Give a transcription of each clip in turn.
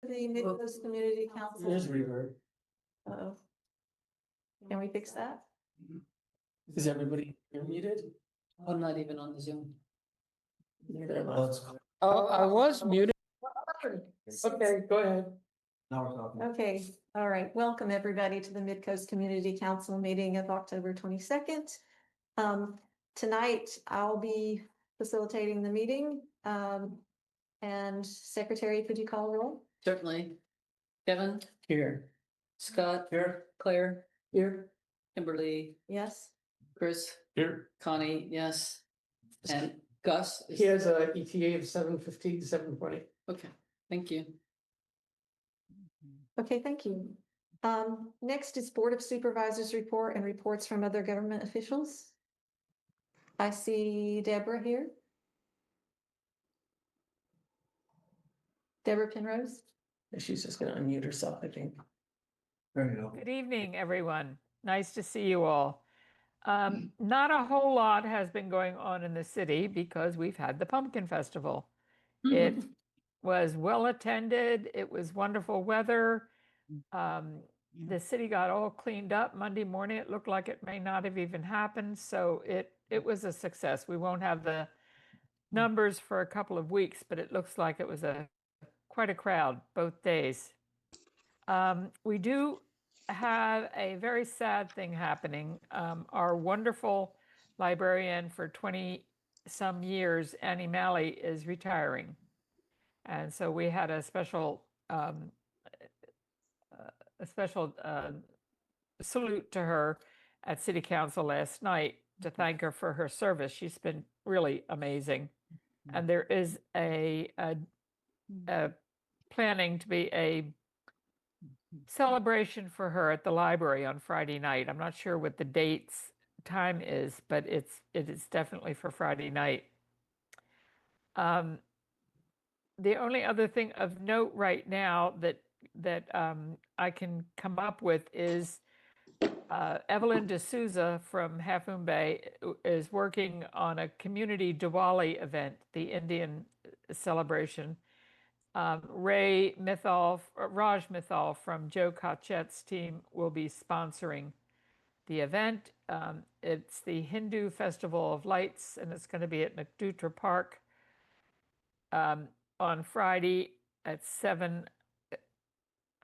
The Midcoast Community Council. There's reverb. Uh-oh. Can we fix that? Is everybody here muted? I'm not even on the Zoom. Neither of us. Oh, I was muted. Okay, go ahead. Now we're talking. Okay, all right. Welcome, everybody, to the Midcoast Community Council meeting of October 22nd. Tonight, I'll be facilitating the meeting. And Secretary, could you call roll? Certainly. Kevin, Here. Scott, Here. Claire, Here. Kimberly, Yes. Chris, Here. Connie, yes. And Gus. He has a ETA of 7:15 to 7:20. Okay, thank you. Okay, thank you. Next is Board of Supervisors report and reports from other government officials. I see Deborah here. Deborah Penrose. She's just gonna unmute herself, I think. There you go. Good evening, everyone. Nice to see you all. Not a whole lot has been going on in the city because we've had the Pumpkin Festival. It was well attended. It was wonderful weather. The city got all cleaned up Monday morning. It looked like it may not have even happened. So it was a success. We won't have the numbers for a couple of weeks, but it looks like it was quite a crowd both days. We do have a very sad thing happening. Our wonderful librarian for 20 some years, Annie Malley, is retiring. And so we had a special salute to her at City Council last night to thank her for her service. She's been really amazing. And there is a planning to be a celebration for her at the library on Friday night. I'm not sure what the time is, but it is definitely for Friday night. The only other thing of note right now that I can come up with is Evelyn D'Souza from Half Moon Bay is working on a community Diwali event, the Indian celebration. Raj Mithal from Joe Kachet's team will be sponsoring the event. It's the Hindu Festival of Lights, and it's going to be at McDutra Park on Friday at 7.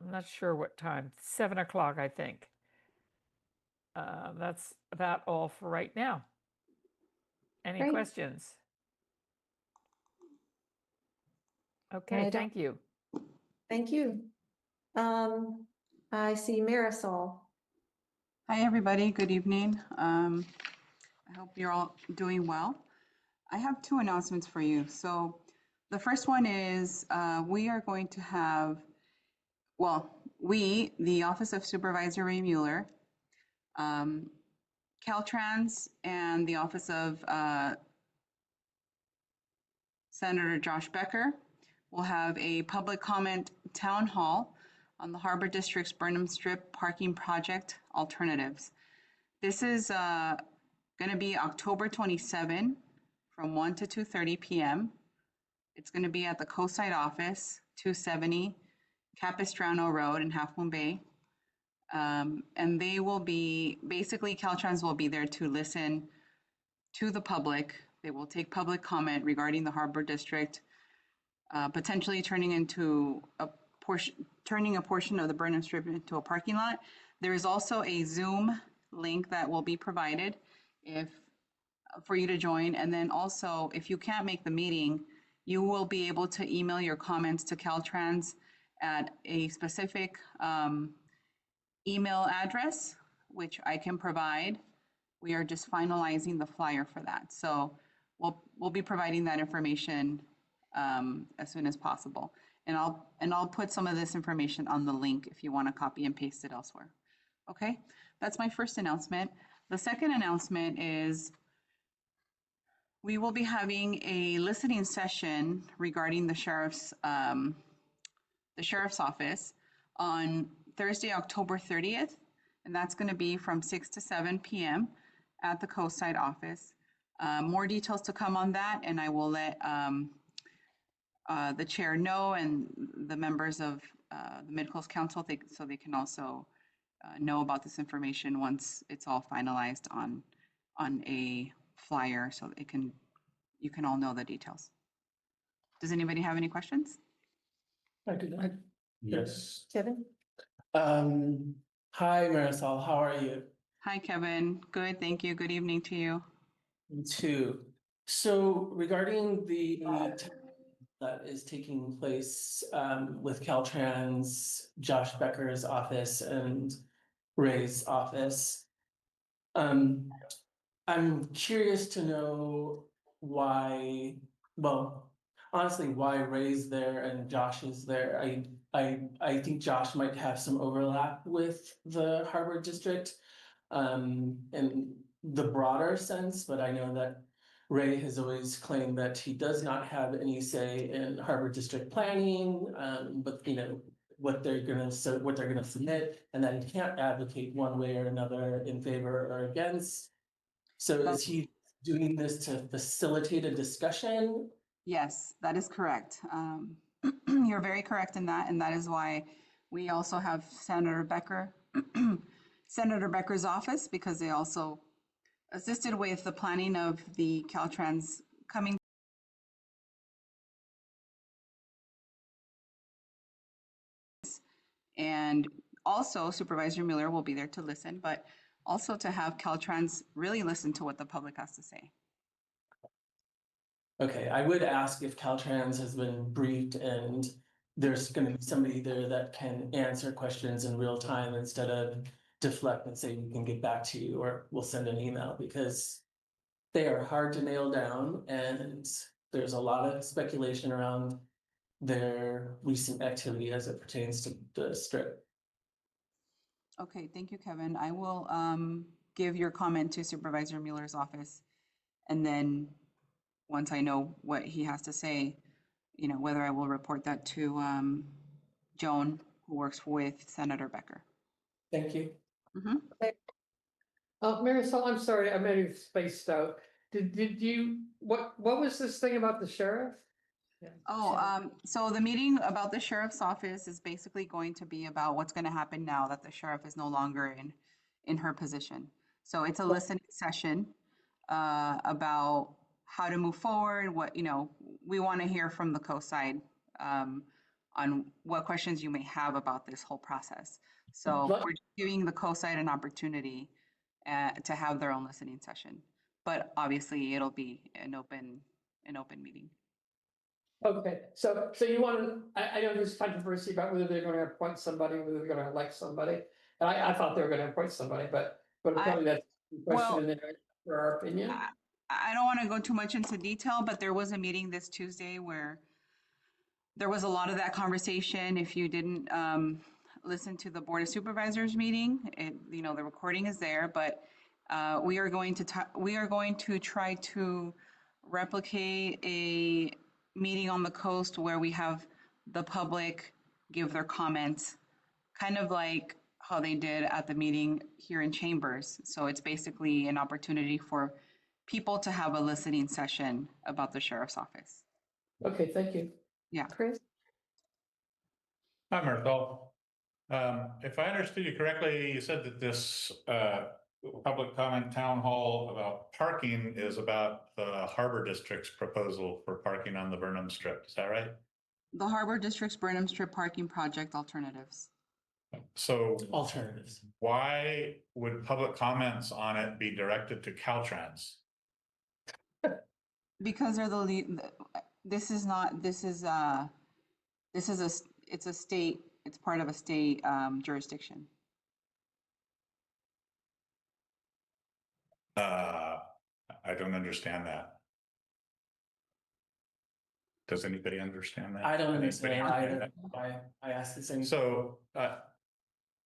I'm not sure what time, 7 o'clock, I think. That's about all for right now. Any Great. questions? Okay, thank you. Thank you. I see Marisol. Hi, everybody. Good evening. I hope you're all doing well. I have two announcements for you. So the first one is we are going to have, the Office of Supervisor Ray Mueller, Caltrans, and the Office of Senator Josh Becker will have a public comment town hall on the Harbor District's Burnham Strip parking project alternatives. This is going to be October 27 from 1 to 2:30 p.m. It's going to be at the Coastside Office, 270 Capistrano Road in Half Moon Bay. And they will be, basically Caltrans will be there to listen to the public. They will take public comment regarding the Harbor District, potentially turning a portion of the Burnham Strip into a parking lot. There is also a Zoom link that will be provided for you to join. And then also, if you can't make the meeting, you will be able to email your comments to Caltrans at a specific email address, which I can provide. We are just finalizing the flyer for that. So we'll be providing that information as soon as possible. And I'll put some of this information on the link if you want to copy and paste it elsewhere. Okay, that's my first announcement. The second announcement is we will be having a listening session regarding the sheriff's office on Thursday, October 30th, and that's going to be from 6 to 7 p.m. at the Coastside office. More details to come on that, and I will let the chair know and the members of the Midcoast Council, so they can also know about this information once it's all finalized on a flyer, so you can all know the details. Does anybody have any questions? I do not. Yes. Kevin? Hi Marisol, how are you? Hi, Kevin. Good, thank you. Good evening to you. Me too. So regarding the that is taking place with Caltrans, Josh Becker's office and Ray's office. I'm curious to know why, well, honestly, why Ray's there and Josh is there. I think Josh might have some overlap with the Harbor District in the broader sense, but I know that Ray has always claimed that he does not have any say in Harbor District planning, but you know, what they're gonna submit, and that he can't advocate one way or another in favor or against. So is he doing this to facilitate a discussion? Yes, that is correct. You're very correct in that, and that is why we also have Senator Becker, Senator Becker's office, because they also assisted with the planning of the Caltrans coming. And also Supervisor Mueller will be there to listen, but also to have Caltrans really listen to what the public has to say. Okay, I would ask if Caltrans has been briefed and there's gonna be somebody there that can answer questions in real time instead of deflect and say, we can get back to you, or we'll send an email, because they are hard to nail down and there's a lot of speculation around their recent activity as it pertains to the strip. Okay, thank you, Kevin. I will give your comment to Supervisor Mueller's office. And then once I know what he has to say, you know, whether I will report that to Joan, who works with Senator Becker. Thank you. Mhm. Marisol, I'm sorry, I may have spaced out. Did you, what was this thing about the sheriff? Oh, so the meeting about the sheriff's office is basically going to be about what's going to happen now that the sheriff is no longer in her position. So it's a listening session about how to move forward, what, you know, we want to hear from the coast side on what questions you may have about this whole process. So we're giving the coast side an opportunity to have their own listening session, but obviously it'll be an open meeting. Okay, so you want, I know there's controversy about whether they're gonna appoint somebody, whether they're gonna elect somebody. And I thought they were gonna appoint somebody, but apparently that's a question in there for our opinion. I don't want to go too much into detail, but there was a meeting this Tuesday where there was a lot of that conversation. If you didn't listen to the Board of Supervisors meeting, you know, the recording is there, but we are going to try to replicate a meeting on the coast where we have the public give their comments, kind of like how they did at the meeting here in Chambers. So it's basically an opportunity for people to have a listening session about the sheriff's office. Okay, thank you. Yeah. Chris? Hi, Marisol. If I understood you correctly, you said that this public comment town hall about parking is about the Harbor District's proposal for parking on the Burnham Strip. Is that right? The Harbor District's Burnham Strip parking project alternatives. So Alternatives. why would public comments on it be directed to Caltrans? Because they're the lead, it's a state, it's part of a state jurisdiction. I don't understand that. Does anybody understand that? I don't Anybody understand understand either. I asked the same. So,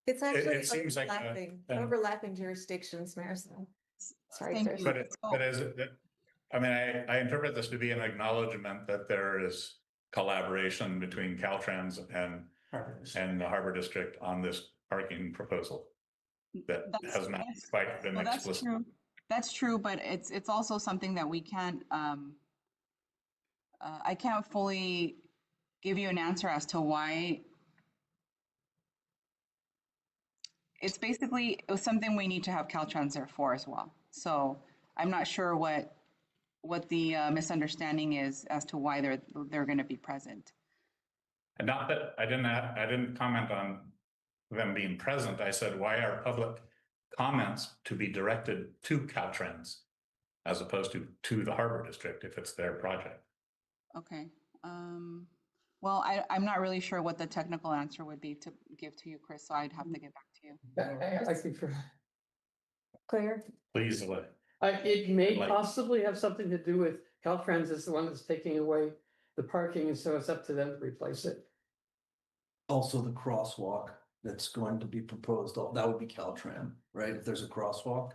It's actually it seems like overlapping jurisdictions, Marisol. Sorry, Thank Chris. you. but is it, I mean, I interpret this to be an acknowledgement that there is collaboration between Caltrans and the Harbor District on this parking proposal that has not quite been explicit. That's true, but it's also something that we can't, I can't fully give you an answer as to why. It's basically something we need to have Caltrans there for as well. So I'm not sure what the misunderstanding is as to why they're going to be present. And not that I didn't comment on them being present. I said, why are public comments to be directed to Caltrans as opposed to the Harbor District if it's their project? Okay. Well, I'm not really sure what the technical answer would be to give to you, Chris, so I'd have to get back to you. I think Claire? Please, it may Like- possibly have something to do with Caltrans is the one that's taking away the parking, and so it's up to them to replace it. Also the crosswalk that's going to be proposed, that would be Caltran, right? If there's a crosswalk.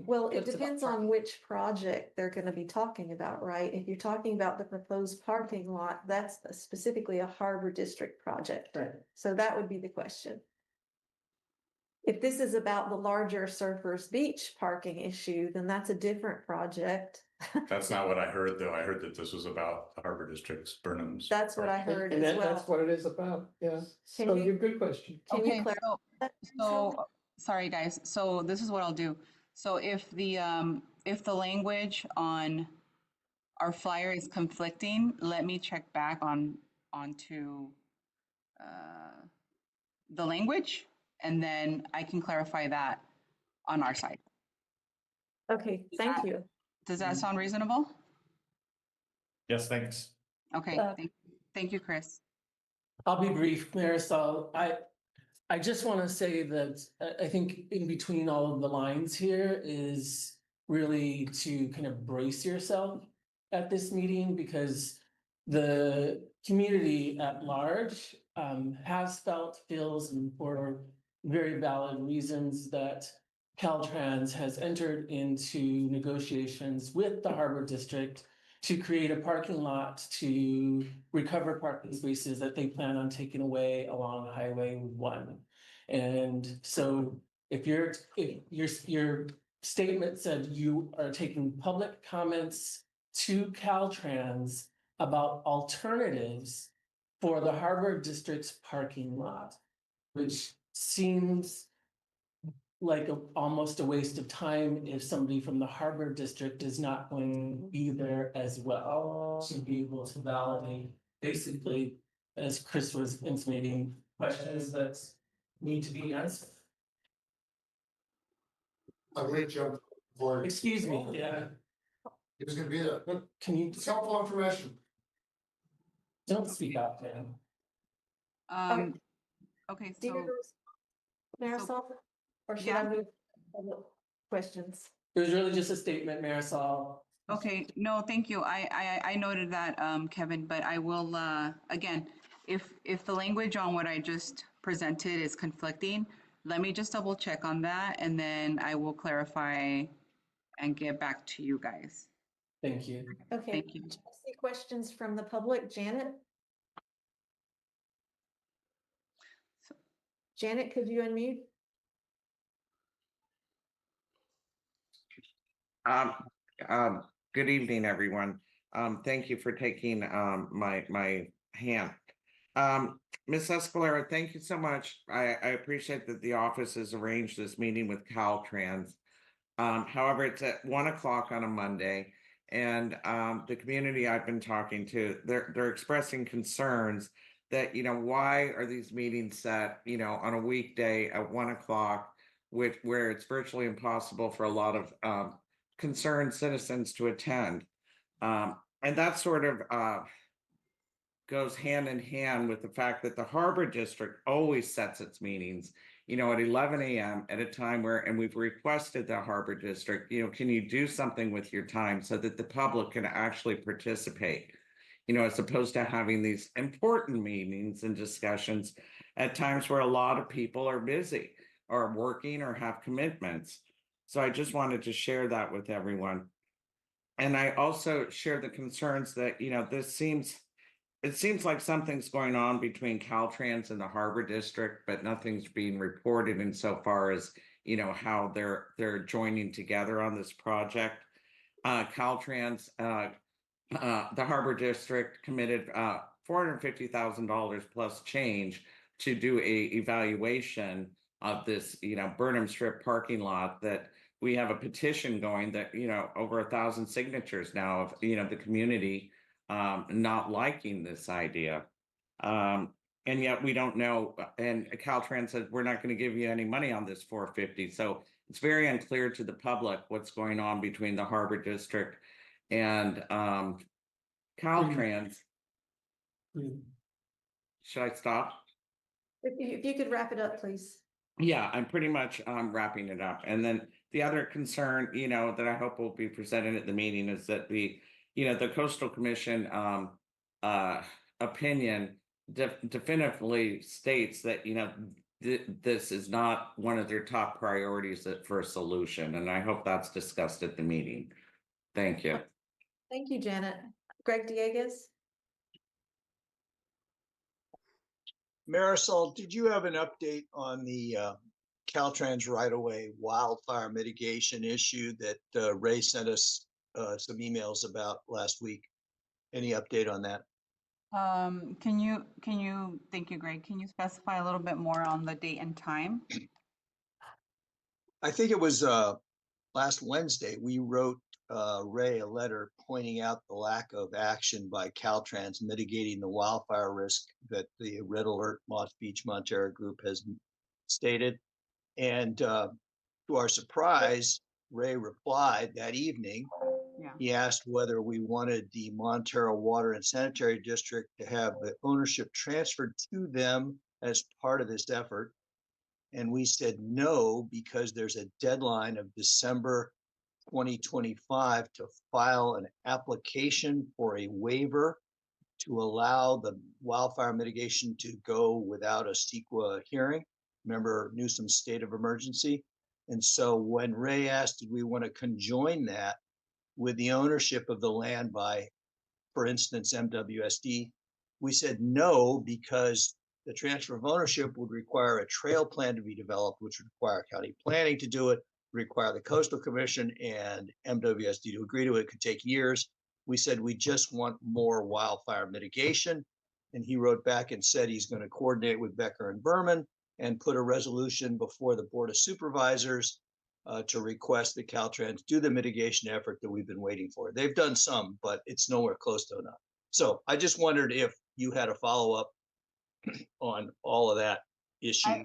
Well, it It's about depends on which project they're gonna be talking about, right? If you're talking about the proposed parking lot, that's specifically a Harbor District project. Right. So that would be the question. If this is about the larger Surfers Beach parking issue, then that's a different project. that's not what I heard, though. I heard that this was about the Harbor District's Burnham's. That's what I heard And as that's well. what it is about, yeah. Can So you- you're good question. Can Okay, you clarify that? so sorry, guys. So this is what I'll do. So if the language on our flyer is conflicting, let me check back onto the language, and then I can clarify that on our side. Okay, thank you. Does that sound reasonable? Yes, thanks. Okay, thank you, Chris. I'll be brief, Marisol. I just want to say that I think in between all of the lines here is really to kind of brace yourself at this meeting, because the community at large has felt, feels, and for very valid reasons that Caltrans has entered into negotiations with the Harbor District to create a parking lot to recover parking spaces that they plan on taking away along Highway 1. And so if your statement said you are taking public comments to Caltrans about alternatives for the Harbor District's parking lot, which seems like almost a waste of time if somebody from the Harbor District is not going to be there as well to be able to validate, basically, as Chris was intimating, questions that need to be answered. I'm gonna jump forward. Excuse me, yeah, It was gonna be there. can you It's helpful information. don't speak up, man? Okay, Do you so Marisol? Or should Yeah. I move to public questions? It was really just a statement, Marisol. okay, no, thank you. I noted that, Kevin, but I will, again, if the language on what I just presented is conflicting, let me just double check on that, and then I will clarify and get back to you guys. Thank you. Okay. Thank you. Any questions from the public? Janet? Janet, could you unmute? Good evening, everyone. Thank you for taking my hand. Ms. Escalera, thank you so much. I appreciate that the office has arranged this meeting with Caltrans. However, it's at 1 o'clock on a Monday, and the community I've been talking to, they're expressing concerns that, why are these meetings set, on a weekday at 1 o'clock, where it's virtually impossible for a lot of concerned citizens to attend. And that sort of goes hand in hand with the fact that the Harbor District always sets its meetings, at 11 a.m. at a time and we've requested the Harbor District, can you do something with your time so that the public can actually participate, as opposed to having these important meetings and discussions at times where a lot of people are busy or working or have commitments. So I just wanted to share that with everyone. And I also share the concerns that, it seems like something's going on between Caltrans and the Harbor District, but nothing's being reported insofar as, how they're joining together on this project. Caltrans, the Harbor District committed $450,000 plus change to do a evaluation of this, Burnham Strip parking lot, that we have a petition going that, over 1,000 signatures now of, the community not liking this idea. And yet we don't know, and Caltrans said, we're not going to give you any money on this 450. So it's very unclear to the public what's going on between the Harbor District and Caltrans. Should I stop? If you could wrap it up, please. Yeah, I'm pretty much wrapping it up. And then the other concern, that I hope will be presented at the meeting is that the Coastal Commission opinion definitively states that, this is not one of their top priorities for a solution. And I hope that's discussed at the meeting. Thank you. Thank you, Janet. Greg Dieguez? Marisol, did you have an update on the Caltrans right-of-way wildfire mitigation issue that Ray sent us some emails about last week? Any update on that? Can you, thank you, Greg. Can you specify a little bit more on the date and time? I think it was last Wednesday, we wrote Ray a letter pointing out the lack of action by Caltrans mitigating the wildfire risk that the Red Alert Moss Beach Montero group has stated. And to our surprise, Ray replied that evening. Yeah. He asked whether we wanted the Montero Water and Sanitary District to have the ownership transferred to them as part of this effort. And we said no, because there's a deadline of December 2025 to file an application for a waiver to allow the wildfire mitigation to go without a CEQA hearing. Remember Newsom's state of emergency? And so when Ray asked, did we want to conjoin that with the ownership of the land by, for instance, MWSD, we said no, because the transfer of ownership would require a trail plan to be developed, which would require county planning to do it, require the Coastal Commission and MWSD to agree to it. It could take years. We said we just want more wildfire mitigation. And he wrote back and said he's going to coordinate with Becker and Berman and put a resolution before the Board of Supervisors to request that Caltrans do the mitigation effort that we've been waiting for. They've done some, but it's nowhere close to enough. So I just wondered if you had a follow-up on all of that issue.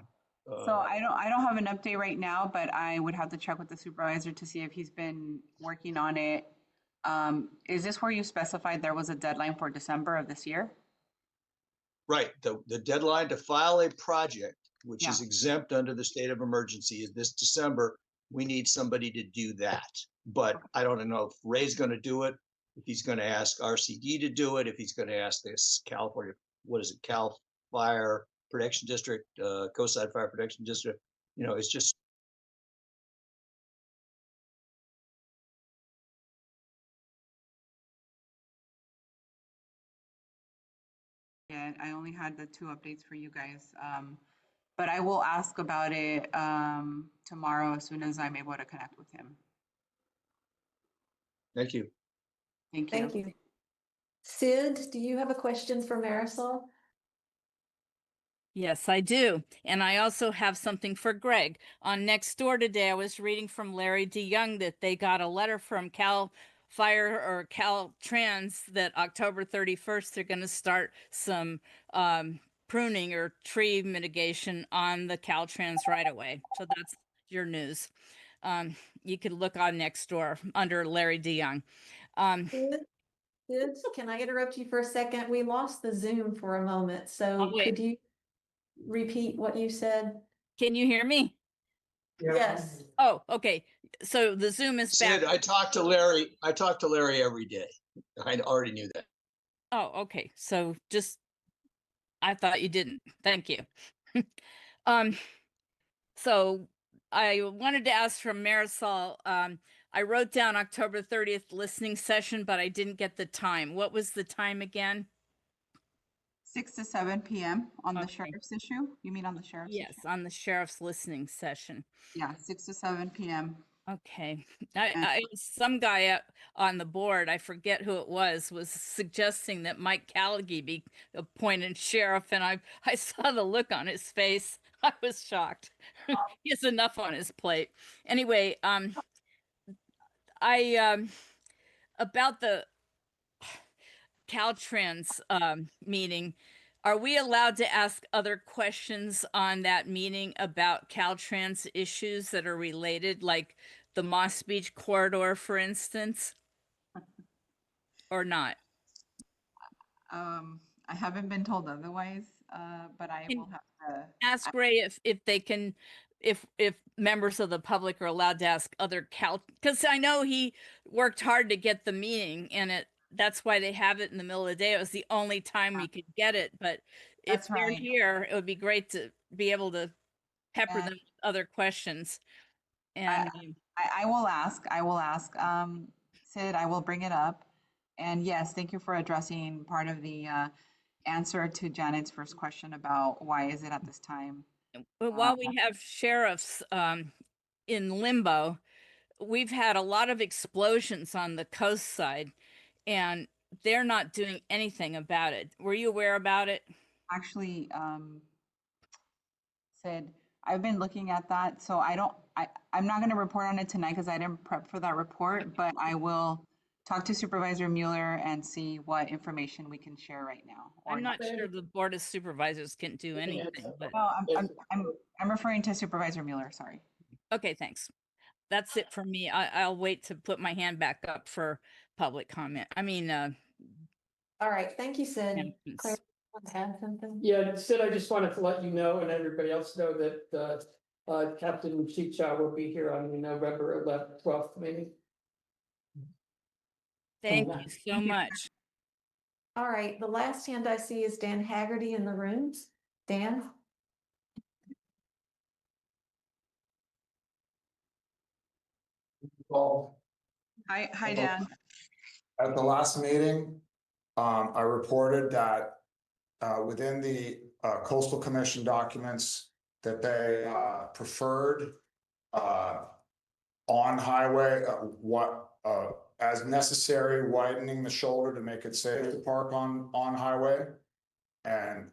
So I don't have an update right now, but I would have to check with the supervisor to see if he's been working on it. Is this where you specified there was a deadline for December of this year? Right. The deadline to file a project, which is exempt under the state of emergency, is this December. We need somebody to do that. But I don't know if Ray's going to do it, if he's going to ask RCD to do it, if he's going to ask this California, what is it, Cal Fire Protection District, Coastside Fire Protection District. It's just. Yeah, I only had the 2 updates for you guys. But I will ask about it tomorrow as soon as I'm able to connect with him. Thank you. Thank you. Thank you. Sid, do you have a question for Marisol? Yes, I do. And I also have something for Greg. On Nextdoor today, I was reading from Larry DeYoung that they got a letter from Cal Fire or Caltrans that October 31st, they're going to start some pruning or tree mitigation on the Caltrans right away. So that's your news. You could look on Nextdoor under Larry DeYoung. Sid, can I interrupt you for a second? We lost the Zoom for a moment. So could you repeat what you said? Can you hear me? Yes. Oh, okay. So the Zoom is back. Sid, I talk to Larry every day. I already knew that. Oh, okay. So I thought you didn't. Thank you. So I wanted to ask from Marisol, I wrote down October 30th listening session, but I didn't get the time. What was the time again? 6 to 7 p.m. on the sheriff's issue? You mean on the sheriff's issue? Yes, on the sheriff's listening session. Yeah, 6 to 7 p.m. Okay, some guy on the board, I forget who it was suggesting that Mike Callaghy be appointed sheriff, and I saw the look on his face. I was shocked. He has enough on his plate. Anyway, about the Caltrans meeting, are we allowed to ask other questions on that meeting about Caltrans issues that are related, like the Moss Beach corridor, for instance? Or not? I haven't been told otherwise, but I Can will have to. Ask Ray if they can, if members of the public are allowed to ask other because I know he worked hard to get the meeting, and that's why they have it in the middle of the day. It was the only time we could get it, but if That's they're right. here, it would be great to be able to pepper And them with other questions. And I will ask. I will ask. Sid, I will bring it up. And yes, thank you for addressing part of the answer to Janet's first question about why is it at this time. but while we have sheriffs in limbo, we've had a lot of explosions on the coast side, and they're not doing anything about it. Were you aware about it? Actually, Sid, I've been looking at that, so I'm not going to report on it tonight because I didn't prep for that report, but I will talk to Supervisor Mueller and see what information we can share right now. I'm not sure the Board of Supervisors can do anything, but No, I'm referring to Supervisor Mueller, sorry. okay, thanks. That's it for me. I'll wait to put my hand back up for public comment. I mean, All right, thank you, Sid. announcements. Claire, want to add something? Yeah, Sid, I just wanted to let you know and everybody else know that Captain Chicha will be here on the November 11th, 12th meeting. Thank you so much. All right, the last hand I see is Dan Haggerty in the rooms. Dan? Well, Hi, Dan. at the last meeting, I reported that within the coastal commission documents that they preferred on highway, as necessary, widening the shoulder to make it safe to park on highway. And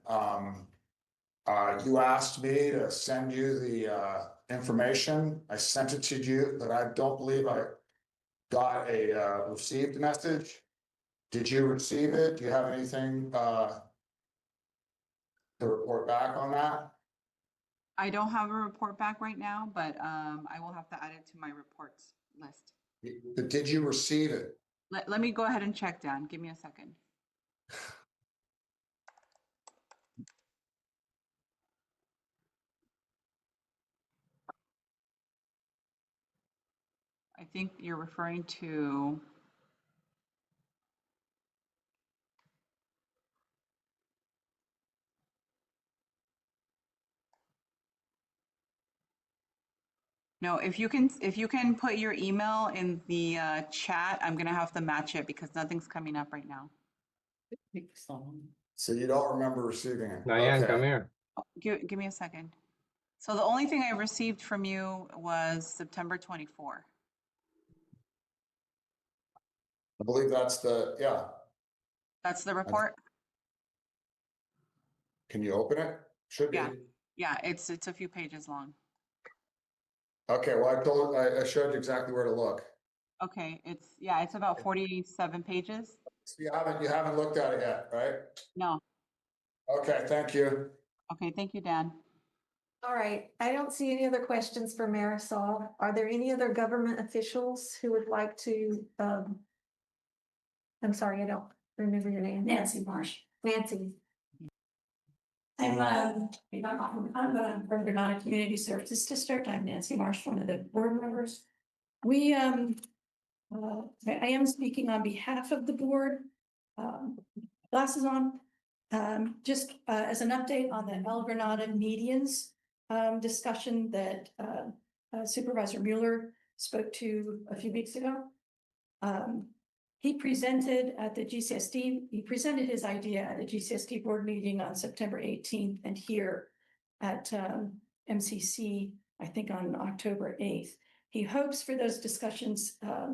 you asked me to send you the information. I sent it to you, but I don't believe I got a received message. Did you receive it? Do you have anything to report back on that? I don't have a report back right now, but I will have to add it to my reports list. But did you receive it? Let me go ahead and check, Dan. Give me a second. I think you're referring to. No, if you can put your email in the chat, I'm gonna have to match it because nothing's coming up right now. So you don't remember receiving it? Diane, Okay. come here. Give me a second. So the only thing I received from you was September 24. I believe that's yeah. That's the report? Can you open it? Should be. Yeah. Yeah, it's a few pages long. Okay, well, I showed you exactly where to look. Okay, it's about 47 pages. So you haven't looked at it yet, right? No. Okay, thank you. Okay, thank you, Dan. All right, I don't see any other questions for Marisol. Are there any other government officials who would like to, I'm sorry, I don't remember your name. Nancy Marsh. Nancy. I'm from Vermont Community Services District. I'm Nancy Marsh, one of the board members. I am speaking on behalf of the board. Glasses on. Just as an update on the El Granada medians discussion that Supervisor Mueller spoke to a few weeks ago. He presented at the GCSD, he presented his idea at a GCSD board meeting on September 18th and here at MCC, I think on October 8th. he hopes for those discussions,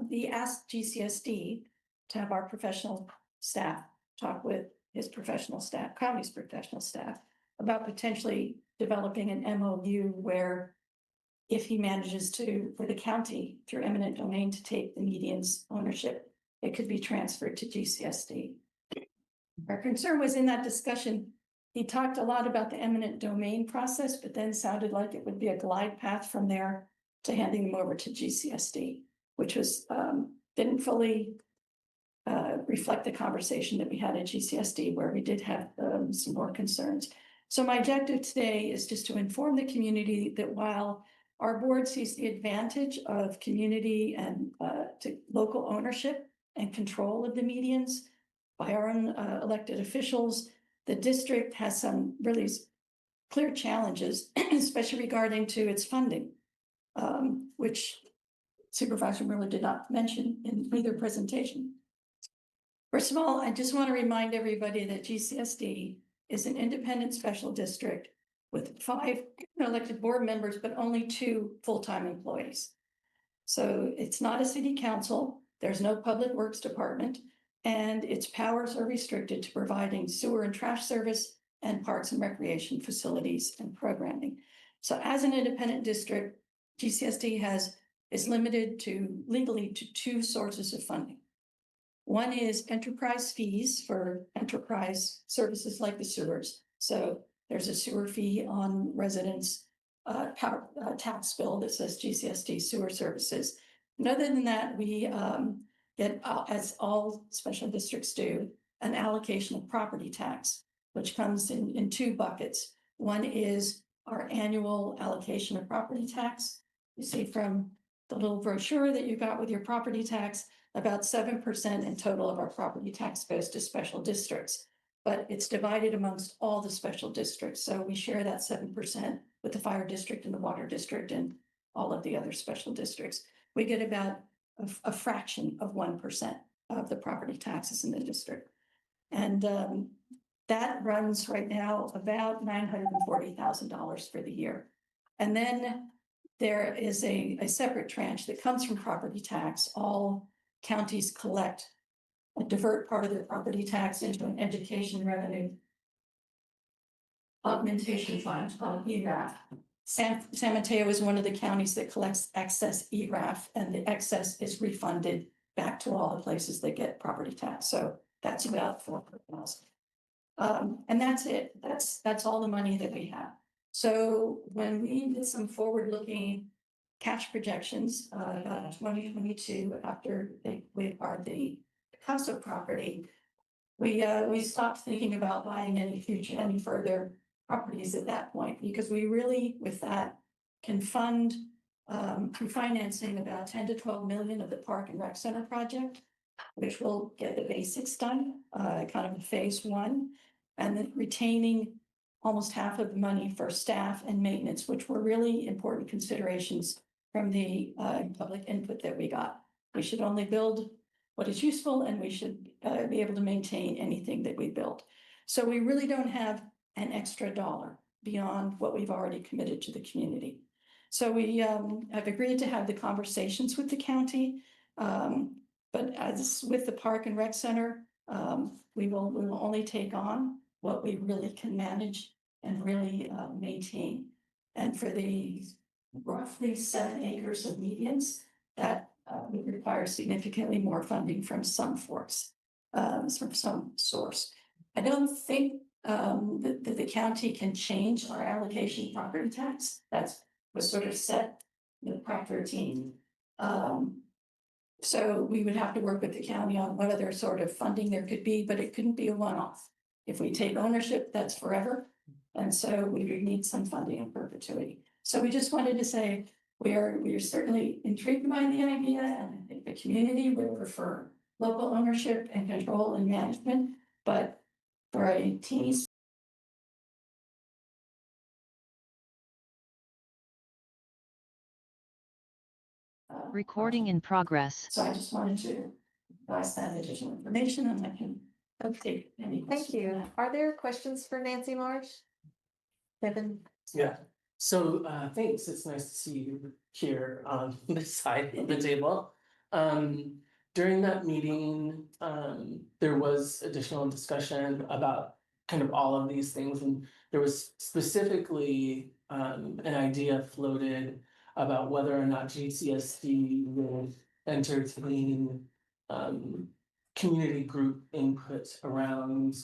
he asked GCSD to have our professional staff talk with his professional staff, county's professional staff, about potentially developing an MOU where if he manages to, for the county through eminent domain to take the median's ownership, it could be transferred to GCSD. Our concern was in that discussion, he talked a lot about the eminent domain process, but then sounded like it would be a glide path from there to handing them over to GCSD, which was, didn't fully reflect the conversation that we had at GCSD, where we did have some more concerns. So my objective today is just to inform the community that while our board sees the advantage of community and to local ownership and control of the medians by our own elected officials, the district has some really clear challenges, especially regarding to its funding, which Supervisor Miller did not mention in either presentation. First of all, I just want to remind everybody that GCSD is an independent special district with 5 elected board members, but only 2 full-time employees. So it's not a city council, there's no public works department, and its powers are restricted to providing sewer and trash service and parks and recreation facilities and programming. So as an independent district, GCSD is limited to legally to 2 sources of funding. One is enterprise fees for enterprise services like the sewers. So there's a sewer fee on residents' power tax bill that says GCSD sewer services. And other than that, we get, as all special districts do, an allocation of property tax, which comes in 2 buckets. One is our annual allocation of property tax. You see from the little brochure that you got with your property tax, about 7% in total of our property tax goes to special districts, but it's divided amongst all the special districts. So we share that 7% with the fire district and the water district and all of the other special districts. We get about a fraction of 1% of the property taxes in the district. And that runs right now about $940,000 for the year. And then there is a separate tranche that comes from property tax. All counties collect and divert part of their property tax into an education revenue augmentation fund called ERAF. San Mateo is one of the counties that collects excess ERAF, and the excess is refunded back to all the places that get property tax. So that's about $400,000. And that's it. That's all the money that we have. So when we did some forward-looking cash projections, 2022, after we acquired the Picasso property, we stopped thinking about buying any further properties at that point, because we really, with that, can fund through financing about 10 to 12 million of the Park and Rec Center project, which will get the basics done, kind of a phase 1, and then retaining almost half of the money for staff and maintenance, which were really important considerations from the public input that we got. We should only build what is useful, and we should be able to maintain anything that we build. So we really don't have an extra dollar beyond what we've already committed to the community. So we have agreed to have the conversations with the county, but as with the Park and Rec Center, we will only take on what we really can manage and really maintain. And for the roughly 7 acres of medians, that would require significantly more funding from some source. I don't think that the county can change our allocation of property tax. That was sort of set in Prop 13. So we would have to work with the county on what other sort of funding there could be, but it couldn't be a one-off. If we take ownership, that's forever. And so we would need some funding in perpetuity. So we just wanted to say we are certainly intrigued by the idea, and I think the community would prefer local ownership and control and management, but for a teeny recording in progress. So I just wanted to pass that additional information, and I can update any Thank questions on you. that. Are there questions for Nancy Marsh? Kevin? Yeah. So, thanks, it's nice to see you here on this side of the table. During that meeting, there was additional discussion about kind of all of these things, and there was specifically an idea floated about whether or not GCSD would entertain community group input around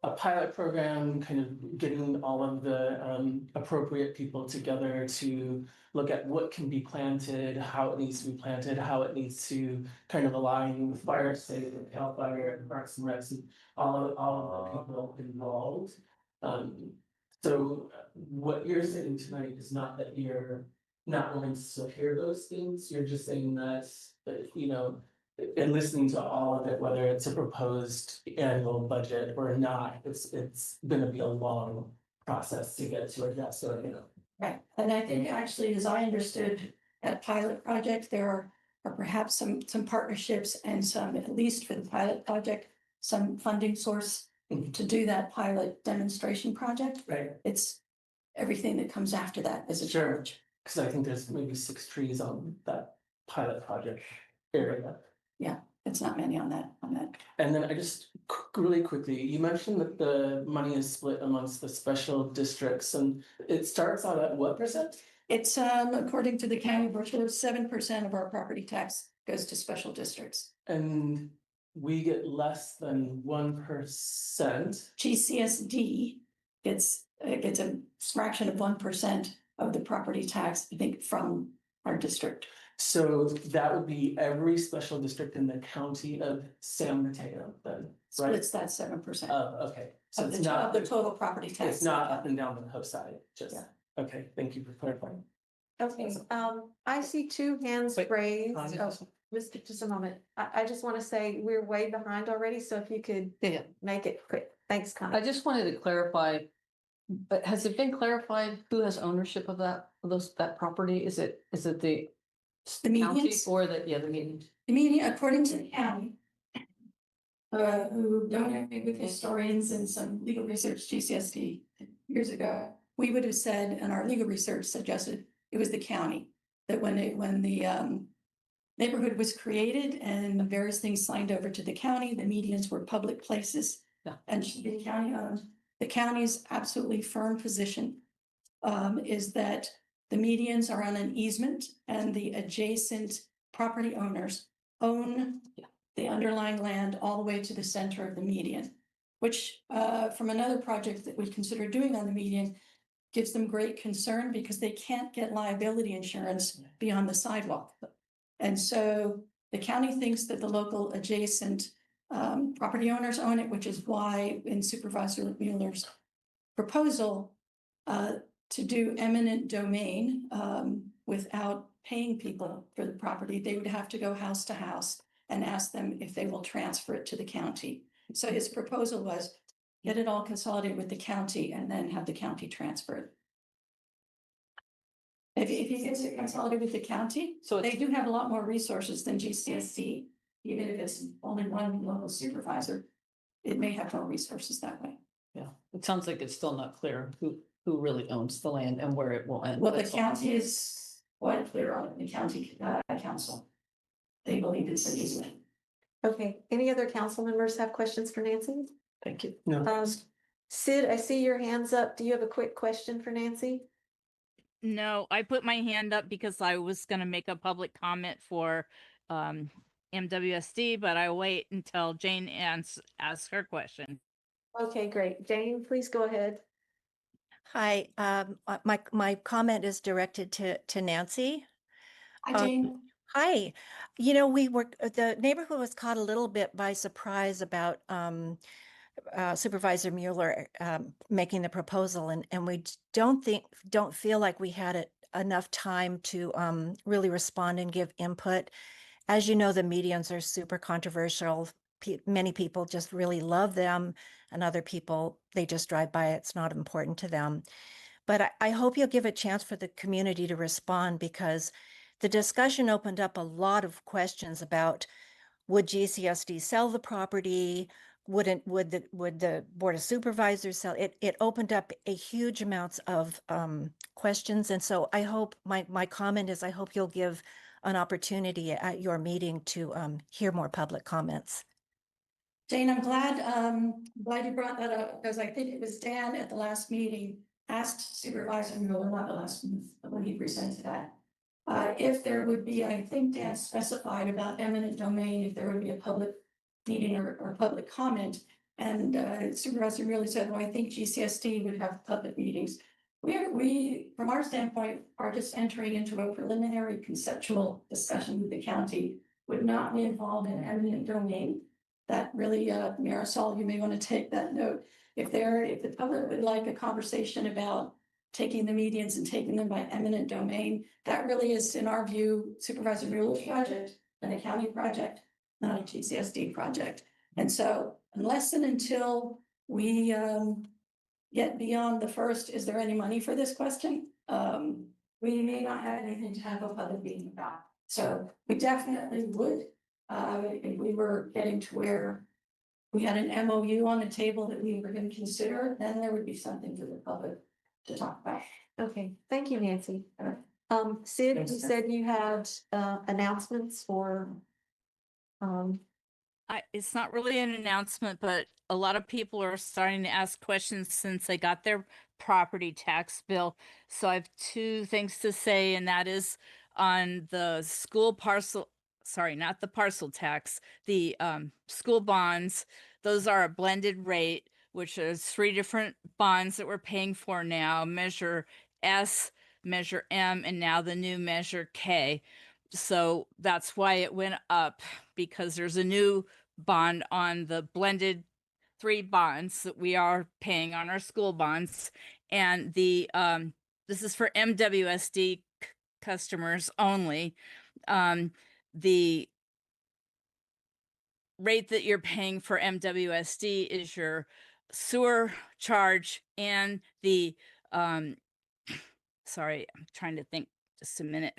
a pilot program, kind of getting all of the appropriate people together to look at what can be planted, how it needs to be planted, how it needs to kind of align with fire state, and Cal Fire, and Parks and Recs, and all of the people involved. So what you're saying tonight is not that you're not willing to hear those things, you're just saying that, you know, and listening to all of it, whether it's a proposed annual budget or not, it's gonna be a long process to get to a yes or a no. Right, and I think actually, as I understood that pilot project, there are perhaps some partnerships and some, at least for the pilot project, some funding source to do that pilot demonstration project. Right. It's everything that comes after that is a Sure. charge. Cause I think there's maybe 6 trees on that pilot project area. Yeah, it's not many on that. And then I just really quickly, you mentioned that the money is split amongst the special districts, and it starts out at what percent? It's according to the county brochure, 7% of our property tax goes to special districts. And we get less than 1%. GCSD gets a fraction of 1% of the property tax, I think, from our district. So that would be every special district in the county of San Mateo then, right? Splits that 7%. Oh, okay. So Of it's the not, total property tax. it's not up and down the coast side, just, Yeah. okay, thank you for clarifying. Okay, I see 2 hands Wait, raised. Connie? Oh, just a moment. I just want to say we're way behind already, so if you could Yeah, make it quick. Thanks, I Connie. just wanted to clarify, but has it been clarified who has ownership of that property? Is it the The county medians? or the meeting? The median, according to the county, who donated with historians and some legal research GCSD years ago, we would have said, and our legal research suggested it was the county, that when the neighborhood was created and the various things signed over to the county, the medians were public places. Yeah. And should be county owned. The county's absolutely firm position is that the medians are on an easement and the adjacent property owners own the underlying land all the way to the center of the median, which from another project that we consider doing on the median gives them great concern because they can't get liability insurance beyond the sidewalk. And so the county thinks that the local adjacent property owners own it, which is why in Supervisor Mueller's proposal to do eminent domain without paying people for the property, they would have to go house to house and ask them if they will transfer it to the county. So his proposal was get it all consolidated with the county and then have the county transfer it. If he gets it consolidated with the county, So they do have a lot more resources than GCSD, even if it's only one local supervisor. It may have more resources that way. Yeah, it sounds like it's still not clear who really owns the land and where it will end. Well, the That's all. county is quite clear on it, the county council. They believe it's an easement. Okay, any other council members have questions for Nancy? Thank you. No, Sid, I see your hands up. Do you have a quick question for Nancy? No, I put my hand up because I was gonna make a public comment for MWSD, but I wait until Jane asks her question. Okay, great. Jane, please go ahead. Hi, my comment is directed to Nancy. Hi, Jane. Hi, the neighborhood was caught a little bit by surprise about Supervisor Mueller making the proposal, and we don't feel like we had enough time to really respond and give input. As you know, the medians are super controversial. Many people just really love them, and other people, they just drive by. It's not important to them. But I hope you'll give a chance for the community to respond, because the discussion opened up a lot of questions about, would GCSD sell the property? would the Board of Supervisors sell it? It opened up a huge amounts of questions. And so I hope my comment is I hope you'll give an opportunity at your meeting to hear more public comments. Jane, I'm glad you brought that up, because I think it was Dan at the last meeting asked Supervisor Miller, not the last month, but when he presented that. If there would be, I think Dan specified about eminent domain, if there would be a public meeting or public comment. And Supervisor really said, well, I think GCSD would have public meetings. We, from our standpoint, are just entering into a preliminary conceptual discussion with the county, would not be involved in eminent domain. That really, Marisol, you may want to take that note. If the public would like a conversation about taking the medians and taking them by eminent domain, that really is, in our view, Supervisor Mueller's project and a county project, not a GCSD project. And so unless and until we get beyond the first, is there any money for this question? We may not have anything to have a public meeting about. So we definitely would, if we were getting to where we had an MOU on the table that we were going to consider, then there would be something for the public to talk about. Okay, thank you, Nancy. Sid, you said you had announcements or It's not really an announcement, but a lot of people are starting to ask questions since they got their property tax bill. So I have two things to say, and that is on the school parcel, sorry, not the parcel tax, the school bonds. Those are a blended rate, which is 3 different bonds that we're paying for now, Measure S, Measure M, and now the new Measure K. So that's why it went up, because there's a new bond on the blended 3 bonds that we are paying on our school bonds. And the this is for MWSD customers only. The rate that you're paying for MWSD is your sewer charge and the sorry, I'm trying to think, just a minute.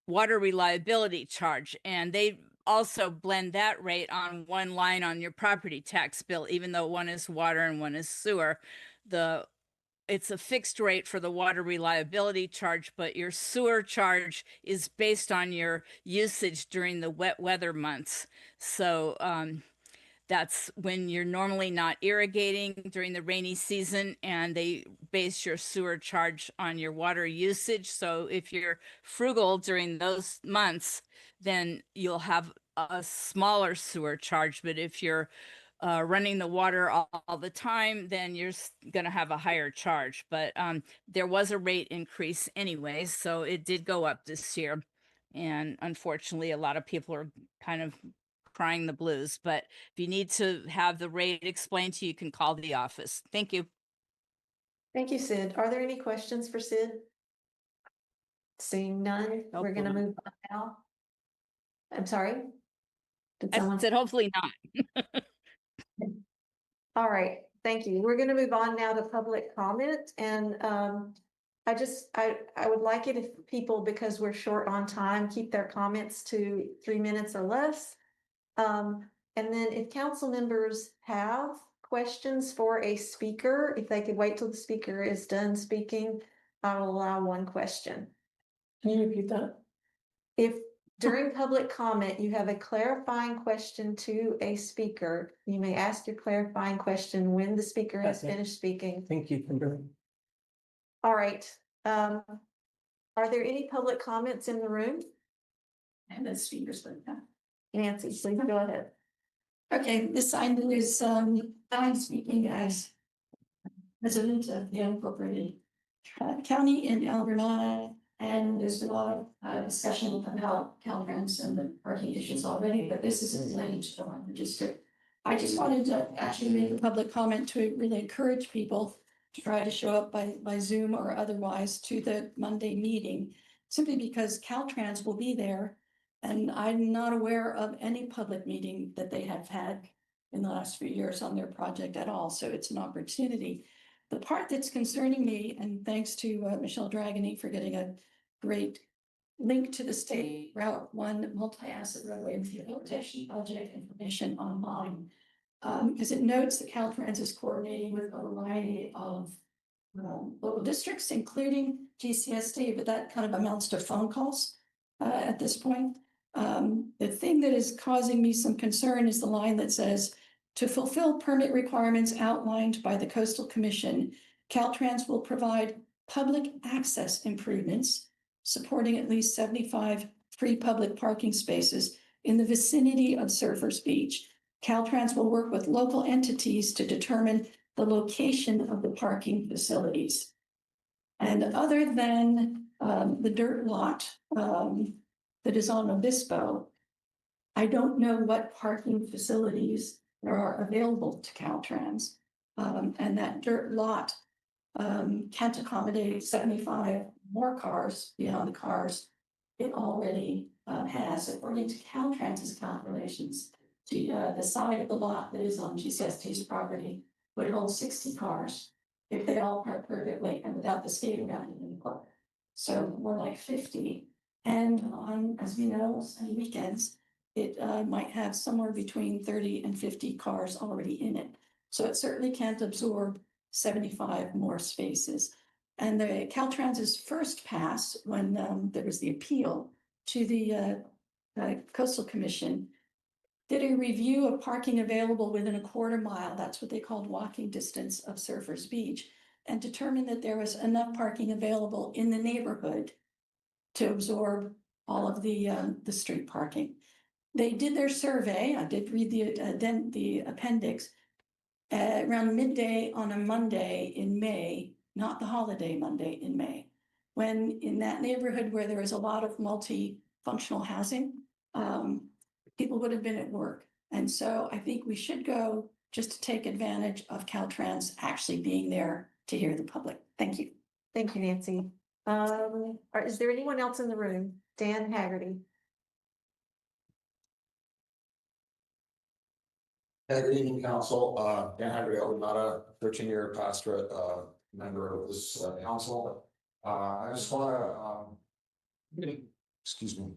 Water reliability charge, and they also blend that rate on one line on your property tax bill, even though one is water and one is sewer. It's a fixed rate for the water reliability charge, but your sewer charge is based on your usage during the wet weather months. So that's when you're normally not irrigating during the rainy season, and they base your sewer charge on your water usage. So if you're frugal during those months, then you'll have a smaller sewer charge. But if you're running the water all the time, then you're going to have a higher charge. But there was a rate increase anyway, so it did go up this year. And unfortunately, a lot of people are kind of crying the blues. But if you need to have the rate explained to you, you can call the office. Thank you. Thank you, Sid. Are there any questions for Sid? Seeing none, Nope. we're gonna move on now. I'm sorry. Did I someone? said hopefully not. All right, thank you. We're gonna move on now to public comment, and I would like it if people, because we're short on time, keep their comments to 3 minutes or less. And then if council members have questions for a speaker, if they could wait till the speaker is done speaking, I will allow 1 question. Can you repeat that? If during public comment, you have a clarifying question to a speaker, you may ask your clarifying question when the speaker has Okay. finished speaking. Thank you, Kimberly. All right. Are there any public comments in the room? And the speakers like that. Nancy, please go ahead. Okay, this item is, I'm speaking as resident of the unincorporated county in Alberta, and there's been a lot of discussion about Caltrans and the parking issues already, but this is related to the Harbor District. I just wanted to actually make a public comment to really encourage people to try to show up by Zoom or otherwise to the Monday meeting, simply because Caltrans will be there. And I'm not aware of any public meeting that they have had in the last few years on their project at all. So it's an opportunity. The part that's concerning me, and thanks to Michelle Dragony for getting a great link to the State Route 1 multi-asset roadway rehabilitation project information online. because it notes that Caltrans is coordinating with a variety of local districts, including GCSD, but that kind of amounts to phone calls at this point. The thing that is causing me some concern is the line that says, to fulfill permit requirements outlined by the Coastal Commission, Caltrans will provide public access improvements supporting at least 75 free public parking spaces in the vicinity of Surfers Beach. Caltrans will work with local entities to determine the location of the parking facilities. And other than the dirt lot that is on Obispo, I don't know what parking facilities there are available to Caltrans. And that dirt lot can't accommodate 75 more cars beyond the cars it already has, according to Caltrans's calculations. The side of the lot that is on GCST's property would hold 60 cars if they all park perfectly and without the skating down in the park. So more like 50. And on, as we know, sunny weekends, it might have somewhere between 30 and 50 cars already in it. So it certainly can't absorb 75 more spaces. And the Caltrans's first pass, when there was the appeal to the Coastal Commission, did a review of parking available within a quarter mile, that's what they called walking distance of Surfers Beach, and determined that there was enough parking available in the neighborhood to absorb all of the street parking. They did their survey. I did read the appendix around midday on a Monday in May, not the holiday Monday in May, when in that neighborhood where there is a lot of multifunctional housing, people would have been at work. And so I think we should go just to take advantage of Caltrans actually being there to hear the public. Thank you. Thank you, Nancy. Is there anyone else in the room? Dan Haggerty. Good evening, council. Dan Haggerty, I'm not a 13-year pastorate member of this council. I just want to, excuse me,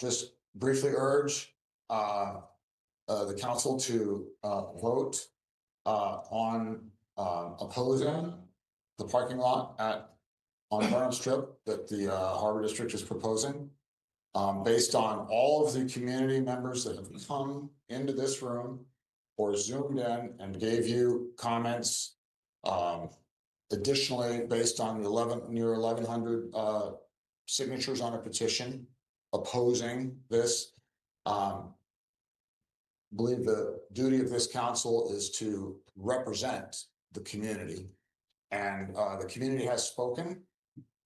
just briefly urge the council to vote on opposing the parking lot on Burnham Strip that the Harbor District is proposing. Based on all of the community members that have come into this room or zoomed in and gave you comments. Additionally, based on the near 1,100 signatures on a petition opposing this, believe the duty of this council is to represent the community, and the community has spoken,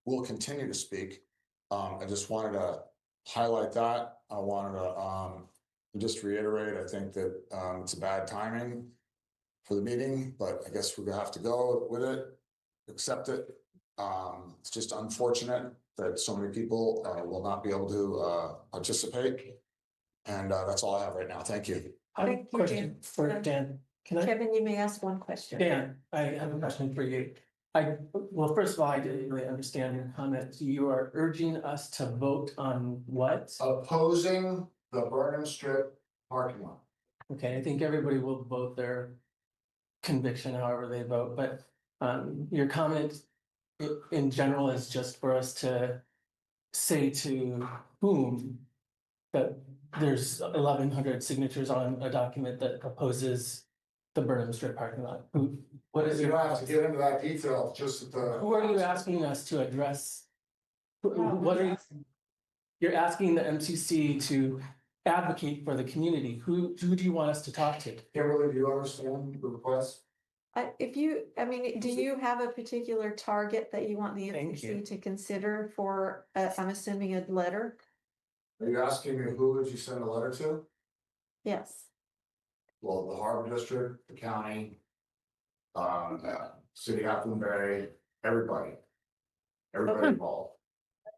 will continue to speak. I just wanted to highlight that. I wanted to just reiterate, I think that it's a bad timing for the meeting, but I guess we're gonna have to go with it, accept it. It's just unfortunate that so many people will not be able to participate. And that's all I have right now. Thank you. I have a Thank you, question Dan. for Dan. Can I? Kevin, you may ask one question. Dan, I have a question for you. Well, first of all, I didn't really understand your comments. You are urging us to vote on what? Opposing the Burnham Strip parking lot. Okay, I think everybody will vote their conviction however they vote, but your comment in general is just for us to say to whom that there's 1,100 signatures on a document that opposes the Burnham Strip parking lot. What is You your? don't have to get into that detail, just Who are you asking us to address? What are you? You're asking the MCC to advocate for the community. Who do you want us to talk to? Kimberly, do you understand the request? Do you have a particular target that you want the Thank you. MCC to consider for, I'm assuming a letter? Are you asking me who would you send a letter to? Yes. Well, the Harbor District, the county, City of Half Moon Bay, everybody involved.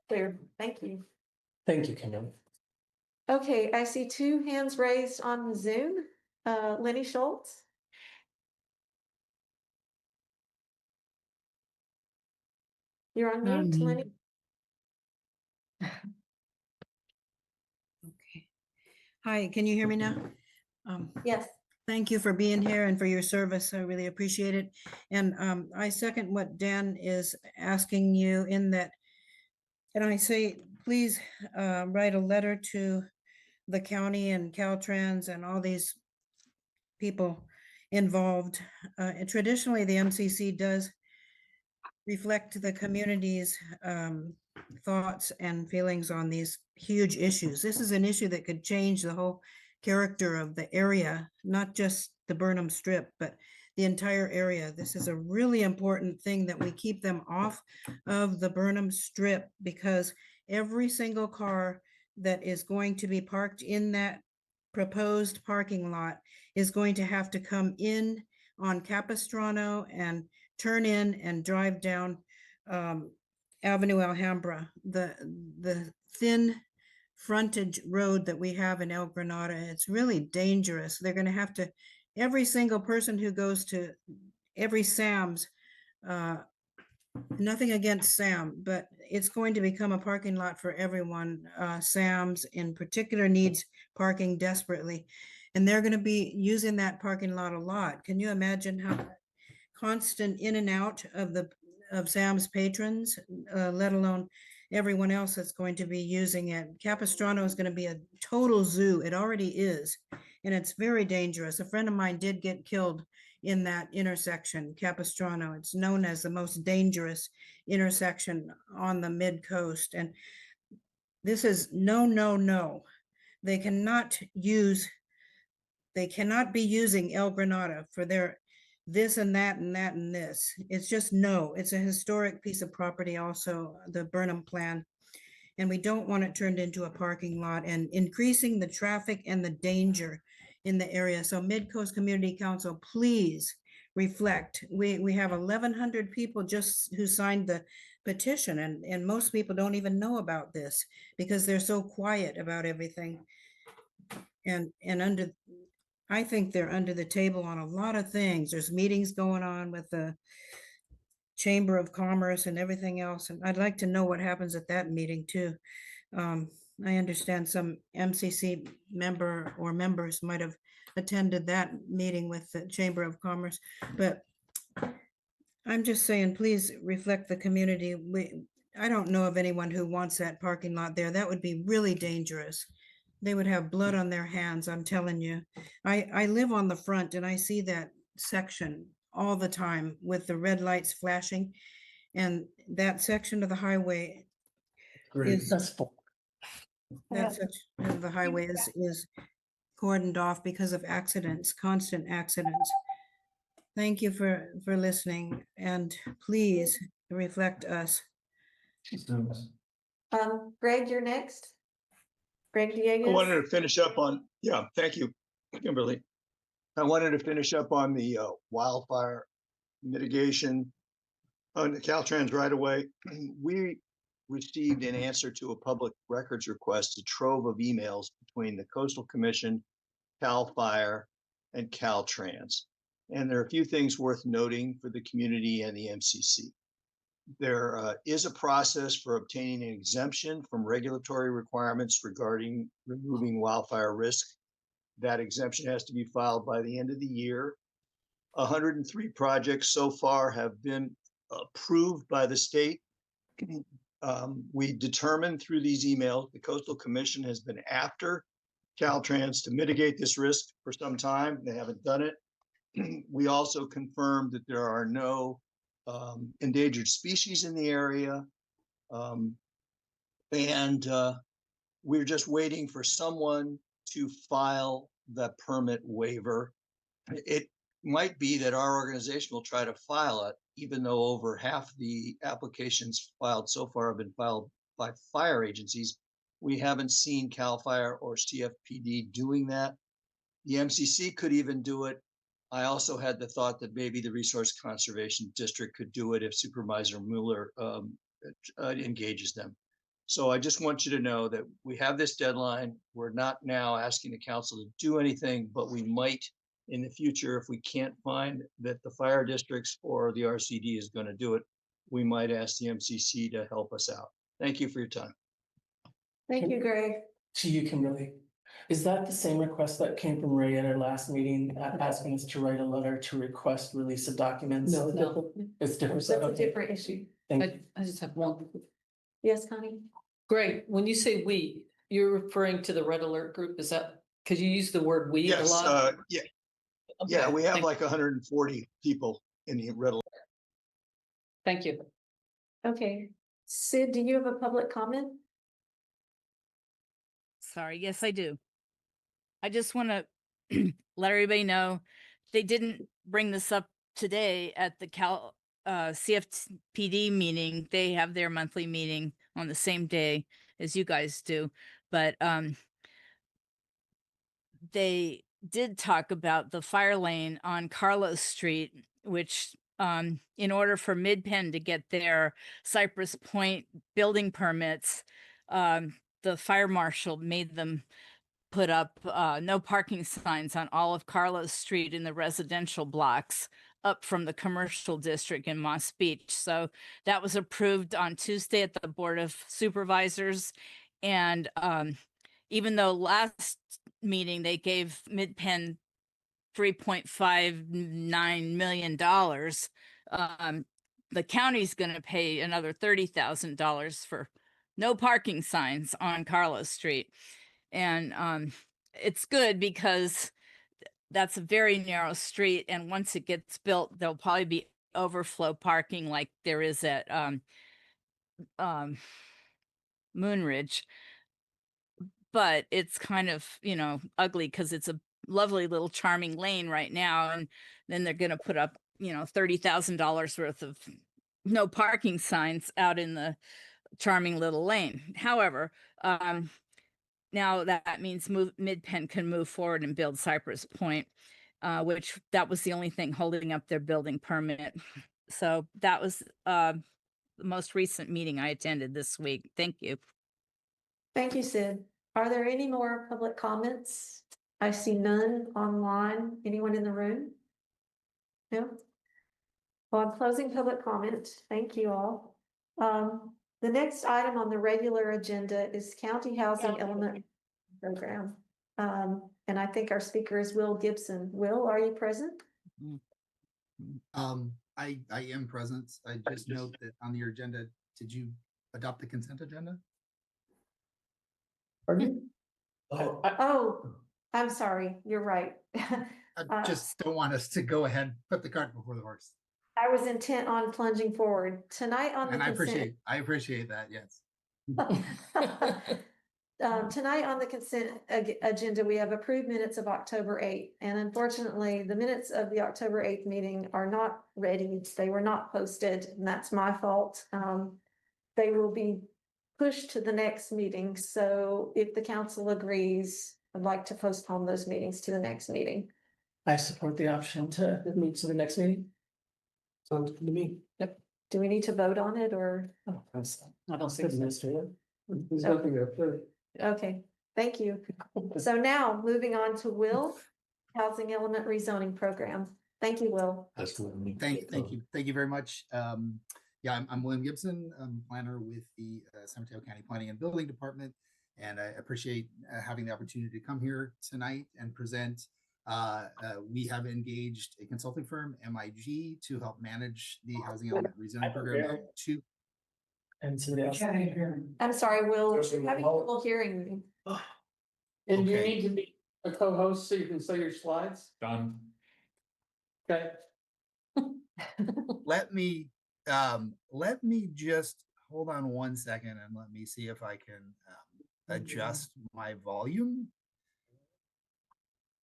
Clear. Thank you. Thank you, Kimberly. Okay, I see two hands raised on Zoom. Lenny Schultz. You're on mute, Lenny. Okay. Hi, can you hear me now? Yes. Thank you for being here and for your service. I really appreciate it. And I second what Dan is asking you in that. And I say, please write a letter to the county and Caltrans and all these people involved. And traditionally, the MCC does reflect the community's thoughts and feelings on these huge issues. This is an issue that could change the whole character of the area, not just the Burnham Strip, but the entire area. This is a really important thing that we keep them off of the Burnham Strip, because every single car that is going to be parked in that proposed parking lot is going to have to come in on Capistrano and turn in and drive down Avenue Alhambra, the thin frontage road that we have in El Granada. It's really dangerous. They're going to have to, every single person who goes to every Sam's, nothing against Sam, but it's going to become a parking lot for everyone. Sam's in particular needs parking desperately, and they're going to be using that parking lot a lot. Can you imagine how constant in and out of Sam's patrons, let alone everyone else that's going to be using it? Capistrano is going to be a total zoo. It already is, and it's very dangerous. A friend of mine did get killed in that intersection, Capistrano. It's known as the most dangerous intersection on the Midcoast. And this is no, no, no. They cannot be using El Granada for their this and that and that and this. It's just no. It's a historic piece of property also, the Burnham plan. And we don't want it turned into a parking lot and increasing the traffic and the danger in the area. So Midcoast Community Council, please reflect. We have 1,100 people just who signed the petition, and most people don't even know about this because they're so quiet about everything. And I think they're under the table on a lot of things. There's meetings going on with the Chamber of Commerce and everything else. And I'd like to know what happens at that meeting too. I understand some MCC member or members might have attended that meeting with the Chamber of Commerce, but I'm just saying, please reflect the community. I don't know of anyone who wants that parking lot there. That would be really dangerous. They would have blood on their hands, I'm telling you. I live on the front and I see that section all the time with the red lights flashing. And that section of the highway is that section of the highway is cordoned off because of accidents, constant accidents. Thank you for listening, and please reflect us. Greg, you're next. Greg I Dieguez. wanted to finish up on, yeah, thank you, Kimberly. I wanted to finish up on the wildfire mitigation on the Caltrans right away. We received an answer to a public records request, a trove of emails between the Coastal Commission, CAL FIRE, and Caltrans. And there are a few things worth noting for the community and the MCC. There is a process for obtaining an exemption from regulatory requirements regarding removing wildfire risk. That exemption has to be filed by the end of the year. 103 projects so far have been approved by the state. We determined through these emails, the Coastal Commission has been after Caltrans to mitigate this risk for some time. They haven't done it. We also confirmed that there are no endangered species in the area. And we're just waiting for someone to file the permit waiver. It might be that our organization will try to file it, even though over half the applications filed so far have been filed by fire agencies. We haven't seen CAL FIRE or CFPD doing that. The MCC could even do it. I also had the thought that maybe the Resource Conservation District could do it if Supervisor Mueller engages them. So I just want you to know that we have this deadline. We're not now asking the council to do anything, but we might in the future, if we can't find that the fire districts or the RCD is going to do it, we might ask the MCC to help us out. Thank you for your time. Thank you, Greg. To you, Kimberly. Is that the same request that came from Ray at our last meeting, asking us to write a letter to request release of documents? No, No. It's different. That's a Okay. different issue. I just have one. Yes, Connie? Greg, when you say we, you're referring to the Red Alert group, is that, because you use the word we a Yes, lot? yeah, Okay, we have like 140 people in the red. Thank you. Okay. Sid, do you have a public comment? Sorry, yes, I do. I just want to let everybody know they didn't bring this up today at the CFPD meeting. They have their monthly meeting on the same day as you guys do, but they did talk about the fire lane on Carlos Street, which in order for Midpen to get their Cypress Point building permits, the fire marshal made them put up no parking signs on all of Carlos Street in the residential blocks up from the commercial district in Moss Beach. So that was approved on Tuesday at the Board of Supervisors. And even though last meeting they gave Midpen $3.59 million, the county's going to pay another $30,000 for no parking signs on Carlos Street. And it's good because that's a very narrow street. And once it gets built, there'll probably be overflow parking like there is at Moonridge. But it's kind of, ugly because it's a lovely little charming lane right now. And then they're going to put up, $30,000 worth of no parking signs out in the charming little lane. However, now that means Midpen can move forward and build Cypress Point, which that was the only thing holding up their building permit. So that was the most recent meeting I attended this week. Thank you. Thank you, Sid. Are there any more public comments? I see none online. Anyone in the room? No? Well, I'm closing public comment. Thank you all. The next item on the regular agenda is County Housing Element Program. And I think our speaker is Will Gibson. Will, are you present? I am present. I just note that on your agenda, did you adopt the consent agenda? Pardon? Oh, I'm sorry. You're right. I just don't want us to go ahead, put the cart before the horse. I was intent on plunging forward tonight on the And consent. I appreciate that, yes. Tonight on the consent agenda, we have approved minutes of October 8th. And unfortunately, the minutes of the October 8th meeting are not ready. They were not posted, and that's my fault. They will be pushed to the next meeting. So if the council agrees, I'd like to postpone those meetings to the next meeting. I support the option to move to the next meeting. Sounds good to me. Yep. Do we need to vote on it or? I don't think so. There's nothing to approve. Okay, thank you. So now moving on to Will, Housing Element Rezoning Program. Thank you, Will. Thank you very much. Yeah, I'm William Gibson. I'm planner with the San Mateo County Planning and Building Department, and I appreciate having the opportunity to come here tonight and present. We have engaged a consulting firm, MIG, to help manage the Housing Element Rezoning Program. And somebody else. I'm sorry, Will, I'm having trouble hearing me. And you Okay. need to be a co-host so you can say your slides. Done. Okay. Let me just hold on one second and let me see if I can adjust my volume.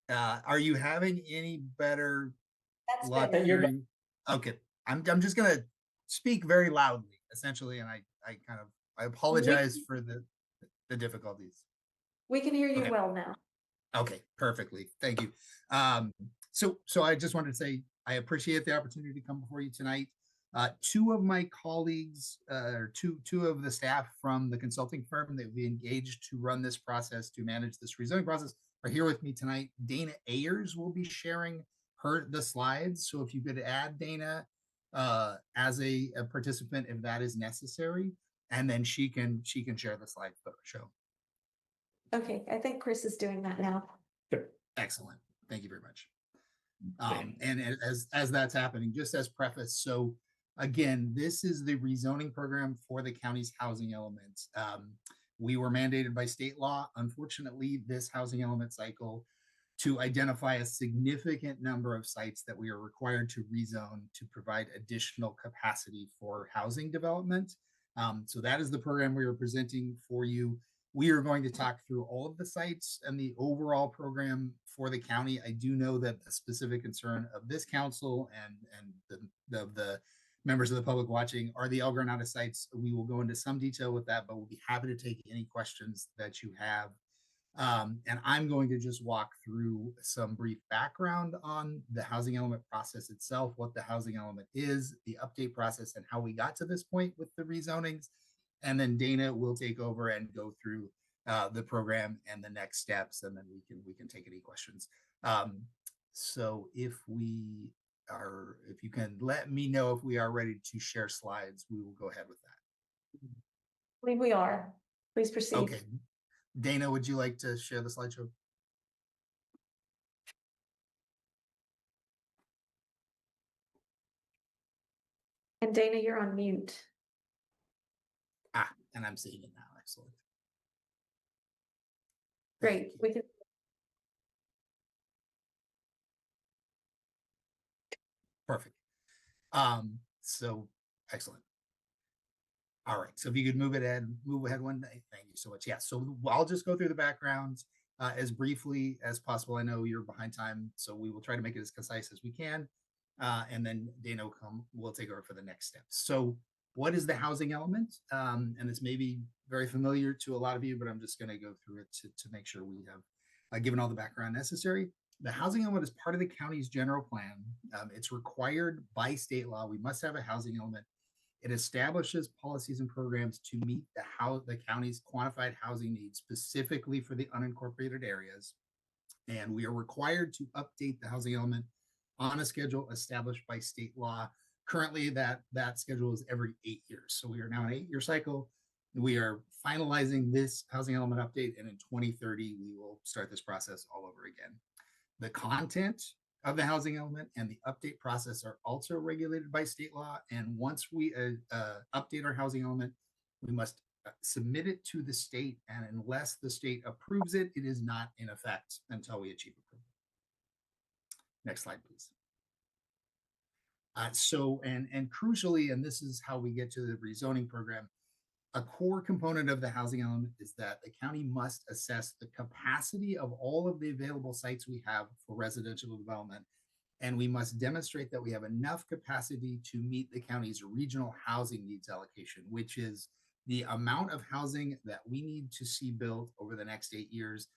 Are you having any better That's luck better. hearing? Okay, I'm just gonna speak very loudly, essentially, and I apologize for the difficulties. We can hear you Okay. well now. Okay, perfectly. Thank you. So I just wanted to say I appreciate the opportunity to come before you tonight. Two of my colleagues, or two of the staff from the consulting firm that we engaged to run this process, to manage this rezoning process, are here with me tonight. Dana Ayers will be sharing the slides. So if you could add Dana as a participant, if that is necessary, and then she can share the slide show. Okay, I think Chris is doing that now. Excellent. Thank you very much. And as that's happening, just as preface, so again, this is the rezoning program for the county's housing element. We were mandated by state law, unfortunately, this housing element cycle to identify a significant number of sites that we are required to rezone to provide additional capacity for housing development. So that is the program we are presenting for you. We are going to talk through all of the sites and the overall program for the county. I do know that the specific concern of this council and the members of the public watching are the El Granada sites. We will go into some detail with that, but we'll be happy to take any questions that you have. And I'm going to just walk through some brief background on the housing element process itself, what the housing element is, the update process, and how we got to this point with the rezonings. And then Dana will take over and go through the program and the next steps, and then we can take any questions. So if you can let me know if we are ready to share slides, we will go ahead with that. I believe we are. Please proceed. Okay. Dana, would you like to share the slideshow? And Dana, you're on mute. And I'm seeing it now. Excellent. Great. We can. Perfect. So excellent. All right. So if you could move ahead one day. Thank you so much. Yeah. So I'll just go through the background as briefly as possible. I know you're behind time, so we will try to make it as concise as we can. And then Dana will take over for the next steps. So what is the housing element? And this may be very familiar to a lot of you, but I'm just going to go through it to make sure we have given all the background necessary. The housing element is part of the county's general plan. It's required by state law. We must have a housing element. It establishes policies and programs to meet the county's quantified housing needs, specifically for the unincorporated areas. And we are required to update the housing element on a schedule established by state law. Currently, that schedule is every 8 years. So we are now in an 8-year cycle. We are finalizing this housing element update, and in 2030, we will start this process all over again. The content of the housing element and the update process are also regulated by state law. And once we update our housing element, we must submit it to the state. And unless the state approves it, it is not in effect until we achieve approval. Next slide, please. And crucially, and this is how we get to the rezoning program, a core component of the housing element is that the county must assess the capacity of all of the available sites we have for residential development. And we must demonstrate that we have enough capacity to meet the county's regional housing needs allocation, which is the amount of housing that we need to see built over the next 8 years,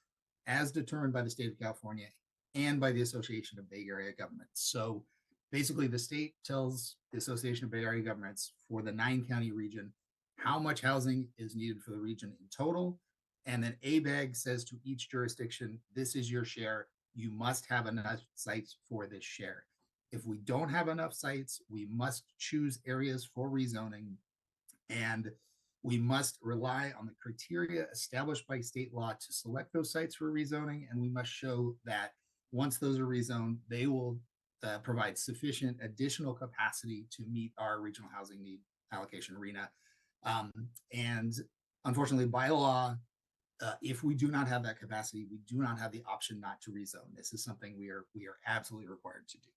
as determined by the state of California and by the Association of Bay Area Governments. So basically, the state tells the Association of Bay Area Governments for the 9-county region how much housing is needed for the region in total. And then ABAG says to each jurisdiction, this is your share. You must have enough sites for this share. If we don't have enough sites, we must choose areas for rezoning, and we must rely on the criteria established by state law to select those sites for rezoning. And we must show that once those are rezoned, they will provide sufficient additional capacity to meet our regional housing need allocation arena. And unfortunately, by law, if we do not have that capacity, we do not have the option not to rezone. This is something we are absolutely required to do.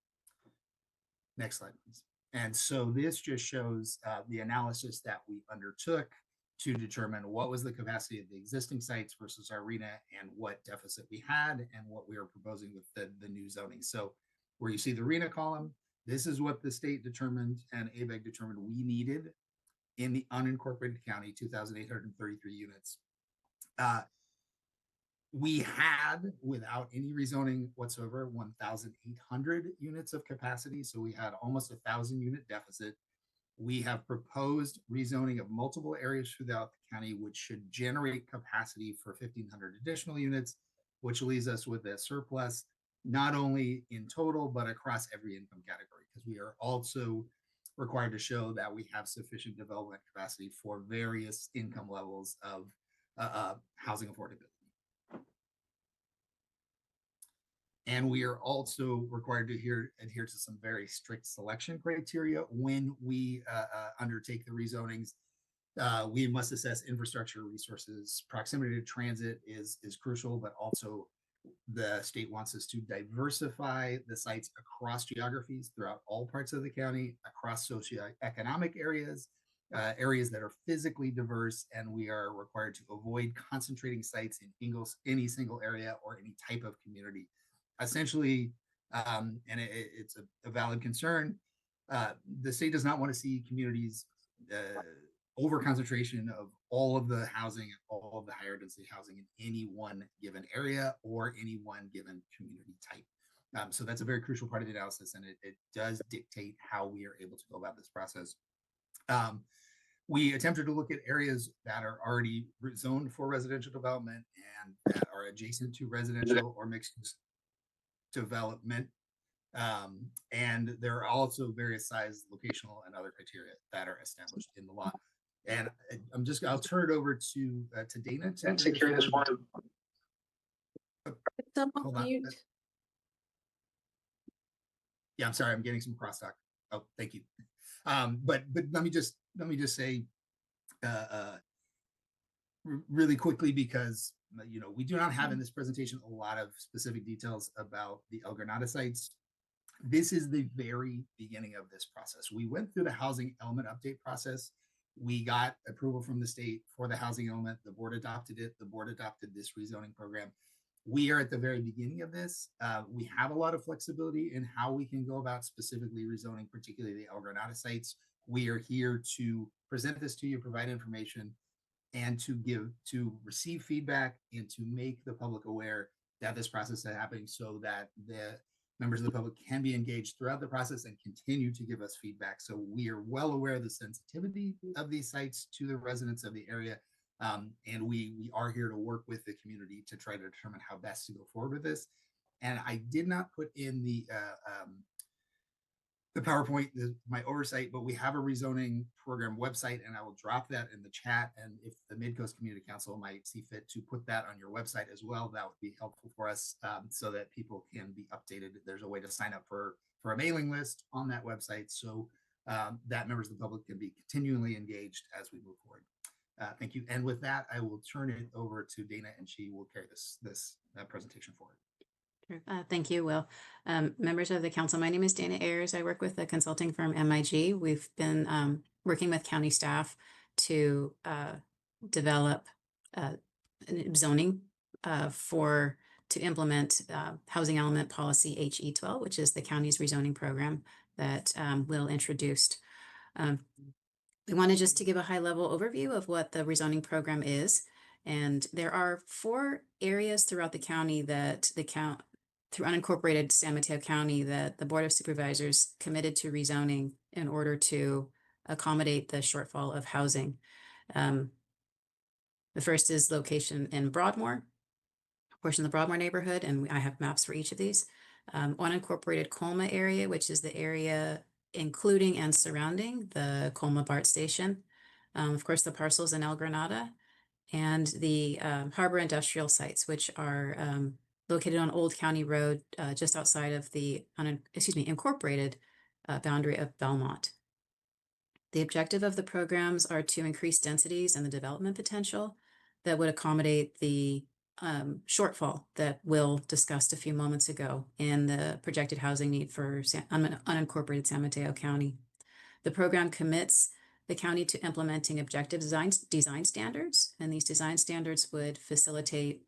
Next slide, please. And so this just shows the analysis that we undertook to determine what was the capacity of the existing sites versus our arena, and what deficit we had, and what we were proposing with the new zoning. So where you see the arena column, this is what the state determined and ABAG determined we needed in the unincorporated county, 2,833 units. We had, without any rezoning whatsoever, 1,800 units of capacity. So we had almost 1,000 unit deficit. We have proposed rezoning of multiple areas throughout the county, which should generate capacity for 1,500 additional units, which leaves us with a surplus, not only in total, but across every income category, because we are also required to show that we have sufficient development capacity for various income levels of housing affordability. And we are also required to adhere to some very strict selection criteria when we undertake the rezonings. We must assess infrastructure resources. Proximity to transit is crucial, but also the state wants us to diversify the sites across geographies throughout all parts of the county, across socioeconomic areas, areas that are physically diverse, and we are required to avoid concentrating sites in any single area or any type of community. Essentially, and it's a valid concern, the state does not want to see communities over concentration of all of the housing and all of the higher density housing in any one given area or any one given community type. So that's a very crucial part of the analysis, and it does dictate how we are able to go about this process. We attempted to look at areas that are already zoned for residential development and that are adjacent to residential or mixed use development. And there are also various size, locational, and other criteria that are established in the law. And I'll turn it over to Dana to carry this forward. Hold on. Yeah, I'm sorry, I'm getting some crosstalk. Oh, thank you. But let me just say really quickly, because we do not have in this presentation a lot of specific details about the El Granada sites. This is the very beginning of this process. We went through the housing element update process. We got approval from the state for the housing element. The board adopted it. The board adopted this rezoning program. We are at the very beginning of this. We have a lot of flexibility in how we can go about specifically rezoning, particularly the El Granada sites. We are here to present this to you, provide information, and to receive feedback and to make the public aware that this process is happening, so that the members of the public can be engaged throughout the process and continue to give us feedback. So we are well aware of the sensitivity of these sites to the residents of the area. And we are here to work with the community to try to determine how best to go forward with this. And I did not put in the PowerPoint, my oversight, but we have a rezoning program website, and I will drop that in the chat. And if the Midcoast Community Council might see fit to put that on your website as well, that would be helpful for us, so that people can be updated. There's a way to sign up for a mailing list on that website, so that members of the public can be continually engaged as we move forward. Thank you. And with that, I will turn it over to Dana, and she will carry this presentation forward. Thank you, Will. Members of the council, my name is Dana Ayers. I work with the consulting firm MIG. We've been working with county staff to develop zoning to implement housing element policy HE12, which is the county's rezoning program that Will introduced. We wanted just to give a high level overview of what the rezoning program is. And there are 4 areas throughout the county that through unincorporated San Mateo County, that the Board of Supervisors committed to rezoning in order to accommodate the shortfall of housing. The first is location in Broadmoor, a portion of the Broadmoor neighborhood, and I have maps for each of these. Unincorporated Colma area, which is the area including and surrounding the Colma BART station. Of course, the parcels in El Granada, and the harbor industrial sites, which are located on Old County Road, just outside of the incorporated boundary of Belmont. The objective of the programs are to increase densities and the development potential that would accommodate the shortfall that Will discussed a few moments ago in the projected housing need for unincorporated San Mateo County. The program commits the county to implementing objective design standards, and these design standards would facilitate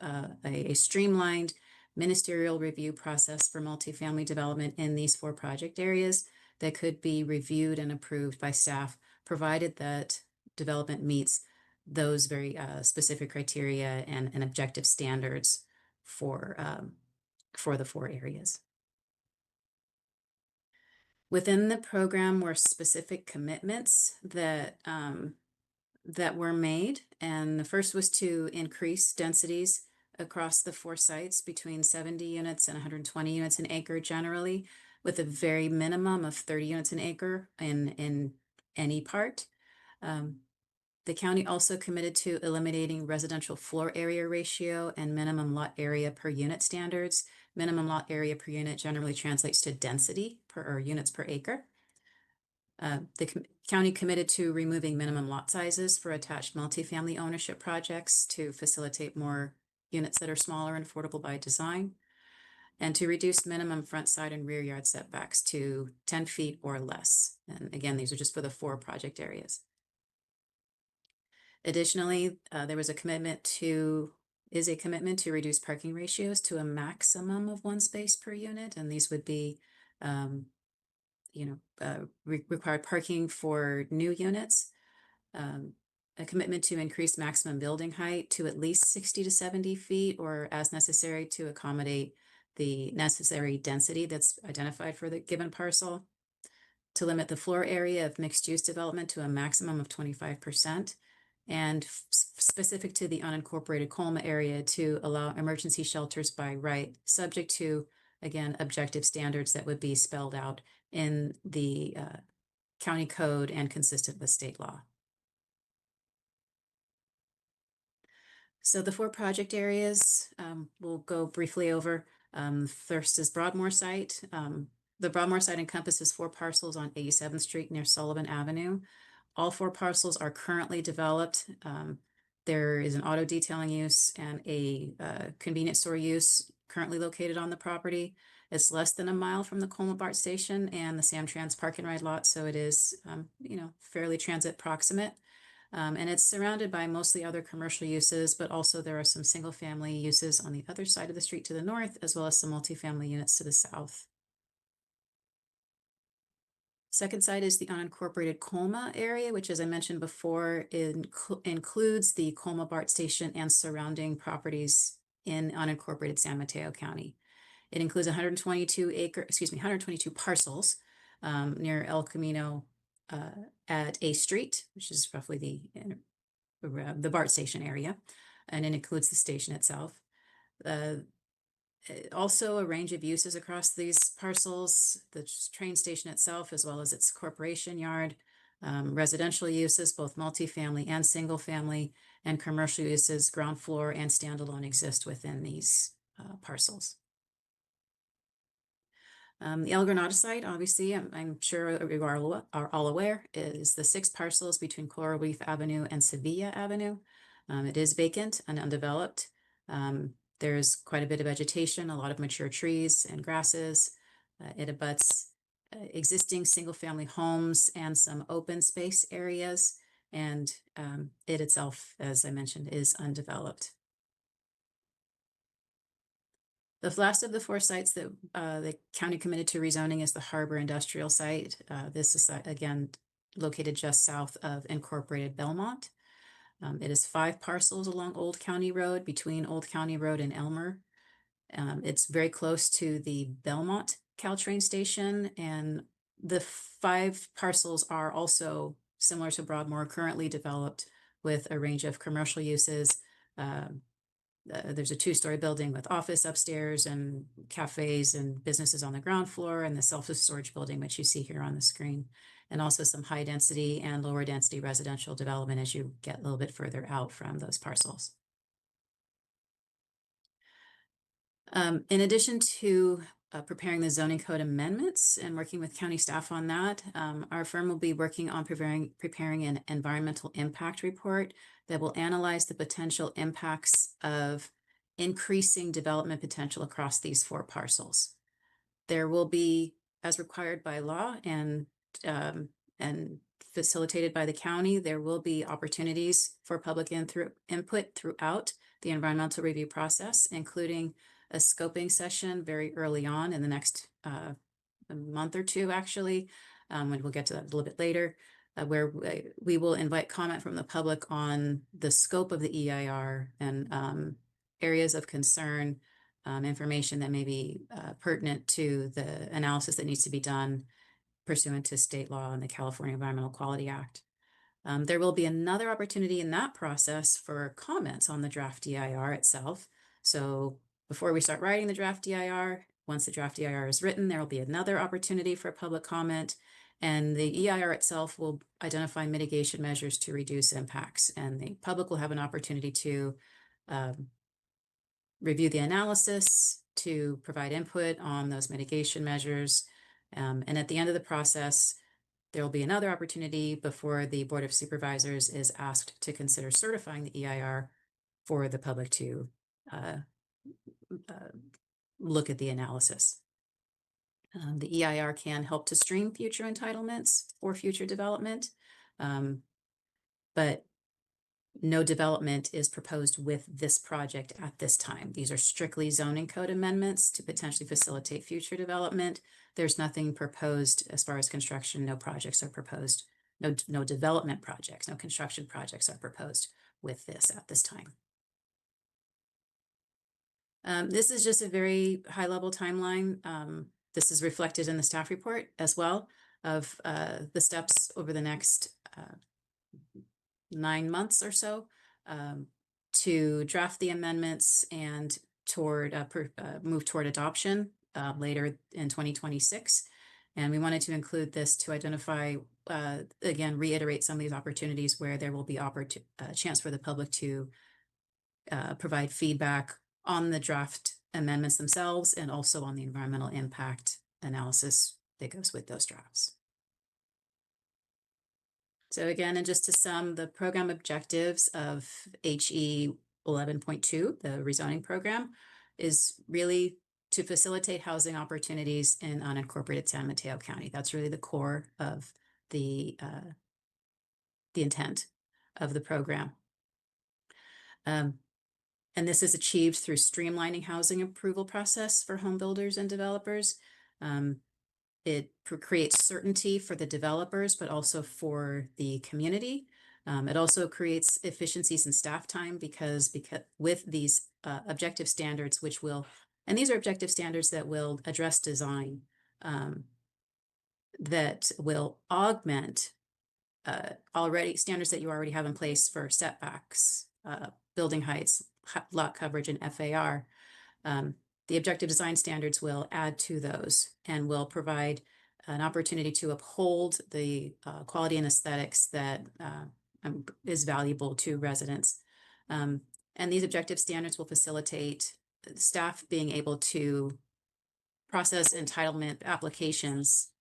a streamlined ministerial review process for multifamily development in these 4 project areas that could be reviewed and approved by staff, provided that development meets those very specific criteria and objective standards for the 4 areas. Within the program were specific commitments that were made, and the first was to increase densities across the 4 sites between 70 units and 120 units an acre generally, with a very minimum of 30 units an acre in any part. The county also committed to eliminating residential floor area ratio and minimum lot area per unit standards. Minimum lot area per unit generally translates to density or units per acre. The county committed to removing minimum lot sizes for attached multifamily ownership projects to facilitate more units that are smaller and affordable by design, and to reduce minimum front, side, and rear yard setbacks to 10 feet or less. And again, these are just for the 4 project areas. Additionally, there was a commitment to reduce parking ratios to a maximum of 1 space per unit, and these would be, required parking for new units. A commitment to increase maximum building height to at least 60 to 70 feet, or as necessary to accommodate the necessary density that's identified for the given parcel. To limit the floor area of mixed-use development to a maximum of 25%. And specific to the unincorporated Colma area, to allow emergency shelters by right, subject to, again, objective standards that would be spelled out in the county code and consistent with state law. So the 4 project areas we'll go briefly over. First is Broadmoor site. The Broadmoor site encompasses 4 parcels on 87th Street near Sullivan Avenue. All 4 parcels are currently developed. There is an auto detailing use and a convenience store use currently located on the property. It's less than a mile from the Colma BART station and the Samtrans park and ride lot, so it is, fairly transit proximate. And it's surrounded by mostly other commercial uses, but also there are some single-family uses on the other side of the street to the north, as well as some multifamily units to the south. Second site is the unincorporated Colma area, which, as I mentioned before, includes the Colma BART station and surrounding properties in unincorporated San Mateo County. It includes 122 parcels near El Camino at A Street, which is roughly the BART station area, and it includes the station itself. Also a range of uses across these parcels, the train station itself, as well as its corporation yard, residential uses, both multifamily and single family, and commercial uses, ground floor and standalone, exist within these parcels. The El Granada site, obviously, I'm sure you are all aware, is the 6 parcels between Coral Reef Avenue and Sevilla Avenue. It is vacant and undeveloped. There's quite a bit of vegetation, a lot of mature trees and grasses. It abuts existing single-family homes and some open space areas, and it itself, as I mentioned, is undeveloped. The last of the 4 sites that the county committed to rezoning is the Harbor Industrial Site. This is, again, located just south of incorporated Belmont. It is 5 parcels along Old County Road, between Old County Road and Elmer. It's very close to the Belmont Caltrain station, and the 5 parcels are also similar to Broadmoor, currently developed with a range of commercial uses. There's a 2-story building with office upstairs and cafes and businesses on the ground floor, and the self-storage building, which you see here on the screen, and also some high density and lower density residential development as you get a little bit further out from those parcels. In addition to preparing the zoning code amendments and working with county staff on that, our firm will be working on preparing an environmental impact report that will analyze the potential impacts of increasing development potential across these 4 parcels. There will be, as required by law and facilitated by the county, there will be opportunities for public input throughout the environmental review process, including a scoping session very early on in the next month or 2, actually, and we'll get to that a little bit later, where we will invite comment from the public on the scope of the EIR and areas of concern, information that may be pertinent to the analysis that needs to be done pursuant to state law and the California Environmental Quality Act. There will be another opportunity in that process for comments on the draft EIR itself. So before we start writing the draft EIR, once the draft EIR is written, there will be another opportunity for public comment. And the EIR itself will identify mitigation measures to reduce impacts, and the public will have an opportunity to review the analysis, to provide input on those mitigation measures. And at the end of the process, there will be another opportunity before the Board of Supervisors is asked to consider certifying the EIR for the public to look at the analysis. The EIR can help to stream future entitlements or future development, but no development is proposed with this project at this time. These are strictly zoning code amendments to potentially facilitate future development. There's nothing proposed as far as construction. No projects are proposed. No development projects, no construction projects are proposed with this at this time. This is just a very high level timeline. This is reflected in the staff report as well of the steps over the next 9 months or so to draft the amendments and toward move toward adoption later in 2026. And we wanted to include this to identify, again, reiterate some of these opportunities where there will be a chance for the public to provide feedback on the draft amendments themselves and also on the environmental impact analysis that goes with those drafts. So again, and just to sum, the program objectives of HE 11.2, the rezoning program, is really to facilitate housing opportunities in unincorporated San Mateo County. That's really the core of the intent of the program. And this is achieved through streamlining housing approval process for home builders and developers. It creates certainty for the developers, but also for the community. It also creates efficiencies in staff time because with these objective standards, and these are objective standards that will address design, that will augment standards that you already have in place for setbacks, building heights, lot coverage, and FAR. The objective design standards will add to those and will provide an opportunity to uphold the quality and aesthetics that is valuable to residents. And these objective standards will facilitate staff being able to process entitlement applications,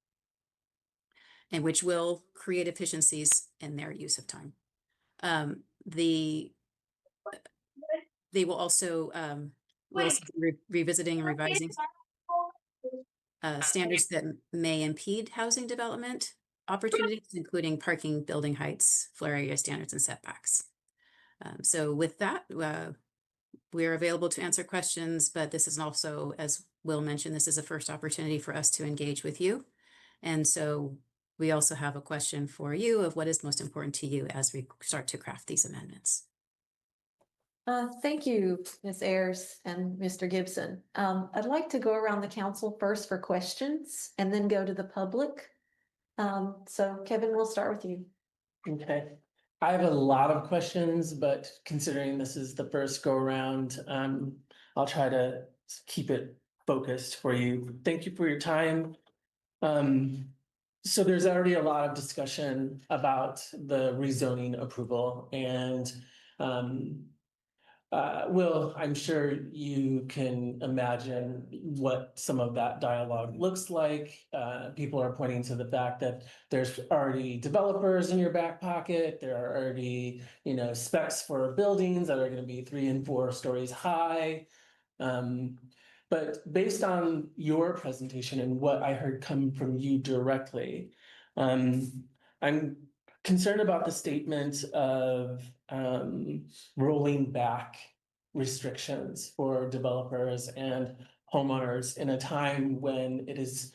and which will create efficiencies in their use of time. They will also be revisiting and revising standards that may impede housing development opportunities, including parking, building heights, floor area standards, and setbacks. So with that, we are available to answer questions, but this is also, as Will mentioned, this is a first opportunity for us to engage with you. And so we also have a question for you of what is most important to you as we start to craft these amendments. Thank you, Ms. Ayers and Mr. Gibson. I'd like to go around the council first for questions and then go to the public. So Kevin, we'll start with you. Okay. I have a lot of questions, but considering this is the first go around, I'll try to keep it focused for you. Thank you for your time. So there's already a lot of discussion about the rezoning approval, and Will, I'm sure you can imagine what some of that dialogue looks like. People are pointing to the fact that there's already developers in your back pocket. There are already, specs for buildings that are going to be 3 and 4 stories high. But based on your presentation and what I heard come from you directly, I'm concerned about the statement of rolling back restrictions for developers and homeowners in a time when it is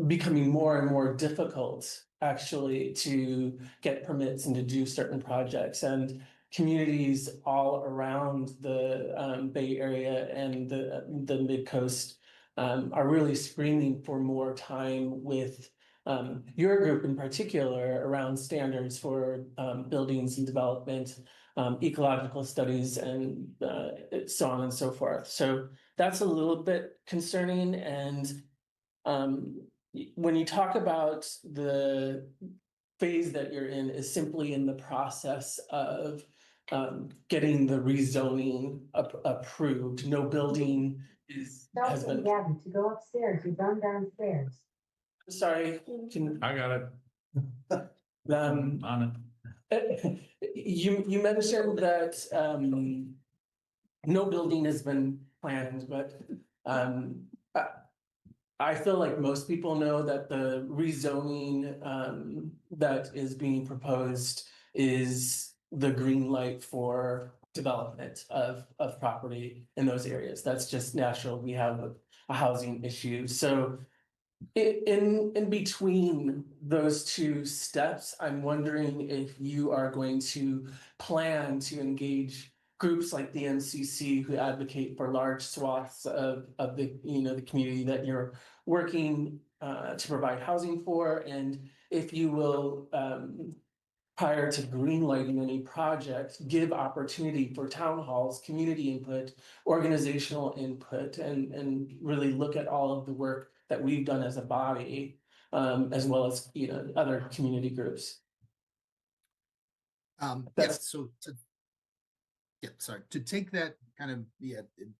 becoming more and more difficult actually to get permits and to do certain projects. And communities all around the Bay Area and the Midcoast are really screaming for more time with your group in particular around standards for buildings and development, ecological studies, and so on and so forth. So that's a little bit concerning. And when you talk about the phase that you're in is simply in the process of getting the rezoning approved, no building has been. Gabby, to go upstairs, you run downstairs. Sorry, I got it. on it. You mentioned that no building has been planned, but I feel like most people know that the rezoning that is being proposed is the green light for development of property in those areas. That's just natural. We have a housing issue. So in between those two steps, I'm wondering if you are going to plan to engage groups like the MCC who advocate for large swaths of the, the community that you're working to provide housing for, and if you will, prior to greenlighting any project, give opportunity for town halls, community input, organizational input, and really look at all of the work that we've done as a body, as well as, other community groups. Sorry, to take that kind of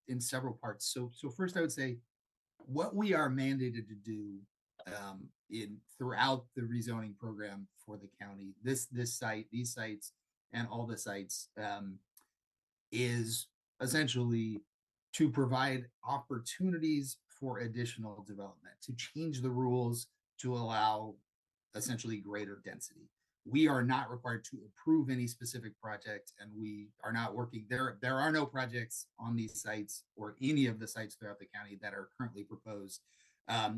in several parts. So first I would say what we are mandated to do throughout the rezoning program for the county, this site, these sites, and all the sites is essentially to provide opportunities for additional development, to change the rules to allow essentially greater density. We are not required to approve any specific project, and we are not working there. There are no projects on these sites or any of the sites throughout the county that are currently proposed,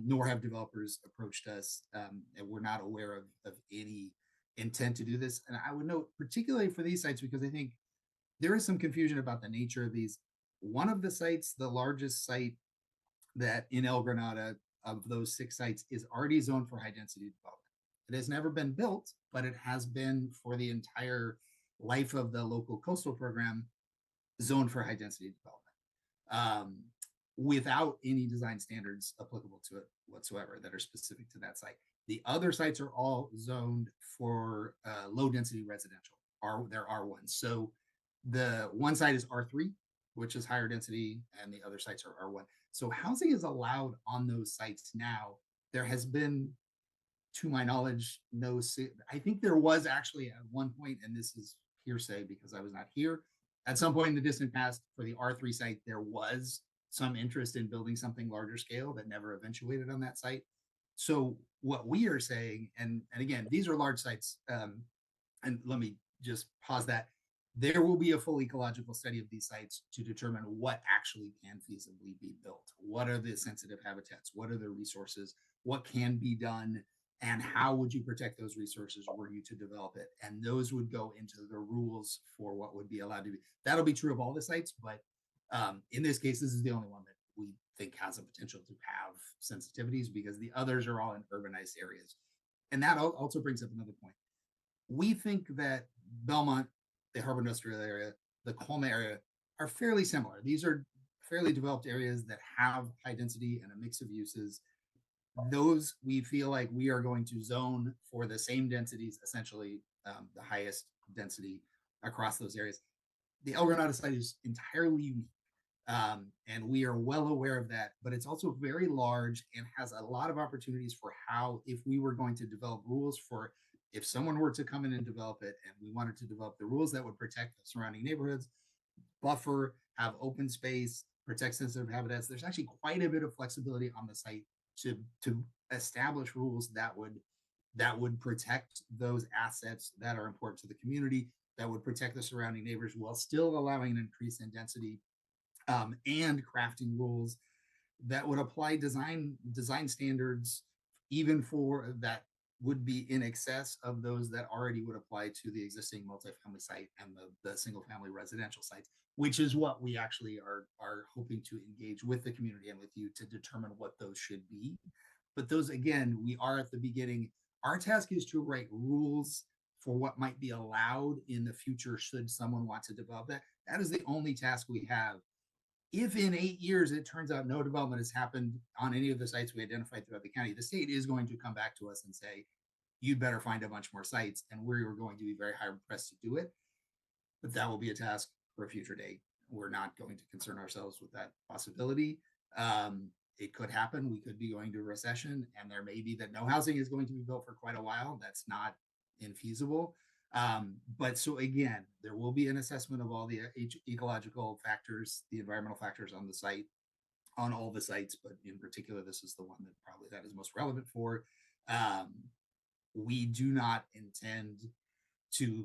nor have developers approached us, and we're not aware of any intent to do this. And I would note, particularly for these sites, because I think there is some confusion about the nature of these. One of the sites, the largest site that in El Granada of those 6 sites, is already zoned for high density development. It has never been built, but it has been for the entire life of the local coastal program zoned for high density development, without any design standards applicable to it whatsoever that are specific to that site. The other sites are all zoned for low density residential, they're R1. So the one site is R3, which is higher density, and the other sites are R1. So housing is allowed on those sites now. There has been, to my knowledge, I think there was actually at one point, and this is hearsay because I was not here, at some point in the distant past for the R3 site, there was some interest in building something larger scale that never eventuated on that site. So what we are saying, and again, these are large sites, and let me just pause that. There will be a full ecological study of these sites to determine what actually can feasibly be built. What are the sensitive habitats? What are the resources? What can be done? And how would you protect those resources were you to develop it? And those would go into the rules for what would be allowed to be. That'll be true of all the sites, but in this case, this is the only one that we think has a potential to have sensitivities, because the others are all in urbanized areas. And that also brings up another point. We think that Belmont, the Harbor Industrial area, the Colma area are fairly similar. These are fairly developed areas that have high density and a mix of uses. Those we feel like we are going to zone for the same densities, essentially the highest density across those areas. The El Granada site is entirely unique, and we are well aware of that, but it's also very large and has a lot of opportunities for how, if we were going to develop rules for, if someone were to come in and develop it, and we wanted to develop the rules that would protect the surrounding neighborhoods, buffer, have open space, protect sensitive habitats, there's actually quite a bit of flexibility on the site to establish rules that would protect those assets that are important to the community, that would protect the surrounding neighbors while still allowing an increase in density, and crafting rules that would apply design standards even for that would be in excess of those that already would apply to the existing multifamily site and the single family residential sites, which is what we actually are hoping to engage with the community and with you to determine what those should be. But those, again, we are at the beginning. Our task is to write rules for what might be allowed in the future should someone want to develop that. That is the only task we have. If in 8 years it turns out no development has happened on any of the sites we identified throughout the county, the state is going to come back to us and say, you'd better find a bunch more sites, and we're going to be very hard pressed to do it. But that will be a task for a future date. We're not going to concern ourselves with that possibility. It could happen. We could be going to a recession, and there may be that no housing is going to be built for quite a while. That's not infeasible. But so again, there will be an assessment of all the ecological factors, the environmental factors on the site, on all the sites, but in particular, this is the one that probably that is most relevant for. We do not intend to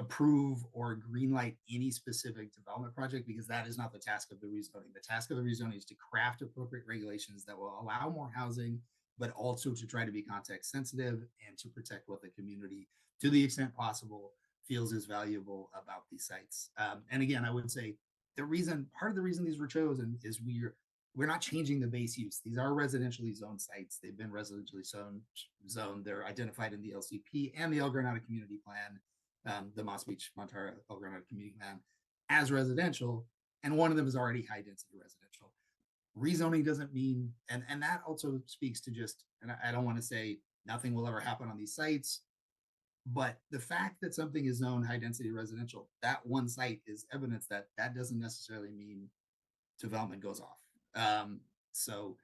approve or greenlight any specific development project, because that is not the task of the rezoning. The task of the rezoning is to craft appropriate regulations that will allow more housing, but also to try to be context sensitive and to protect what the community, to the extent possible, feels is valuable about these sites. And again, I would say part of the reason these were chosen is we're not changing the base use. These are residentially zoned sites. They've been residentially zoned. They're identified in the LCP and the El Granada Community Plan, the Moss Beach, Montara, El Granada Community Plan, as residential, and one of them is already high density residential. Rezoning doesn't mean, and that also speaks to just, and I don't want to say nothing will ever happen on these sites, but the fact that something is zoned high density residential, that one site is evidence that that doesn't necessarily mean development goes off. So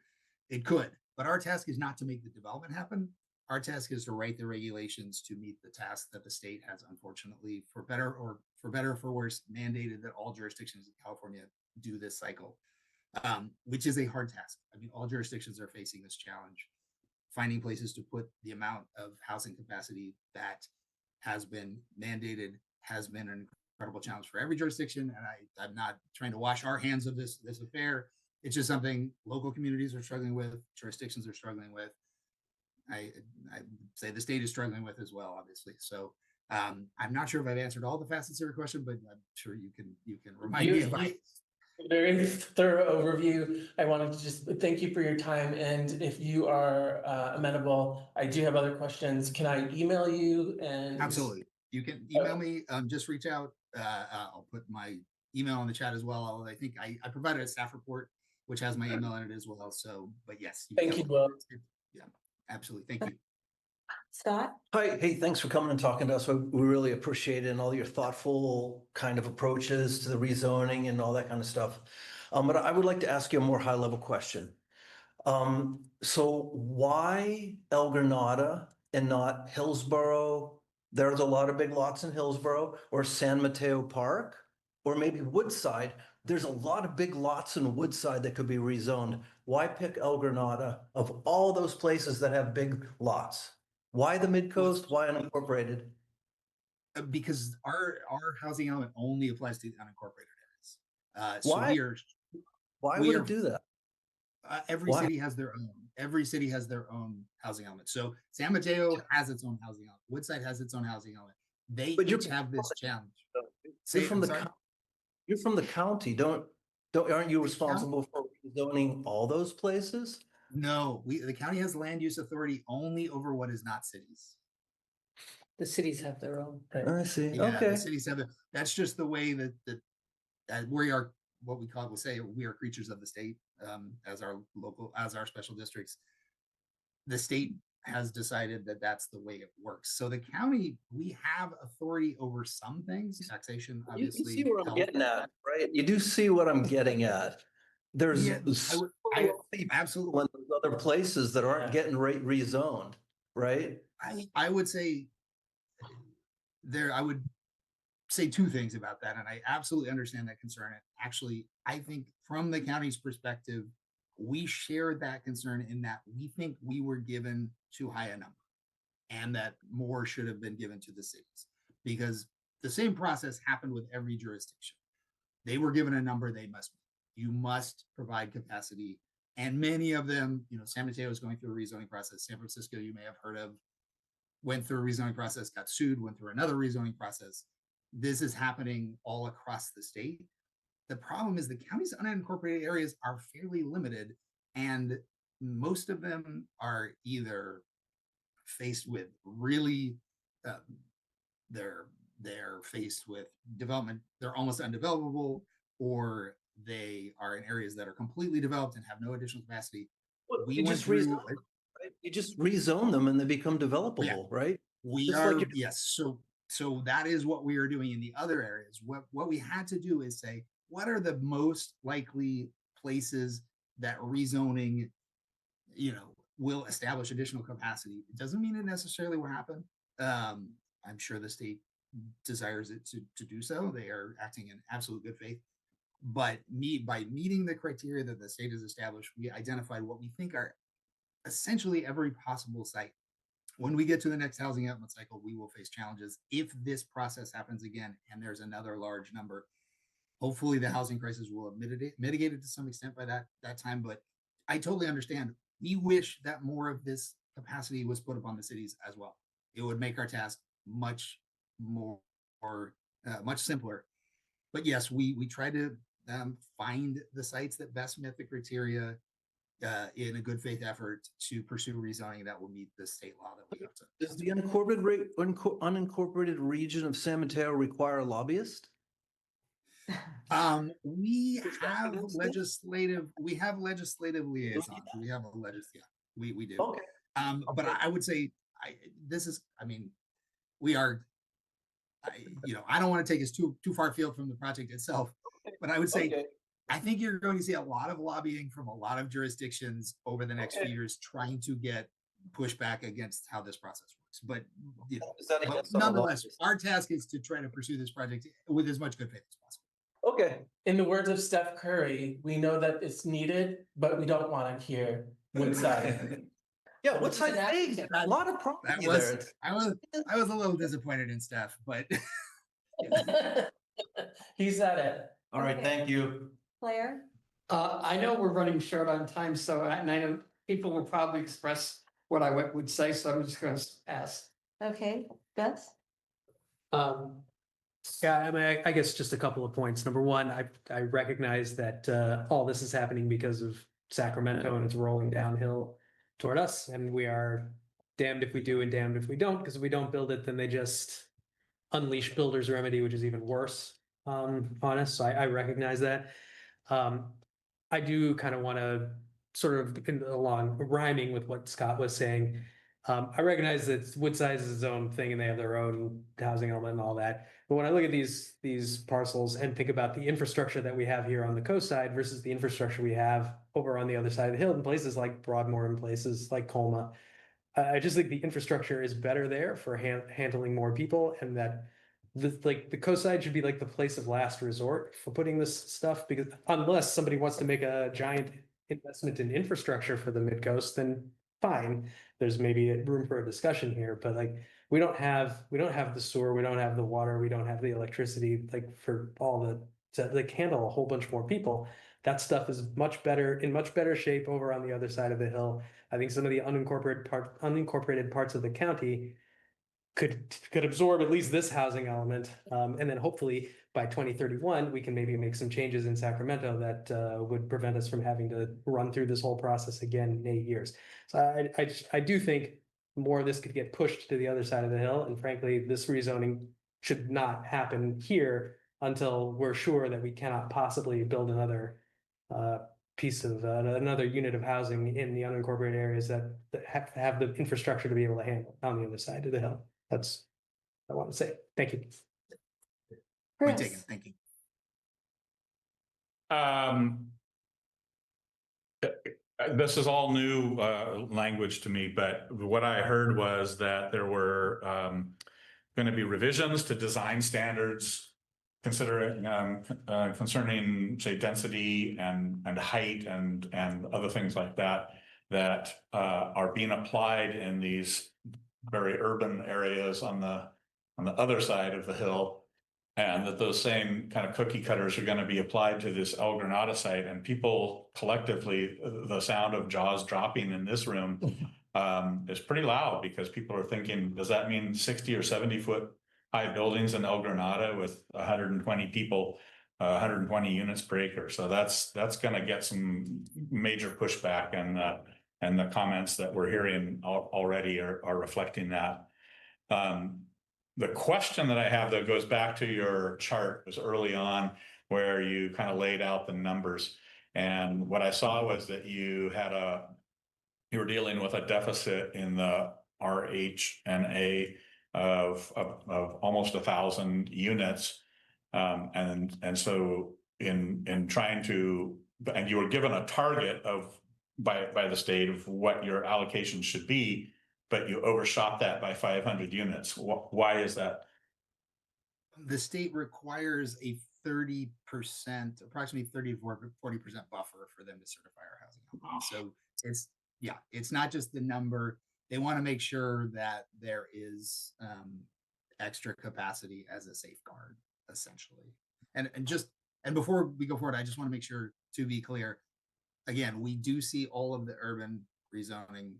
it could, but our task is not to make the development happen. Our task is to write the regulations to meet the task that the state has, unfortunately, for better or for worse, mandated that all jurisdictions in California do this cycle, which is a hard task. I mean, all jurisdictions are facing this challenge. Finding places to put the amount of housing capacity that has been mandated has been an incredible challenge for every jurisdiction. And I'm not trying to wash our hands of this affair. It's just something local communities are struggling with, jurisdictions are struggling with. I say the state is struggling with as well, obviously. So I'm not sure if I've answered all the facets of your question, but I'm sure you can remind me if I. Very thorough overview. I wanted to just thank you for your time, and if you are amenable, I do have other questions. Can I email you? And Absolutely, you can email me. Just reach out. I'll put my email in the chat as well. I think I provided a staff report which has my email in it as well. So, but yes, thank you, Will. Yeah, absolutely. Thank you. Scott? Hi, hey, thanks for coming and talking to us. We really appreciate it, and all your thoughtful kind of approaches to the rezoning and all that kind of stuff. But I would like to ask you a more high-level question. So why El Granada and not Hillsborough? There's a lot of big lots in Hillsborough, or San Mateo Park, or maybe Woodside. There's a lot of big lots in Woodside that could be rezoned. Why pick El Granada of all those places that have big lots? Why the Midcoast? Why unincorporated? Because our housing element only applies to the unincorporated areas. Why? Why would it do that? Every city has their own. Every city has their own housing element. So San Mateo has its own housing element. Woodside has its own housing element. They each have this challenge. You're from the county. Aren't you responsible for zoning all those places? No, the county has land use authority only over what is not cities. The cities have their own. I see. Yeah, Okay. the cities have it. That's just the way that we are. What we call, we'll say, we are creatures of the state. As our special districts, the state has decided that that's the way it works. So the county, we have authority over some things, taxation, obviously. You see where I'm getting at, right? You do see what I'm getting at. There's absolutely when there's other places that aren't getting rezoned, right? I would say I would say two things about that, and I absolutely understand that concern. Actually, I think from the county's perspective, we share that concern in that we think we were given too high a number, and that more should have been given to the cities, because the same process happened with every jurisdiction. They were given a number they must meet. You must provide capacity. And many of them, San Mateo is going through a rezoning process. San Francisco, you may have heard of, went through a rezoning process, got sued, went through another rezoning process. This is happening all across the state. The problem is the county's unincorporated areas are fairly limited, and most of them are either faced with really, they're faced with development, they're almost undevelopable, or they are in areas that are completely developed and have no additional capacity. Well, We you went just through. rezone, right? You just rezone them and they become developable, right? We Just are, like yes, so that is what we are doing in the other areas. What we had to do is say, what are the most likely places that rezoning, will establish additional capacity? It doesn't mean it necessarily will happen. I'm sure the state desires it to do so. They are acting in absolute good faith. But by meeting the criteria that the state has established, we identified what we think are essentially every possible site. When we get to the next housing outlet cycle, we will face challenges if this process happens again and there's another large number. Hopefully the housing crisis will have mitigated to some extent by that time, but I totally understand. We wish that more of this capacity was put upon the cities as well. It would make our task much simpler. But yes, we try to find the sites that best met the criteria in a good faith effort to pursue rezoning that will meet the state law that we have to. Does the unincorporated region of San Mateo require a lobbyist? We have legislative liaisons. We have we do. Okay. But I would say we are, I don't want to take us too far afield from the project itself, but I would say, I think you're going to see a lot of lobbying from a lot of jurisdictions over the next few years trying to get pushback against how this process works. But, but nonetheless, our task is to try to pursue this project with as much good faith as possible. Okay. In the words of Steph Curry, we know that it's needed, but we don't want to hear Woodside. Yeah, Woodside, a lot of property there. I was a little disappointed in Steph, but he said it. All right, thank you. Claire? I know we're running short on time, and I know people will probably express what I would say, so I'm just going to ask. Okay, Gus? Yeah, I mean, I guess just a couple of points. Number one, I recognize that all this is happening because of Sacramento and it's rolling downhill toward us, and we are damned if we do and damned if we don't, because if we don't build it, then they just unleash builder's remedy, which is even worse on us. So I recognize that. I do kind of want to sort of along rhyming with what Scott was saying. I recognize that Woodside is its own thing and they have their own housing element and all that. But when I look at these parcels and think about the infrastructure that we have here on the coast side versus the infrastructure we have over on the other side of the hill in places like Broadmoor and places like Colma, I just think the infrastructure is better there for handling more people, and that the coast side should be like the place of last resort for putting this stuff, because unless somebody wants to make a giant investment in infrastructure for the Midcoast, then fine. There's maybe room for a discussion here, but like we don't have the sewer, we don't have the water, we don't have the electricity, like for all to like handle a whole bunch more people. That stuff is in much better shape over on the other side of the hill. I think some of the unincorporated parts of the county could absorb at least this housing element, and then hopefully by 2031 we can maybe make some changes in Sacramento that would prevent us from having to run through this whole process again in 8 years. So I do think more of this could get pushed to the other side of the hill, and frankly, this rezoning should not happen here until we're sure that we cannot possibly build another piece of another unit of housing in the unincorporated areas that have the infrastructure to be able to handle on the other side of the hill. That's what I want to say. Thank you. Point taken. Thank you. This is all new language to me, but what I heard was that there were going to be revisions to design standards considering concerning, say, density and height and other things like that are being applied in these very urban areas on the other side of the hill, and that those same kind of cookie cutters are going to be applied to this El Granada site. And people collectively, the sound of jaws dropping in this room is pretty loud, because people are thinking, does that mean 60 or 70 foot high buildings in El Granada with 120 people, 120 units per acre? So that's going to get some major pushback, and the comments that we're hearing already are reflecting that. The question that I have, though, goes back to your chart, was early on where you kind of laid out the numbers. And what I saw was that you were dealing with a deficit in the RHNA of almost 1,000 units. And so in trying to, and you were given a target by the state of what your allocation should be, but you overshot that by 500 units. Why is that? The state requires a 30%, approximately 30 to 40% buffer for them to certify our housing. So it's not just the number. They want to make sure that there is extra capacity as a safeguard, essentially. And before we go forward, I just want to make sure, to be clear, again, we do see all of the urban rezoning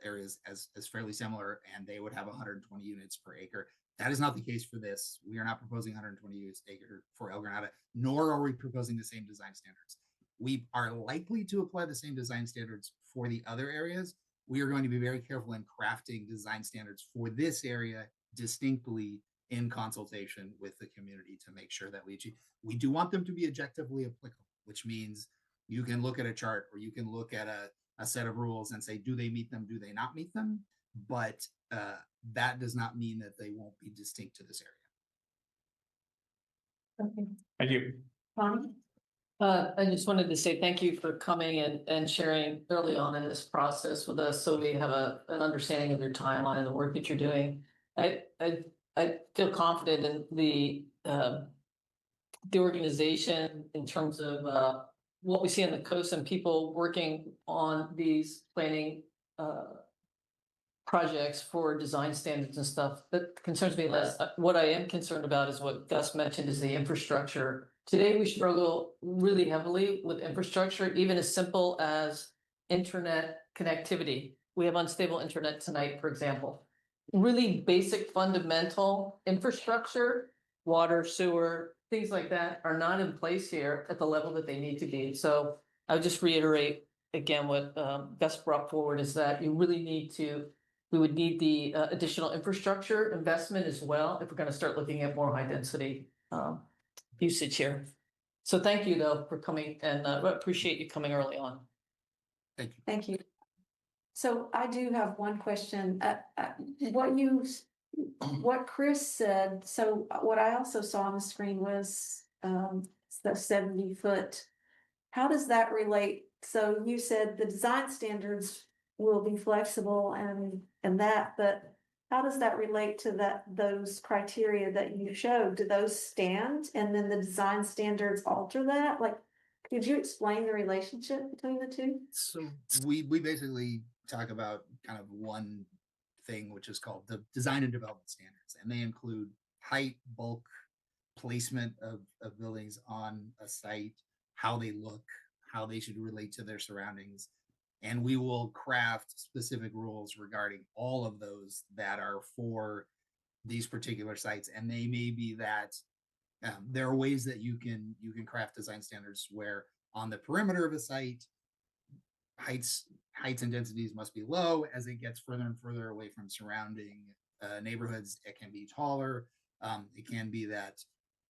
areas as fairly similar, and they would have 120 units per acre. That is not the case for this. We are not proposing 120 units per acre for El Granada, nor are we proposing the same design standards. We are likely to apply the same design standards for the other areas. We are going to be very careful in crafting design standards for this area distinctly in consultation with the community to make sure that we do want them to be objectively applicable, which means you can look at a chart or you can look at a set of rules and say, do they meet them? Do they not meet them? But that does not mean that they won't be distinct to this area. Okay. Thank you. Bonnie? I just wanted to say thank you for coming and sharing early on in this process with us, so we have an understanding of your timeline and the work that you're doing. I feel confident in the organization in terms of what we see on the coast and people working on these planning projects for design standards and stuff. That concerns me less. What I am concerned about is what Gus mentioned, is the infrastructure. Today, we struggle really heavily with infrastructure, even as simple as internet connectivity. We have unstable internet tonight, for example. Really basic fundamental infrastructure, water, sewer, things like that are not in place here at the level that they need to be. So I would just reiterate again what Gus brought forward, is that you really need to, we would need the additional infrastructure investment as well if we're going to start looking at more high density usage here. So thank you though for coming, and appreciate you coming early on. Thank you. Thank you. So I do have one question. What Chris said, so what I also saw on the screen was the 70-foot. How does that relate? So you said the design standards will be flexible and that, but how does that relate to those criteria that you showed? Do those stand and then the design standards alter that? Like, could you explain the relationship between the two? So we basically talk about kind of one thing, which is called the design and development standards, and they include height, bulk, placement of buildings on a site, how they look, how they should relate to their surroundings. And we will craft specific rules regarding all of those that are for these particular sites. And they may be that there are ways that you can craft design standards where on the perimeter of a site, heights and densities must be low. As it gets further and further away from surrounding neighborhoods, it can be taller. It can be that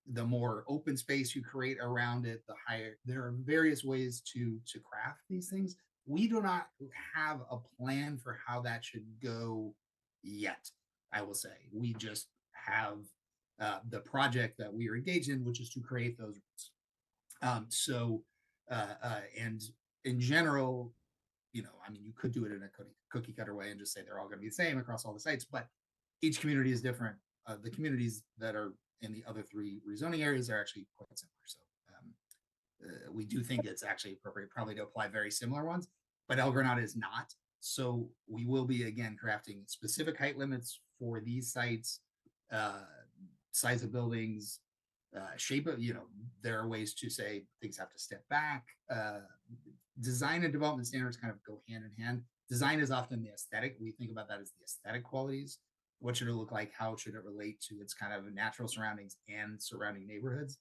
the more open space you create around it, the higher. There are various ways to craft these things. We do not have a plan for how that should go yet, I will say. We just have the project that we are engaged in, which is to create those rules. And in general, I mean, you could do it in a cookie cutter way and just say they're all going to be the same across all the sites, but each community is different. The communities that are in the other three rezoning areas are actually quite similar. So we do think it's actually appropriate probably to apply very similar ones, but El Granada is not. So we will be, again, crafting specific height limits for these sites, size of buildings, shape of, there are ways to say things have to step back. Design and development standards kind of go hand in hand. Design is often the aesthetic. We think about that as the aesthetic qualities. What should it look like? How should it relate to its kind of natural surroundings and surrounding neighborhoods?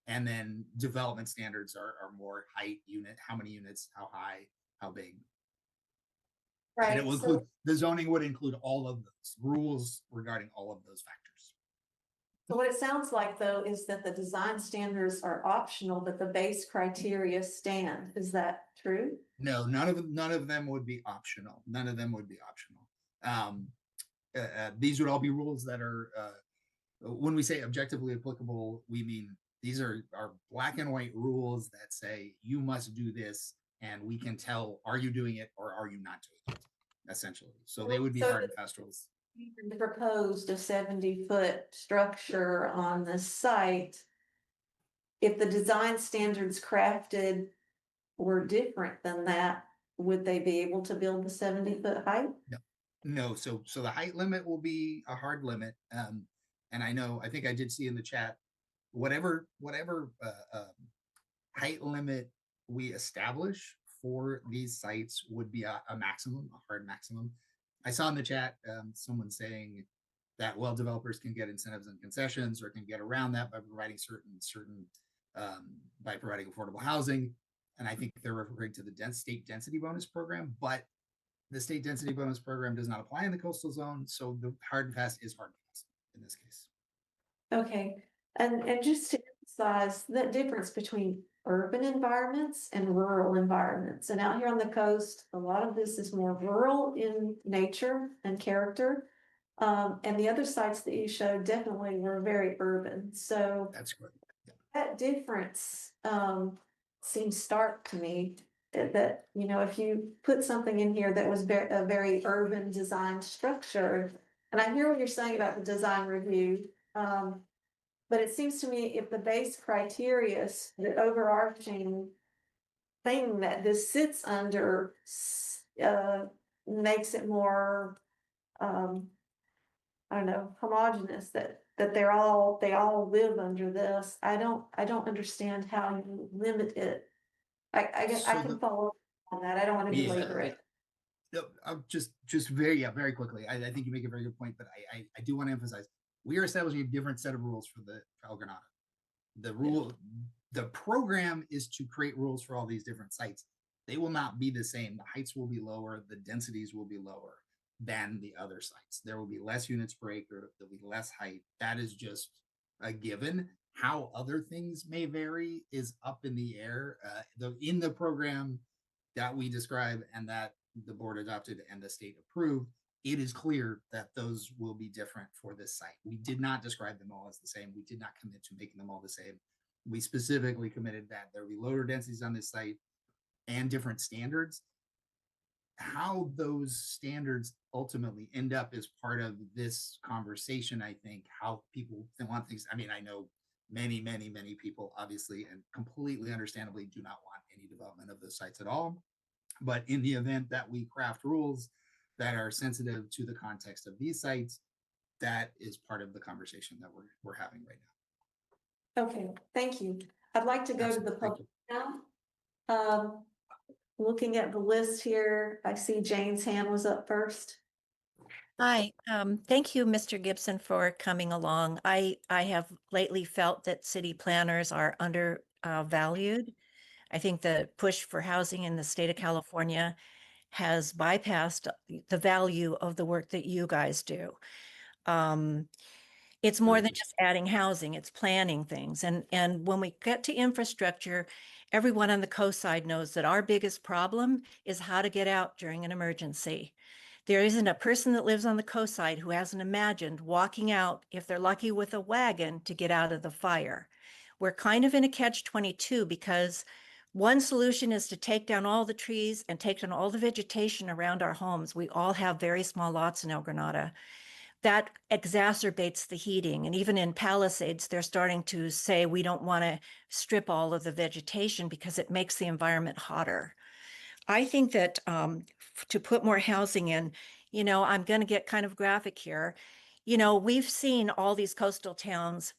And then development standards are more height, unit, how many units, how high, how big. Right. And it will include, the zoning would include all of those rules regarding all of those factors. So what it sounds like though, is that the design standards are optional, but the base criteria stand. Is that true? No, none of them would be optional. None of them would be optional. These would all be rules that are, when we say objectively applicable, we mean these are black and white rules that say you must do this, and we can tell, are you doing it or are you not doing it, essentially. So they would be hard and fast rules. Proposed a 70-foot structure on the site. If the design standards crafted were different than that, would they be able to build the 70-foot height? No, so the height limit will be a hard limit. And I think I did see in the chat, whatever height limit we establish for these sites would be a maximum, a hard maximum. I saw in the chat someone saying that, well, developers can get incentives and concessions or can get around that by providing by providing affordable housing. And I think they're referring to the state density bonus program, but the state density bonus program does not apply in the coastal zone. So the hard and fast is hard and fast in this case. Okay, and just to emphasize that difference between urban environments and rural environments. And out here on the coast, a lot of this is more rural in nature and character. And the other sites that you showed definitely were very urban. So that's great. Yeah. That difference seems stark to me. That you know, if you put something in here that was a very urban design structure, and I hear what you're saying about the design review. But it seems to me if the base criteria, the overarching thing that this sits under, makes it more, I don't know, homogeneous, that they all live under this. I don't understand how you limit it. I guess I can follow on that. I don't want to belabor it. No, just very quickly. I think you make a very good point, but I do want to emphasize we are establishing a different set of rules for El Granada. The program is to create rules for all these different sites. They will not be the same. The heights will be lower, the densities will be lower than the other sites. There will be less units per acre, there'll be less height. That is just a given. How other things may vary is up in the air. In the program that we describe and that the board adopted and the state approved, it is clear that those will be different for this site. We did not describe them all as the same. We did not commit to making them all the same. We specifically committed that there will be lower densities on this site and different standards. How those standards ultimately end up is part of this conversation, I think, how people want things. I mean, I know many people, obviously, and completely understandably do not want any development of those sites at all. But in the event that we craft rules that are sensitive to the context of these sites, that is part of the conversation that we're having right now. Okay, thank you. I'd like to go to the public now. Looking at the list here, I see Jane's hand was up first. Hi, thank you, Mr. Gibson, for coming along. I have lately felt that city planners are undervalued. I think the push for housing in the state of California has bypassed the value of the work that you guys do. It's more than just adding housing, it's planning things. And when we get to infrastructure, everyone on the coast side knows that our biggest problem is how to get out during an emergency. There isn't a person that lives on the coast side who hasn't imagined walking out, if they're lucky, with a wagon to get out of the fire. We're kind of in a catch-22 because one solution is to take down all the trees and take down all the vegetation around our homes. We all have very small lots in El Granada. That exacerbates the heating. And even in Palisades, they're starting to say we don't want to strip all of the vegetation because it makes the environment hotter. I think that to put more housing in, you know, I'm going to get kind of graphic here. You know, we've seen all these coastal towns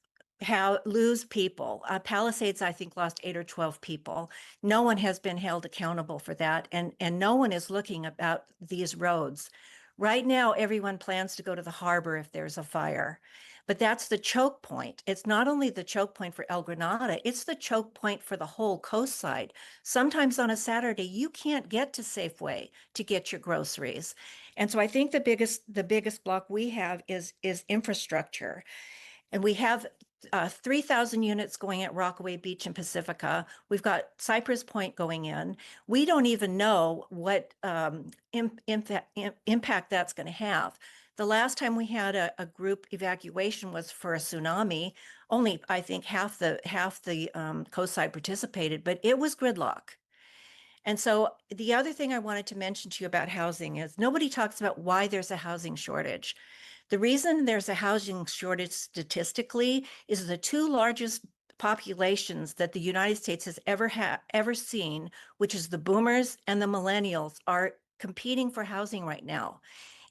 lose people. Palisades, I think, lost 8 or 12 people. No one has been held accountable for that. And no one is looking about these roads. Right now, everyone plans to go to the harbor if there's a fire. But that's the choke point. It's not only the choke point for El Granada, it's the choke point for the whole coast side. Sometimes on a Saturday, you can't get to Safeway to get your groceries. And so I think the biggest block we have is infrastructure. And we have 3,000 units going at Rockaway Beach and Pacifica. We've got Cypress Point going in. We don't even know what impact that's going to have. The last time we had a group evacuation was for a tsunami. Only, I think, half the coast side participated, but it was gridlock. And so the other thing I wanted to mention to you about housing is nobody talks about why there's a housing shortage. The reason there's a housing shortage statistically is the two largest populations that the United States has ever seen, which is the boomers and the millennials, are competing for housing right now.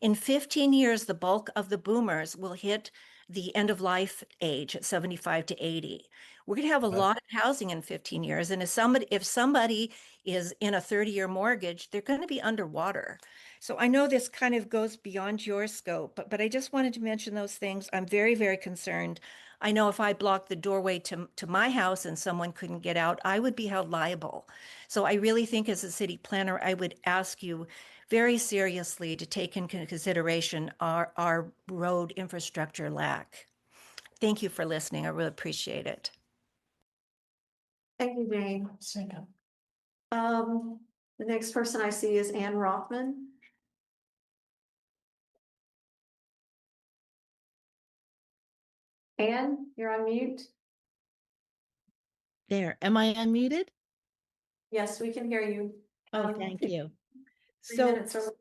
In 15 years, the bulk of the boomers will hit the end of life age at 75 to 80. We're going to have a lot of housing in 15 years. And if somebody is in a 30-year mortgage, they're going to be underwater. So I know this kind of goes beyond your scope, but I just wanted to mention those things. I'm very, very concerned. I know if I blocked the doorway to my house and someone couldn't get out, I would be held liable. So I really think as a city planner, I would ask you very seriously to take into consideration our road infrastructure lack. Thank you for listening. I really appreciate it. Thank you, Jane. The next person I see is Ann Rothman. Ann, you're on mute. There, am I unmuted? Yes, we can hear you. Oh, thank you. 3 So, minutes or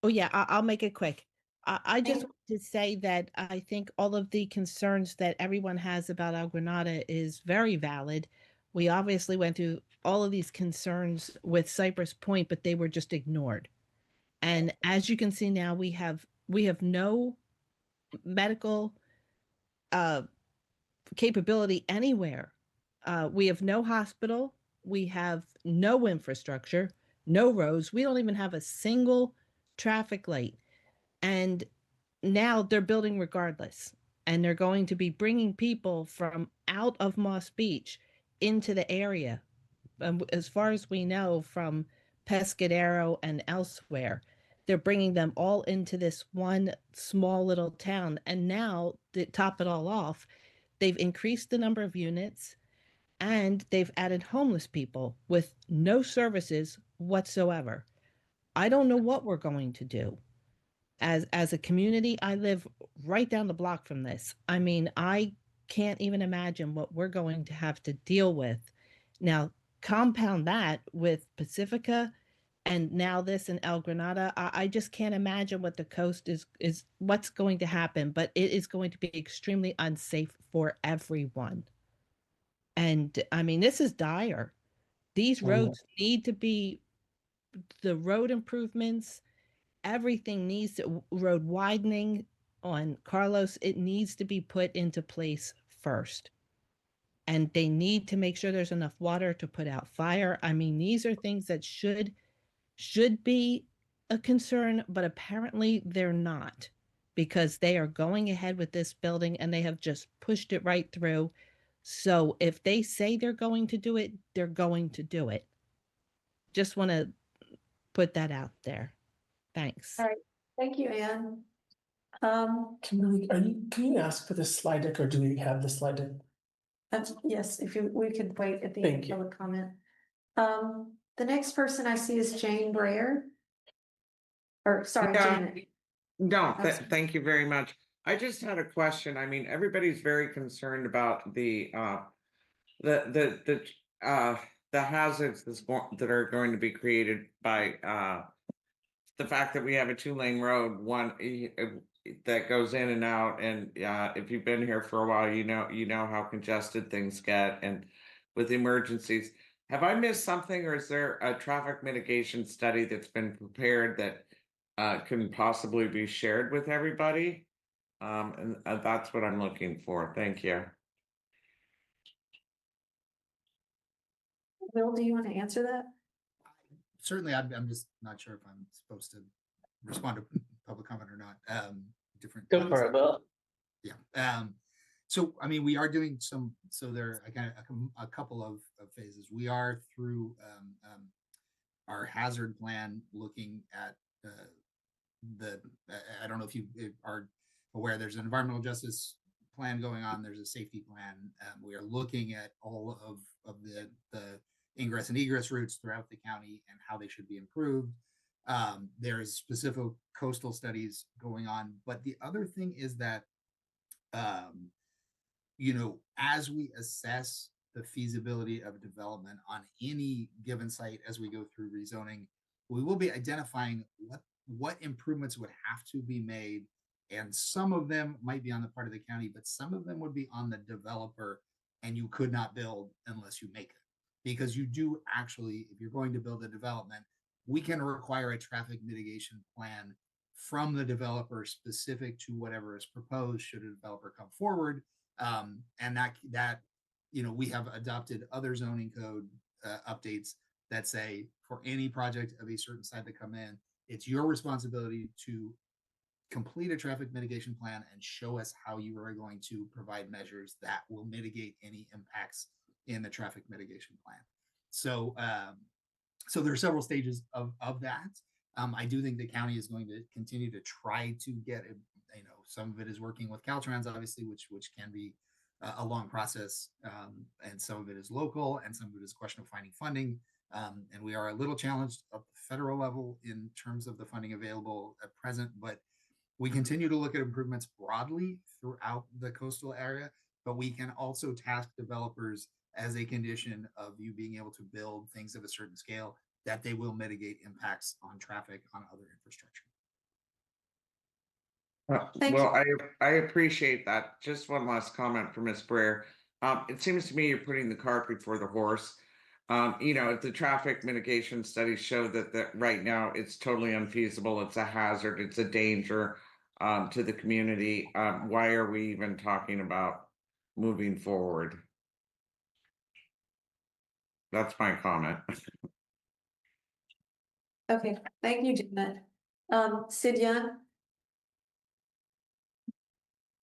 oh yeah, I'll make it quick. I just Thank- want to say that I think all of the concerns that everyone has about El Granada is very valid. We obviously went through all of these concerns with Cypress Point, but they were just ignored. And as you can see now, we have no medical capability anywhere. We have no hospital. We have no infrastructure, no roads. We don't even have a single traffic light. And now they're building regardless. And they're going to be bringing people from out of Moss Beach into the area. As far as we know, from Pescadero and elsewhere, they're bringing them all into this one small little town. And now, to top it all off, they've increased the number of units and they've added homeless people with no services whatsoever. I don't know what we're going to do. As a community, I live right down the block from this. I mean, I can't even imagine what we're going to have to deal with. Now, compound that with Pacifica and now this in El Granada, I just can't imagine what the coast is what's going to happen, but it is going to be extremely unsafe for everyone. And I mean, this is dire. These roads need to be the road improvements, everything needs to, road widening on Carlos, it needs to be put into place first. And they need to make sure there's enough water to put out fire. I mean, these are things that should be a concern, but apparently they're not, because they are going ahead with this building and they have just pushed it right through. So if they say they're going to do it, they're going to do it. Just want to put that out there. Thanks. All right. Thank you, Ann. Kimberly, can you ask for the slide deck or do we have the slide deck? Yes, we could wait at the Thank end you. of the comment. The next person I see is Jane Breyer. Or sorry, Yeah. Janet. No, thank you very much. I just had a question. I mean, everybody's very concerned about the hazards that are going to be created by the fact that we have a 2-lane road, one that goes in and out. And if you've been here for a while, you know how congested things get, and with emergencies. Have I missed something, or is there a traffic mitigation study that's been prepared that can possibly be shared with everybody? And that's what I'm looking for. Thank you. Will, do you want to answer that? Certainly, I'm just not sure if I'm supposed to respond to public comment or not. Different. Go for it, Will. Yeah. So, I mean, we are doing some, so there are a couple of phases. We are through our hazard plan looking at I don't know if you are aware, there's an environmental justice plan going on. There's a safety plan. We are looking at all of the ingress and egress routes throughout the county and how they should be improved. There's specific coastal studies going on. But the other thing is that, as we assess the feasibility of development on any given site as we go through rezoning, we will be identifying what improvements would have to be made. And some of them might be on the part of the county, but some of them would be on the developer, and you could not build unless you make it. Because you do actually, if you're going to build a development, we can require a traffic mitigation plan from the developer specific to whatever is proposed should a developer come forward. And that we have adopted other zoning code updates that say for any project of a certain size to come in, it's your responsibility to complete a traffic mitigation plan and show us how you are going to provide measures that will mitigate any impacts in the traffic mitigation plan. So, so there are several stages of that. I do think the county is going to continue to try to get, some of it is working with Caltrans, obviously, which can be a long process, and some of it is local, and some of it is a question of finding funding. And we are a little challenged at the federal level in terms of the funding available at present, but we continue to look at improvements broadly throughout the coastal area, but we can also task developers as a condition of you being able to build things of a certain scale that they will mitigate impacts on traffic, on other infrastructure. Well, I appreciate that. Just one last comment from Ms. Breer. It seems to me you're putting the cart before the horse. If the traffic mitigation studies show that right now it's totally unfeasible, it's a hazard, it's a danger to the community, why are we even talking about moving forward? That's my comment. Okay, thank you, Janet. Sid Young?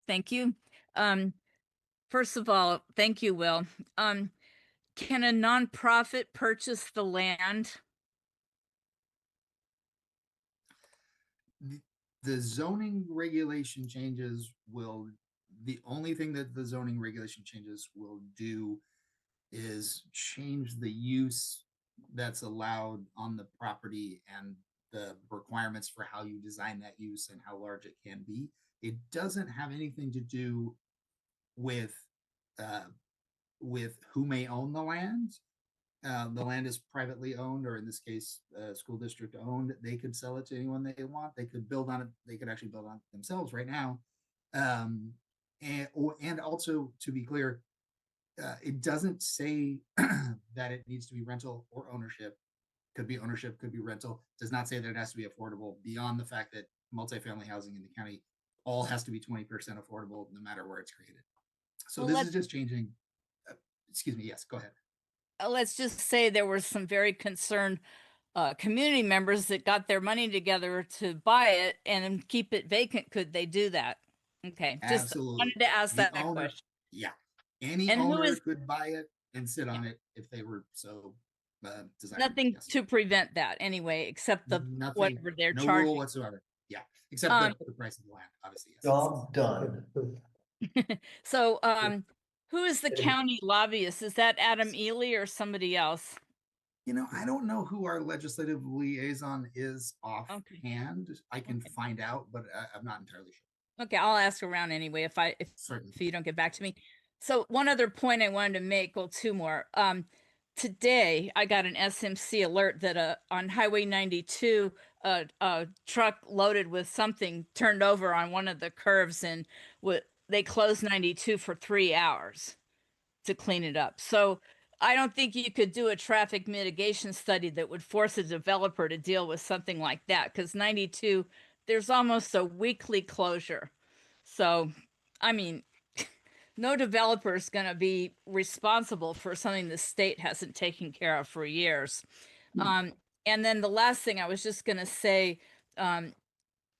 Thank you. First of all, thank you, Will. Can a nonprofit purchase the land? The zoning regulation changes the only thing that the zoning regulation changes will do is change the use that's allowed on the property and the requirements for how you design that use and how large it can be. It doesn't have anything to do with who may own the land. The land is privately owned, or in this case, school district owned. They could sell it to anyone they want. They could build on it. They could actually build on it themselves right now. And also, to be clear, it doesn't say that it needs to be rental or ownership. Could be ownership, could be rental. Does not say that it has to be affordable beyond the fact that multifamily housing in the county all has to be 20% affordable no matter where it's created. So this is just changing. Excuse me. Yes, go ahead. Let's just say there were some very concerned community members that got their money together to buy it and keep it vacant. Could they do that? Okay, just Absolutely. wanted to ask that question. Yeah, any owner could buy it and sit on it if they were so desired. Nothing to prevent that anyway, except the whatever they're no charging. rule whatsoever. Yeah, except the price of the land, obviously. Yes. Job done. So, who is the county lobbyist? Is that Adam Ely or somebody else? I don't know who our legislative liaison is offhand. I can find out, but I'm not entirely sure. Okay, I'll ask around anyway if you don't get back to me. So one other point I wanted to make, well, two more. Today I got an SMC alert that on Highway 92, a truck loaded with something turned over on one of the curves, and they closed 92 for 3 hours to clean it up. So I don't think you could do a traffic mitigation study that would force a developer to deal with something like that, because 92, there's almost a weekly closure. So, I mean, no developer is going to be responsible for something the state hasn't taken care of for years. And then the last thing I was just going to say,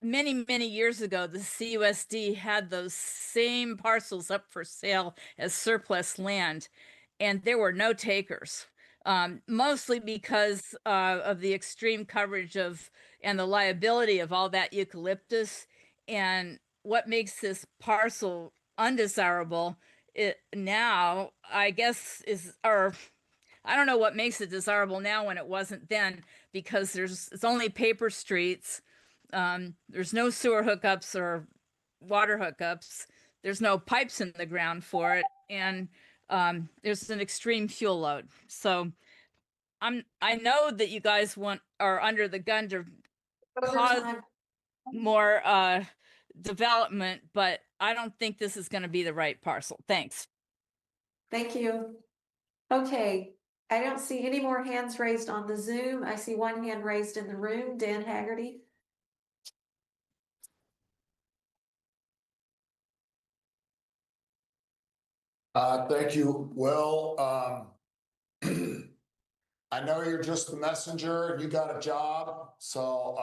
many, many years ago, the CUSD had those same parcels up for sale as surplus land, and there were no takers, mostly because of the extreme coverage and the liability of all that eucalyptus. And what makes this parcel undesirable, it now, I guess, is, or I don't know what makes it desirable now when it wasn't then, because it's only paper streets. There's no sewer hookups or water hookups. There's no pipes in the ground for it, and there's an extreme fuel load. So I know that you guys are under the gun to cause more development, but I don't think this is going to be the right parcel. Thanks. Thank you. Okay, I don't see any more hands raised on the Zoom. I see one hand raised in the room. Dan Haggerty. Thank you. Well, I know you're just the messenger and you got a job, so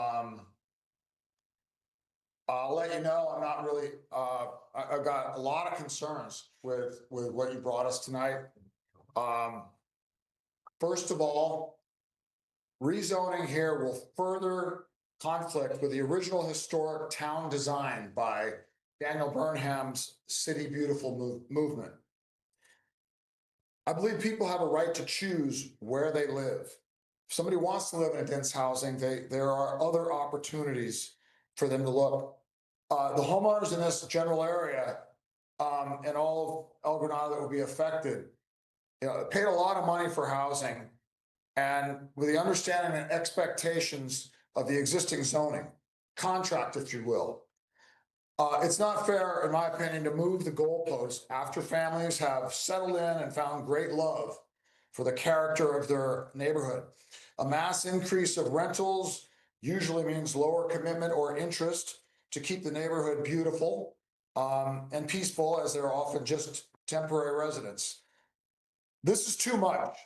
I'll let you know. I'm not really. I've got a lot of concerns with what you brought us tonight. First of all, rezoning here will further conflict with the original historic town design by Daniel Burnham's City Beautiful movement. I believe people have a right to choose where they live. If somebody wants to live in a dense housing, there are other opportunities for them to look. The homeowners in this general area and all of El Granada that will be affected, paid a lot of money for housing, and with the understanding and expectations of the existing zoning contract, if you will. It's not fair, in my opinion, to move the goalposts after families have settled in and found great love for the character of their neighborhood. A mass increase of rentals usually means lower commitment or interest to keep the neighborhood beautiful and peaceful, as they're often just temporary residents. This is too much.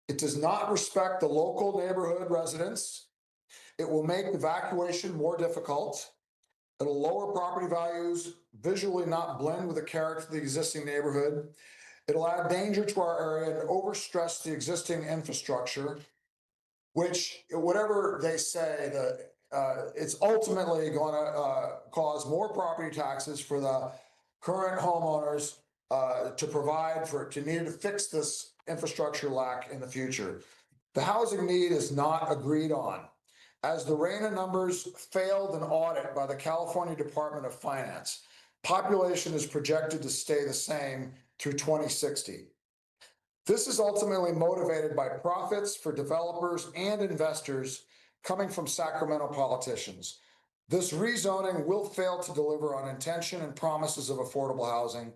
It does not respect the local neighborhood residents. It will make evacuation more difficult. It'll lower property values, visually not blend with the character of the existing neighborhood. It'll add danger to our area and overstress the existing infrastructure, which, whatever they say, it's ultimately going to cause more property taxes for the current homeowners to need to fix this infrastructure lack in the future. The housing need is not agreed on, as the RENA numbers failed an audit by the California Department of Finance. Population is projected to stay the same through 2060. This is ultimately motivated by profits for developers and investors coming from Sacramento politicians. This rezoning will fail to deliver on intention and promises of affordable housing.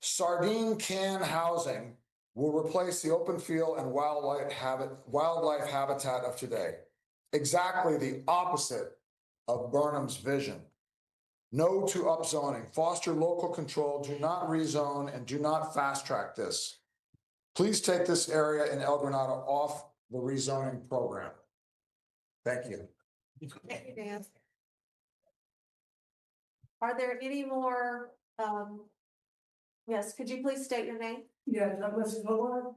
Sardine can housing will replace the open field and wildlife habitat of today. Exactly the opposite of Burnham's vision. No to upzoning, foster local control, do not rezone, and do not fast track this. Please take this area in El Granada off the rezoning program. Thank you. Thank you, Dan. Are there any more? Yes, could you please state your name? Yeah, Douglas Fuller.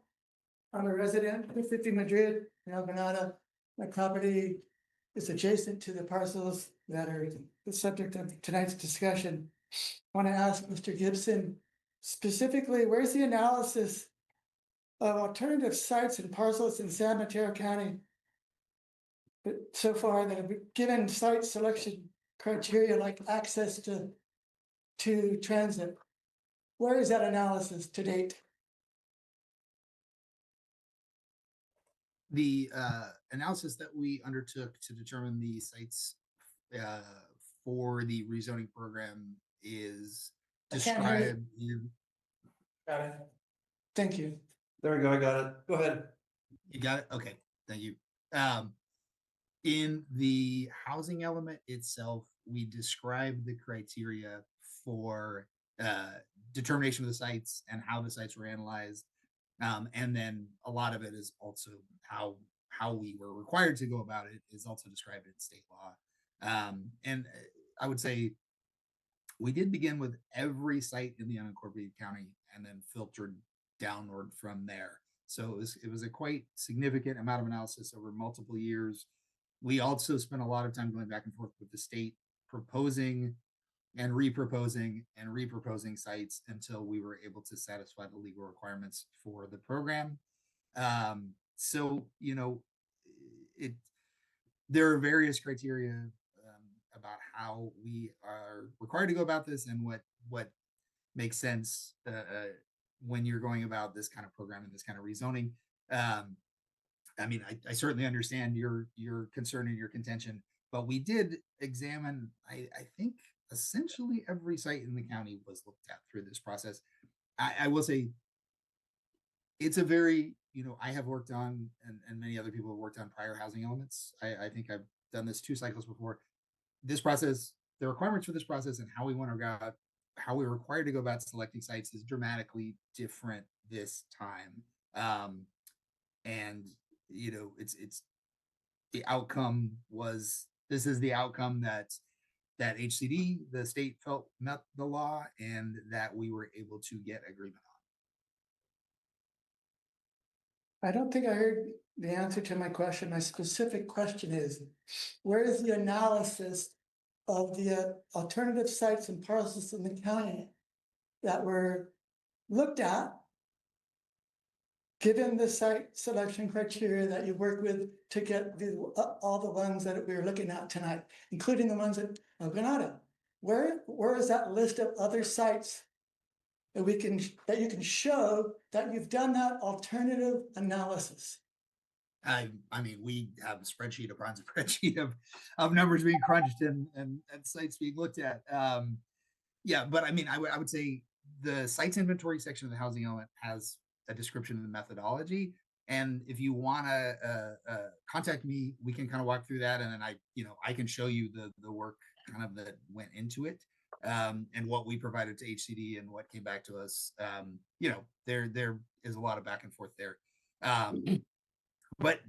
I'm a resident of 50 Madrid in El Granada. My property is adjacent to the parcels that are the subject of tonight's discussion. I want to ask Mr. Gibson, specifically, where's the analysis of alternative sites and parcels in San Mateo County so far that have been given site selection criteria like access to transit? Where is that analysis to date? The analysis that we undertook to determine the sites for the rezoning program is described in. Got it. Thank you. There we go. I got it. Go ahead. You got it? Okay. Thank you. In the housing element itself, we describe the criteria for determination of the sites and how the sites were analyzed. And then a lot of it is also how we were required to go about it is also described in state law. And I would say we did begin with every site in the unincorporated county and then filtered downward from there. So it was a quite significant amount of analysis over multiple years. We also spent a lot of time going back and forth with the state, proposing and repurposing sites until we were able to satisfy the legal requirements for the program. So, you know, there are various criteria about how we are required to go about this and what makes sense when you're going about this kind of program and this kind of rezoning. I mean, I certainly understand your concern and your contention, but we did examine, I think, essentially every site in the county was looked at through this process. I will say it's a very, you know, I have worked on, and many other people have worked on prior housing elements. I think I've done this 2 cycles before. This process, the requirements for this process and how we want to go about, how we're required to go about selecting sites is dramatically different this time. And, you know, it's the outcome was, this is the outcome that HCD, the state, felt met the law and that we were able to get agreement on. I don't think I heard the answer to my question. My specific question is, where is the analysis of the alternative sites and parcels in the county that were looked at, given the site selection criteria that you worked with to get all the ones that we were looking at tonight, including the ones at Granada? Where is that list of other sites that you can show that you've done that alternative analysis? I mean, we have a spreadsheet upon spreadsheet of numbers being crunched and sites being looked at. Yeah, but I mean, I would say the sites inventory section of the housing element has a description of the methodology. And if you want to contact me, we can kind of walk through that, and then I can show you the work kind of that went into it, and what we provided to HCD and what came back to us. You know, there is a lot of back and forth there. But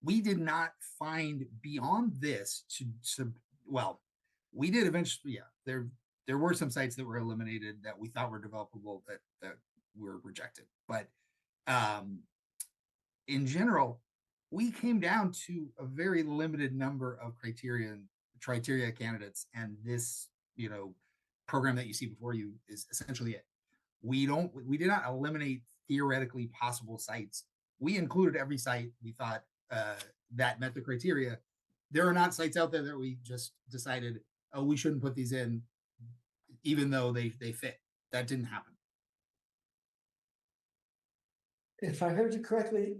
we did not find beyond this well, we did eventually, yeah, there were some sites that were eliminated that we thought were developable that were rejected. But in general, we came down to a very limited number of criteria candidates, and this, you know, program that you see before you is essentially it. We did not eliminate theoretically possible sites. We included every site we thought that met the criteria. There are not sites out there that we just decided, oh, we shouldn't put these in, even though they fit. That didn't happen. If I heard you correctly,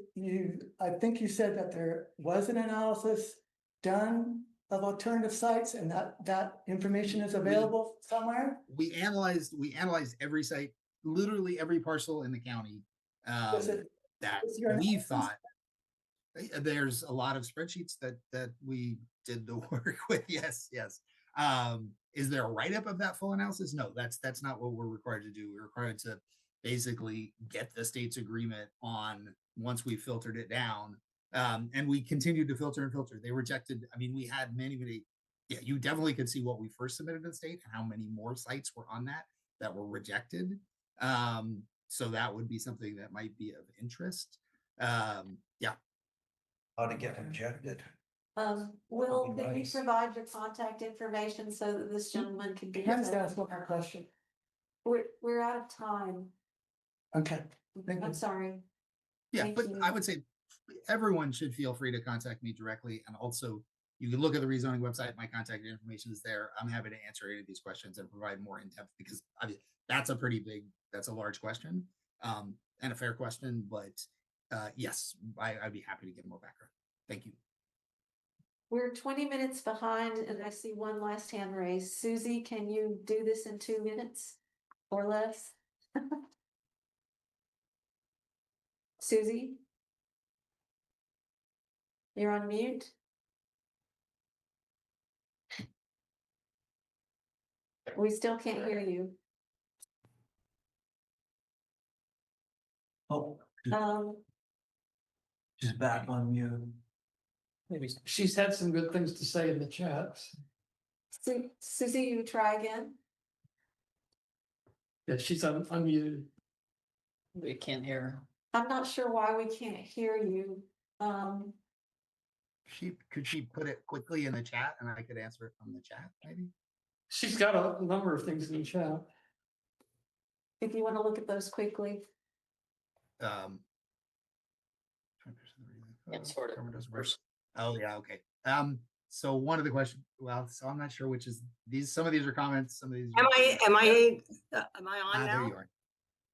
I think you said that there was an analysis done of alternative sites and that information is available somewhere? We analyzed every site, literally every parcel in the county that we thought. There's a lot of spreadsheets that we did the work with. Yes. Is there a write-up of that full analysis? No, that's not what we're required to do. We're required to basically get the state's agreement on, once we filtered it down. And we continued to filter and filter. They rejected, I mean, we had many, yeah, you definitely could see what we first submitted to the state and how many more sites were on that were rejected. So that would be something that might be of interest. Yeah. How to get rejected. Will, can you provide your contact information so that this gentleman can be? Can I ask one more question? We're out of time. Okay. I'm sorry. Yeah, Thank but you. I would say everyone should feel free to contact me directly. And also you can look at the rezoning website. My contact information is there. I'm happy to answer any of these questions and provide more in depth, because I mean, that's a large question, and a fair question, but yes, I'd be happy to give more background. Thank you. We're 20 minutes behind and I see one last hand raised. Susie, can you do this in 2 minutes or less? Susie? You're on mute. We still can't hear you. Oh, Um, she's back on mute. Maybe she's had some good things to say in the chat. Susie, you try again. Yeah, she's unmuted. We can't hear her. I'm not sure why we can't hear you. could she put it quickly in the chat and I could answer it from the chat, maybe? She's got a number of things in the chat. If you want to look at those quickly. 20% And sort it government does work. first. Oh, yeah, okay. So one of the questions, well, so I'm not sure which is these, some of these are comments, some of these. Am I on There now? you are.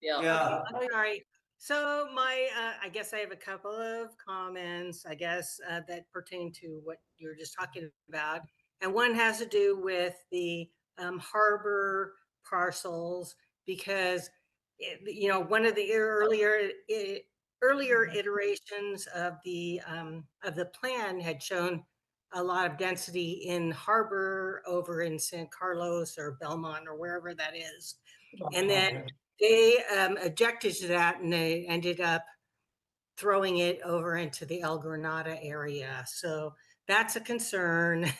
Yeah. Okay, sorry. So I guess I have a couple of comments, I guess, that pertain to what you were just talking about. And one has to do with the harbor parcels, because, one of the earlier iterations of the plan had shown a lot of density in harbor over in San Carlos or Belmont or wherever that is. And then they objected to that, and they ended up throwing it over into the El Granada area. So that's a concern.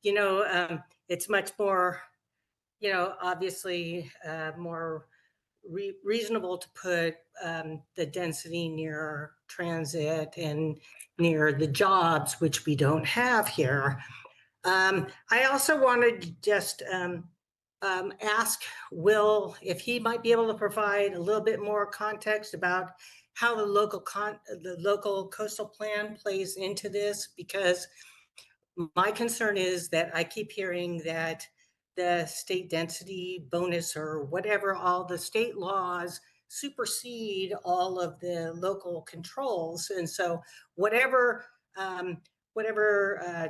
It's much more, obviously more reasonable to put the density near transit and near the jobs, which we don't have here. I also wanted to just ask Will if he might be able to provide a little bit more context about how the local coastal plan plays into this, because my concern is that I keep hearing that the state density bonus or whatever, all the state laws supersede all of the local controls. And so whatever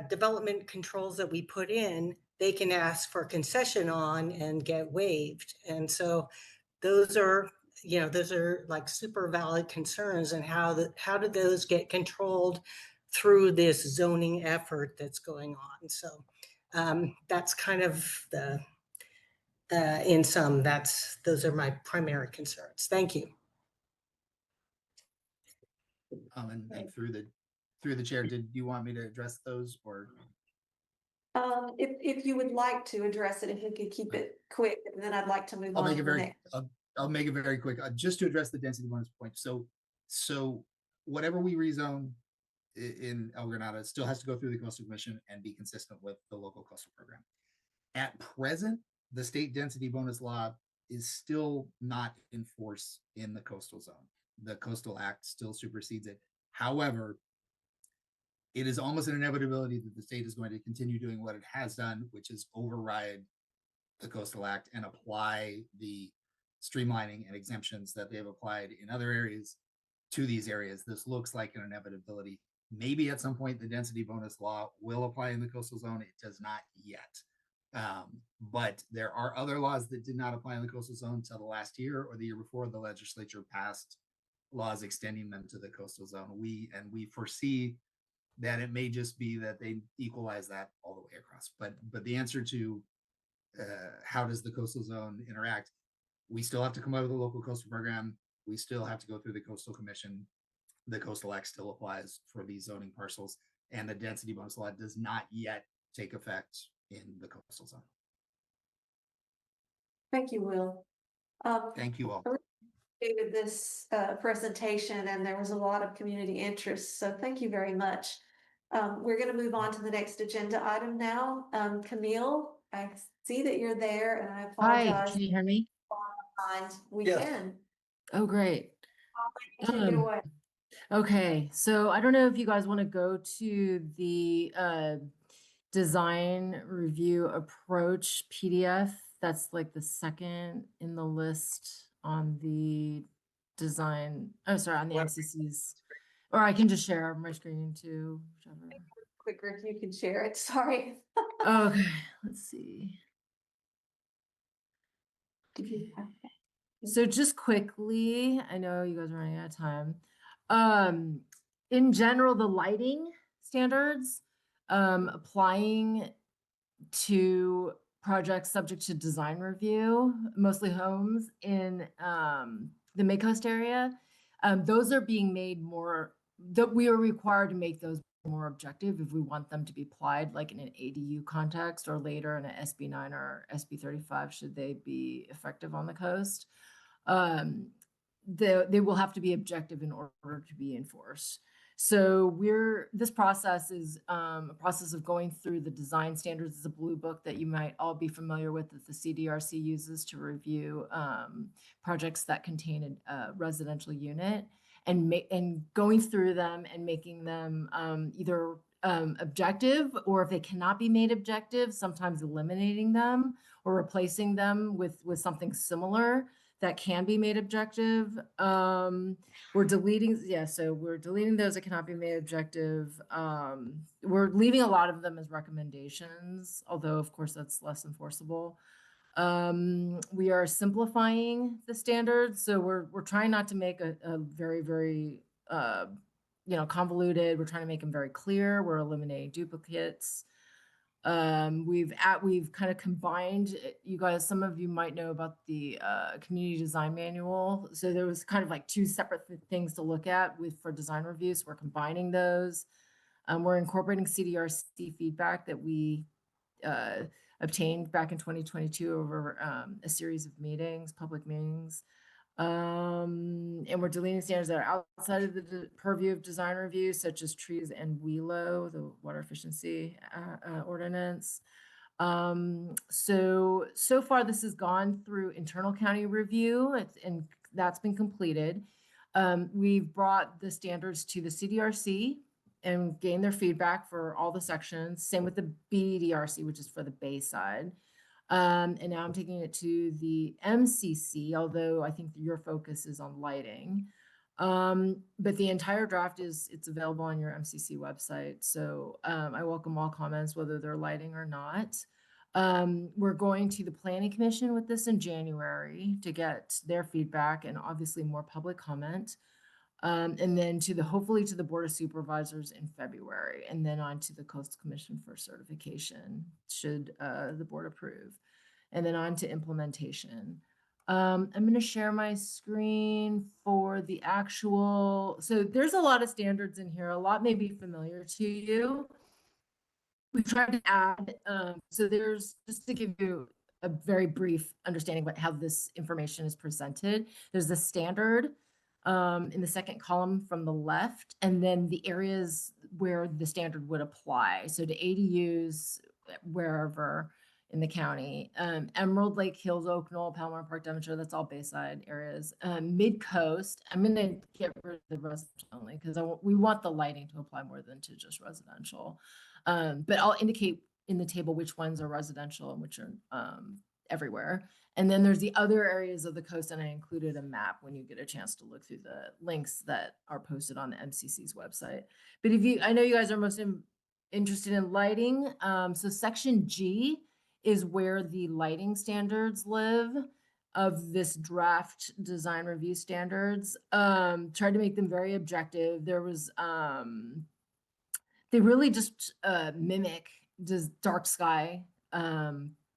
development controls that we put in, they can ask for concession on and get waived. And so those are like super valid concerns, and how do those get controlled through this zoning effort that's going on. So that's kind of in sum, those are my primary concerns. Thank you. And through the chair, did you want me to address those, or? If you would like to address it, if you could keep it quick, and then I'd like to move I'll on make to it the very, next. I'll make it very quick, just to address the density bonus point. So whatever we rezone in El Granada still has to go through the coastal commission and be consistent with the local coastal program. At present, the state density bonus law is still not in force in the coastal zone. The Coastal Act still supersedes it. However, it is almost an inevitability that the state is going to continue doing what it has done, which is override the Coastal Act and apply the streamlining and exemptions that they've applied in other areas to these areas. This looks like an inevitability. Maybe at some point the density bonus law will apply in the coastal zone. It does not yet. But there are other laws that did not apply in the coastal zone until the last year or the year before. The legislature passed laws extending them to the coastal zone. We foresee that it may just be that they equalize that all the way across. But the answer to how does the coastal zone interact? We still have to come out with a local coastal program. We still have to go through the coastal commission. The Coastal Act still applies for these zoning parcels, and the density bonus law does not yet take effect in the coastal zone. Thank you, Will. Thank you all. I appreciated this presentation, and there was a lot of community interest, so thank you very much. We're going to move on to the next agenda item now. Camille, I see that you're there, and I apologize. Hi, can you hear me? We Yes. can. Oh, great. Take it away. Okay, so I don't know if you guys want to go to the design review approach PDF. That's like the second in the list on the design. Oh, sorry, on the MCC's. Or I can just share my screen too, whichever. Quicker if you can share it. Sorry. Okay, let's see. So just quickly, I know you guys are running out of time. In general, the lighting standards applying to projects subject to design review, mostly homes in the Midcoast area, those are being made more, that we are required to make those more objective if we want them to be applied like in an ADU context or later in an SB9 or SB35 should they be effective on the coast. They will have to be objective in order to be enforced. So this process is a process of going through the design standards. It's a blue book that you might all be familiar with that the CDRC uses to review projects that contain a residential unit, and going through them and making them either objective, or if they cannot be made objective, sometimes eliminating them or replacing them with something similar that can be made objective. We're deleting, so we're deleting those that cannot be made objective. We're leaving a lot of them as recommendations, although of course that's less enforceable. We are simplifying the standards, so we're trying not to make a very, very convoluted. We're trying to make them very clear. We're eliminating duplicates. We've kind of combined, you guys, some of you might know about the community design manual. So there was kind of like two separate things to look at for design reviews. We're combining those. We're incorporating CDRC feedback that we obtained back in 2022 over a series of meetings, public meetings. And we're deleting standards that are outside of the purview of design review, such as trees and WELO, the water efficiency ordinance. So far this has gone through internal county review, and that's been completed. We've brought the standards to the CDRC and gained their feedback for all the sections. Same with the BDRC, which is for the Bay side. And now I'm taking it to the MCC, although I think your focus is on lighting. But the entire draft it's available on your MCC website. So I welcome all comments, whether they're lighting or not. We're going to the Planning Commission with this in January to get their feedback and obviously more public comment. And then hopefully to the Board of Supervisors in February, and then on to the Coastal Commission for certification, should the board approve, and then on to implementation. I'm going to share my screen for the actual, so there's a lot of standards in here. A lot may be familiar to you. We tried to add, so there's, just to give you a very brief understanding about how this information is presented, there's the standard in the second column from the left, and then the areas where the standard would apply. So to ADUs, wherever in the county, Emerald Lake Hills, Oak Knoll, Palmer Park, Devonshire, that's all Bayside areas. Midcoast, I'm going to get rid of the residential only because we want the lighting to apply more than to just residential. But I'll indicate in the table which ones are residential and which are everywhere. And then there's the other areas of the coast, and I included a map when you get a chance to look through the links that are posted on the MCC's website. But I know you guys are most interested in lighting. So section G is where the lighting standards live of this draft design review standards. Tried to make them very objective. There was, they really just mimic just dark sky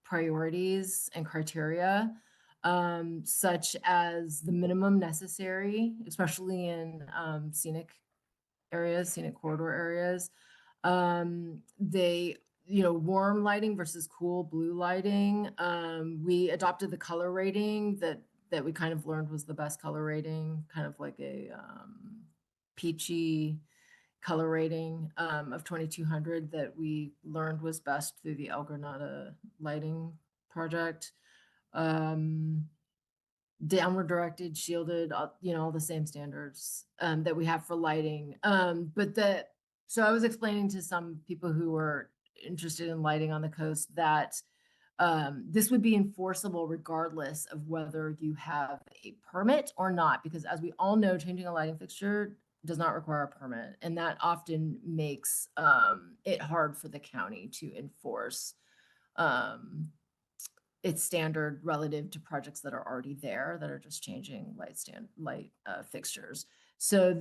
priorities and criteria, such as the minimum necessary, especially in scenic areas, scenic corridor areas. They, warm lighting versus cool blue lighting. We adopted the color rating that we kind of learned was the best color rating, kind of like a peachy color rating of 2200 that we learned was best through the El Granada lighting project. Downward directed, shielded, all the same standards that we have for lighting. So I was explaining to some people who were interested in lighting on the coast that this would be enforceable regardless of whether you have a permit or not, because as we all know, changing a lighting fixture does not require a permit, and that often makes it hard for the county to enforce its standard relative to projects that are already there that are just changing light fixtures. So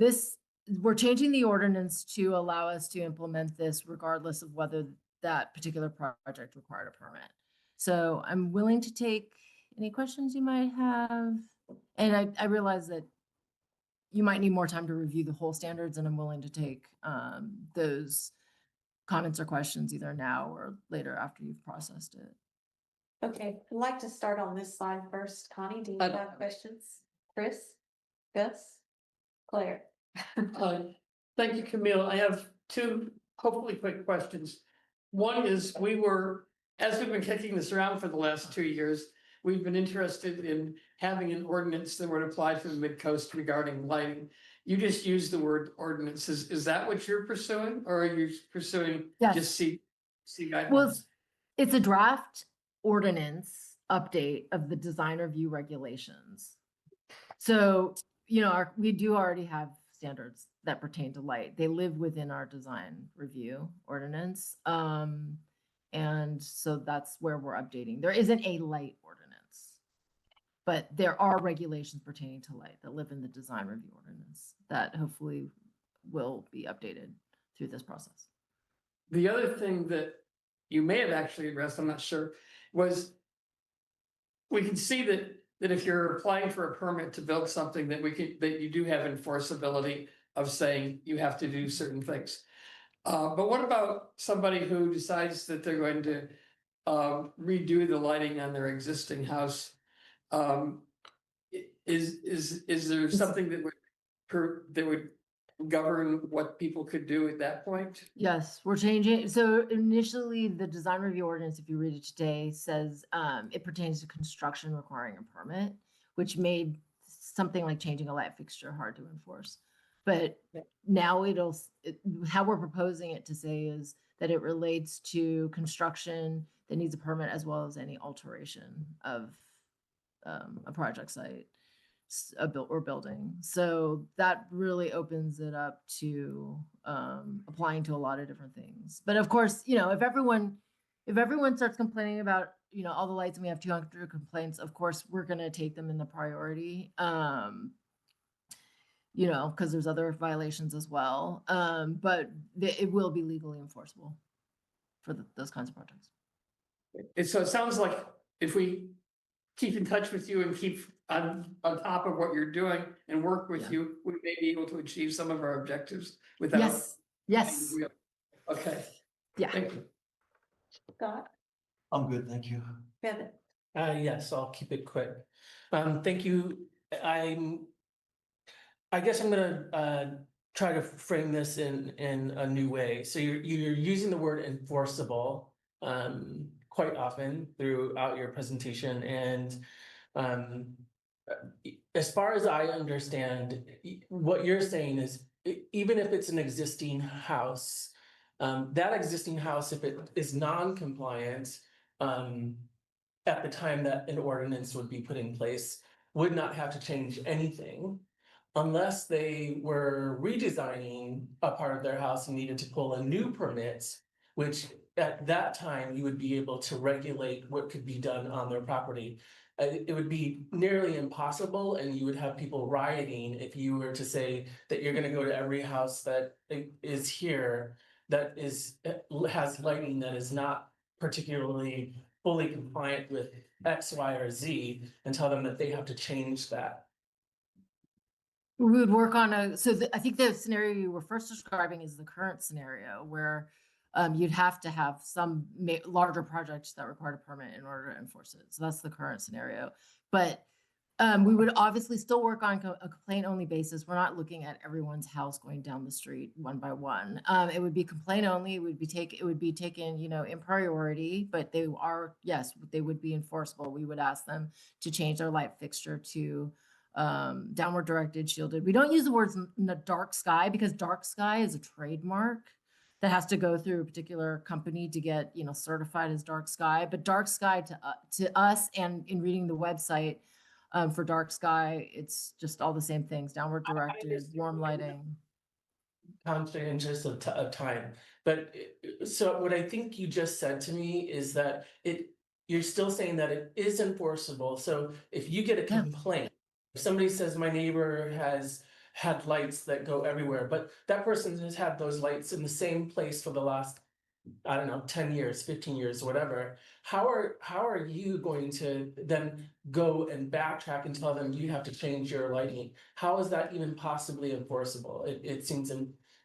we're changing the ordinance to allow us to implement this regardless of whether that particular project required a permit. So I'm willing to take any questions you might have, and I realize that you might need more time to review the whole standards, and I'm willing to take those comments or questions either now or later after you've processed it. Okay, I'd like to start on this slide first. Connie, do you have questions? Chris? Gus? Claire? Thank you, Camille. I have two hopefully quick questions. One is as we've been kicking this around for the last 2 years, we've been interested in having an ordinance that would apply to the Midcoast regarding lighting. You just used the word ordinances. Is that what you're pursuing, or are you pursuing Yes. just see guidelines? Well, it's a draft ordinance update of the design review regulations. So, we do already have standards that pertain to light. They live within our design review ordinance. And so that's where we're updating. There isn't a light ordinance, but there are regulations pertaining to light that live in the design review ordinance that hopefully will be updated through this process. The other thing that you may have actually addressed, I'm not sure, was we can see that if you're applying for a permit to build something that you do have enforceability of saying you have to do certain things. But what about somebody who decides that they're going to redo the lighting on their existing house? Is there something that would govern what people could do at that point? Yes, we're changing. So initially, the design review ordinance, if you read it today, says it pertains to construction requiring a permit, which made something like changing a light fixture hard to enforce. But now how we're proposing it to say is that it relates to construction that needs a permit as well as any alteration of a project site, or building. So that really opens it up to applying to a lot of different things. But of course, if everyone starts complaining about all the lights and we have 200 complaints, of course we're going to take them in the priority. Because there's other violations as well. But it will be legally enforceable for those kinds of projects. So it sounds like if we keep in touch with you and keep on top of what you're doing and work with you, we may be able to achieve some of our objectives without. Yes. Okay. Yeah. Thank you. Scott, I'm good, thank you. Kevin. Yes, I'll keep it quick. Thank you. I guess I'm gonna try to frame this in a new way. So you're using the word enforceable quite often throughout your presentation, and as far as I understand, what you're saying is even if it's an existing house, that existing house, if it is non-compliant, at the time that an ordinance would be put in place, would not have to change anything unless they were redesigning a part of their house and needed to pull a new permit, which at that time you would be able to regulate what could be done on their property. It would be nearly impossible, and you would have people rioting if you were to say that you're gonna go to every house that is here that has lighting that is not particularly fully compliant with X, Y, or Z, and tell them that they have to change that. We would work on I think the scenario you were first describing is the current scenario where you'd have to have some larger projects that required a permit in order to enforce it. So that's the current scenario. But we would obviously still work on a complaint only basis. We're not looking at everyone's house going down the street one by one. It would be complaint only. It would be taken, in priority, but they would be enforceable. We would ask them to change their light fixture to downward directed, shielded. We don't use the words dark sky because dark sky is a trademark that has to go through a particular company to get, certified as dark sky. But dark sky to us, and in reading the website, for dark sky, it's just all the same things: downward directed, warm lighting. Constant interest of time. But so what I think you just said to me is that you're still saying that it is enforceable. So if you get a complaint, if somebody says my neighbor has had lights that go everywhere, but that person has had those lights in the same place for the last, I don't know, 10 years, 15 years, whatever. How are you going to then go and backtrack and tell them you have to change your lighting? How is that even possibly enforceable? It seems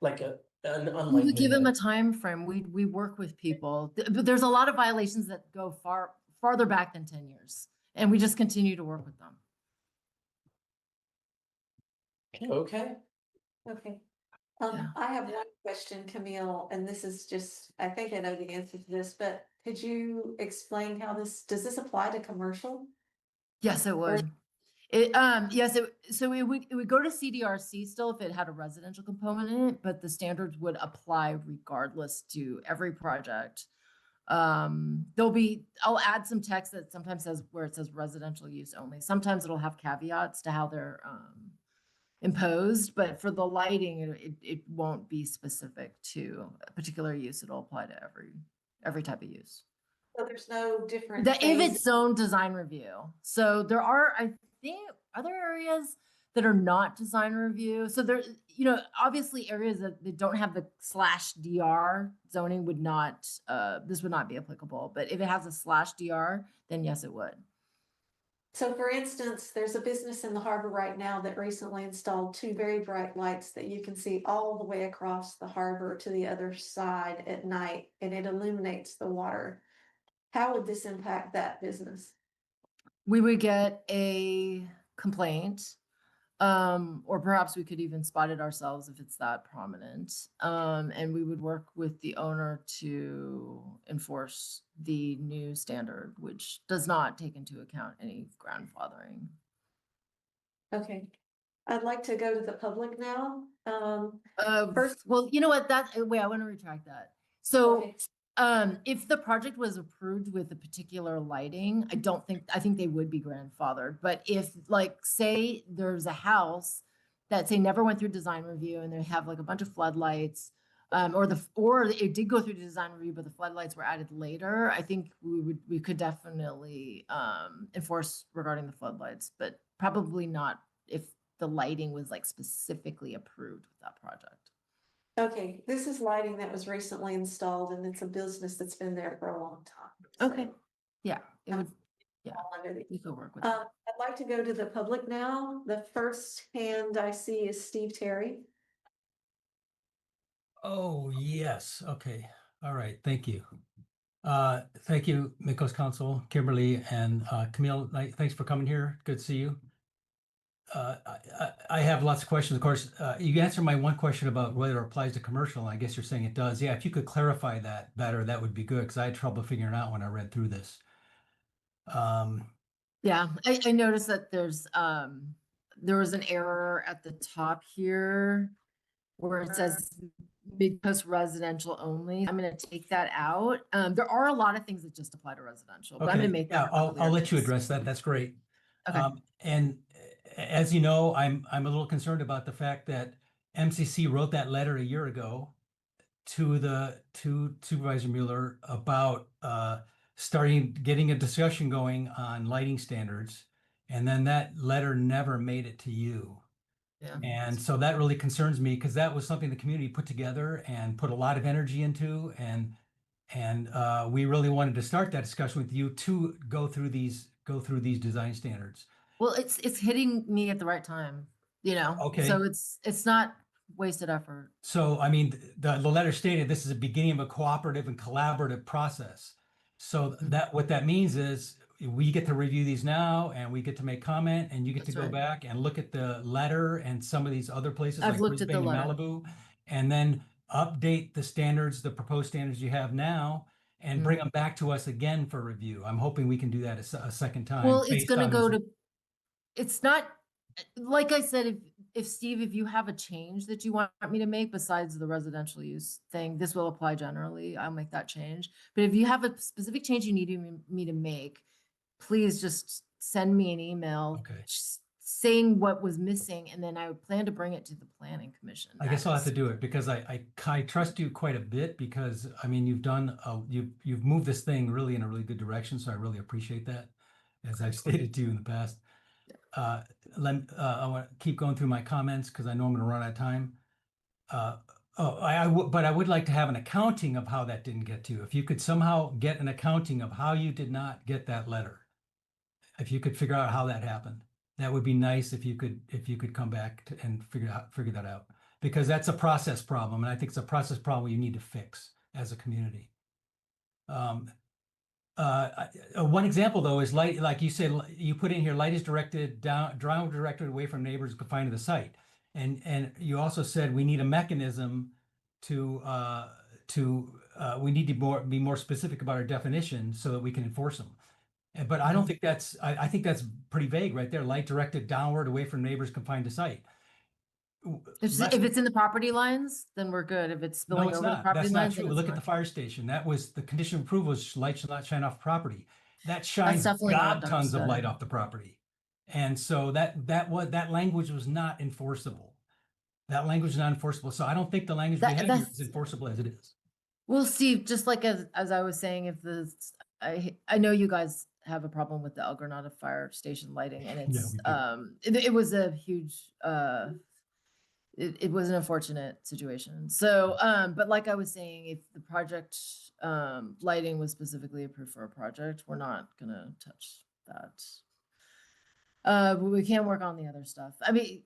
like an unlikely. We give them a time frame. We work with people, but there's a lot of violations that go farther back than 10 years, and we just continue to work with them. Okay. Okay. I have one question, Camille, and this is just, I think I know the answer to this, but could you explain how does this apply to commercial? Yes, it would. Yes, so it would go to CDRC still if it had a residential component in it, but the standards would apply regardless to every project. I'll add some text that sometimes says where it says residential use only. Sometimes it'll have caveats to how they're imposed, but for the lighting, it won't be specific to a particular use. It'll apply to every type of use. So there's no different. If phases? it's zone design review. So there are, I think, other areas that are not design review. So there, obviously areas that don't have the /DR zoning would not, this would not be applicable. But if it has a /DR, then yes, it would. So for instance, there's a business in the harbor right now that recently installed 2 very bright lights that you can see all the way across the harbor to the other side at night, and it illuminates the water. How would this impact that business? We would get a complaint, or perhaps we could even spot it ourselves if it's that prominent. And we would work with the owner to enforce the new standard, which does not take into account any grandfathering. Okay, I'd like to go to the public now. First, well, you know what, wait, I want to retract that. So, Okay. If the project was approved with a particular lighting, I think they would be grandfathered. But if, like, say there's a house that say never went through design review and they have like a bunch of floodlights, or it did go through the design review, but the floodlights were added later, I think we could definitely enforce regarding the floodlights, but probably not if the lighting was like specifically approved with that project. Okay, this is lighting that was recently installed and it's a business that's been there for a long time. Okay. Yeah, it would, yeah, All under the you could work with I'd like to go to the public now. The first hand I see is Steve Terry. Oh, yes. Okay. All right. Thank you. Thank you, Midcoast Council, Kimberly and Camille. Thanks for coming here. Good to see you. I have lots of questions. Of course, you answered my one question about whether it applies to commercial. I guess you're saying it does. Yeah, if you could clarify that better, that would be good, because I had trouble figuring out when I read through this. Yeah, I noticed that there was an error at the top here where it says Midcoast residential only. I'm going to take that out. There are a lot of things that just apply to residential, but I'm going to make that. Yeah, I'll let you address that. That's great. Okay. And as you know, I'm a little concerned about the fact that MCC wrote that letter a year ago to Supervisor Mueller about getting a discussion going on lighting standards, and then that letter never made it to you. Yeah. And so that really concerns me, because that was something the community put together and put a lot of energy into, and we really wanted to start that discussion with you to go through these design standards. Well, it's hitting me at the right time, Okay. So it's not wasted effort. So, I mean, the letter stated this is a beginning of a cooperative and collaborative process. So what that means is we get to review these now, and we get to make comment, and you get to go back and look at the letter and some of these other places I've like looked at the Brisbane and letter. Malibu, and then update the standards, the proposed standards you have now, and bring them back to us again for review. I'm hoping we can do that a second time. Well, it's based going to on go this- to, it's not, like I said, if Steve, if you have a change that you want me to make besides the residential use thing, this will apply generally. I'll make that change. But if you have a specific change you need me to make, please just send me an email saying what was missing, and then I would plan to bring it to the Planning Commission. I guess I'll have to do it, because I trust you quite a bit, because I mean, you've moved this thing really in a really good direction. So I really appreciate that, as I've stated to you in the past. I want to keep going through my comments, because I know I'm going to run out of time. But I would like to have an accounting of how that didn't get to you. If you could somehow get an accounting of how you did not get that letter, if you could figure out how that happened, that would be nice. If you could come back and figure that out, because that's a process problem, and I think it's a process problem you need to fix as a community. One example though is light, like you said, you put in here, light is directed away from neighbors confined to the site. And you also said we need a mechanism to we need to be more specific about our definitions so that we can enforce them. But I don't think that's, I think that's pretty vague right there. Light directed downward away from neighbors confined to site. If it's in the property lines, then we're good. If it's No, spilling it's over the not. property That's not lines, true. then it's Look at the not. fire station. That was the condition of approval was light shall not shine off property. That shines definitely not God tons of understood. light off the property. And so that language was not enforceable. That language is not enforceable. So I don't think the language we have here is enforceable as it is. We'll see, just like as I was saying, if I know you guys have a problem with the El Granada fire station lighting, and Yeah, it's we do. it was a huge it was an unfortunate situation. So but like I was saying, if the project lighting was specifically approved for a project, we're not gonna touch that. But we can work on the other stuff. I mean,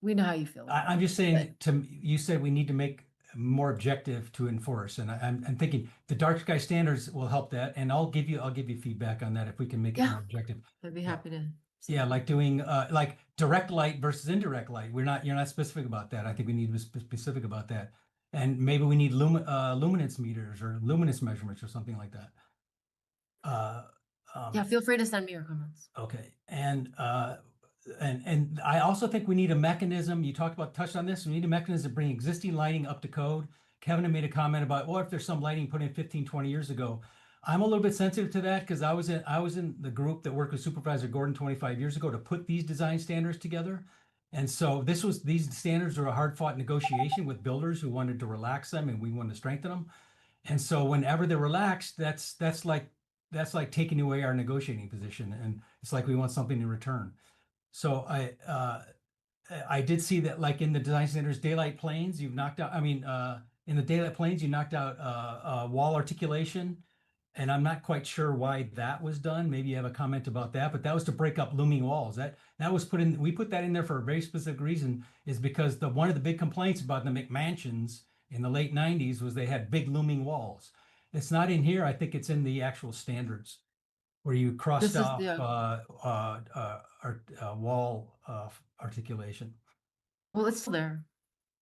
we know how you feel. I'm just saying you said we need to make more objective to enforce. And I'm thinking the dark sky standards will help that. And I'll give you feedback on that if we can make it more objective. I'd be happy to. Yeah, like doing like direct light versus indirect light. You're not specific about that. I think we need to be specific about that. And maybe we need luminance meters or luminance measurements or something like that. Yeah, feel free to send me your comments. Okay. And I also think we need a mechanism. You touched on this. We need a mechanism to bring existing lighting up to code. Kevin had made a comment about, well, if there's some lighting put in 15, 20 years ago. I'm a little bit sensitive to that because I was in the group that worked with Supervisor Gordon 25 years ago to put these design standards together. And so these standards are a hard fought negotiation with builders who wanted to relax them and we wanted to strengthen them. And so whenever they're relaxed, that's like taking away our negotiating position. And it's like we want something in return. So I did see that, like in the design standards, daylight planes, you've knocked out. I mean, in the daylight planes, you knocked out wall articulation, and I'm not quite sure why that was done. Maybe you have a comment about that, but that was to break up looming walls. That was put in. We put that in there for a very specific reason, is because one of the big complaints about the McMansions in the late '90s was they had big looming walls. It's not in here. I think it's in the actual standards, where you crossed off wall articulation. Well, it's still there.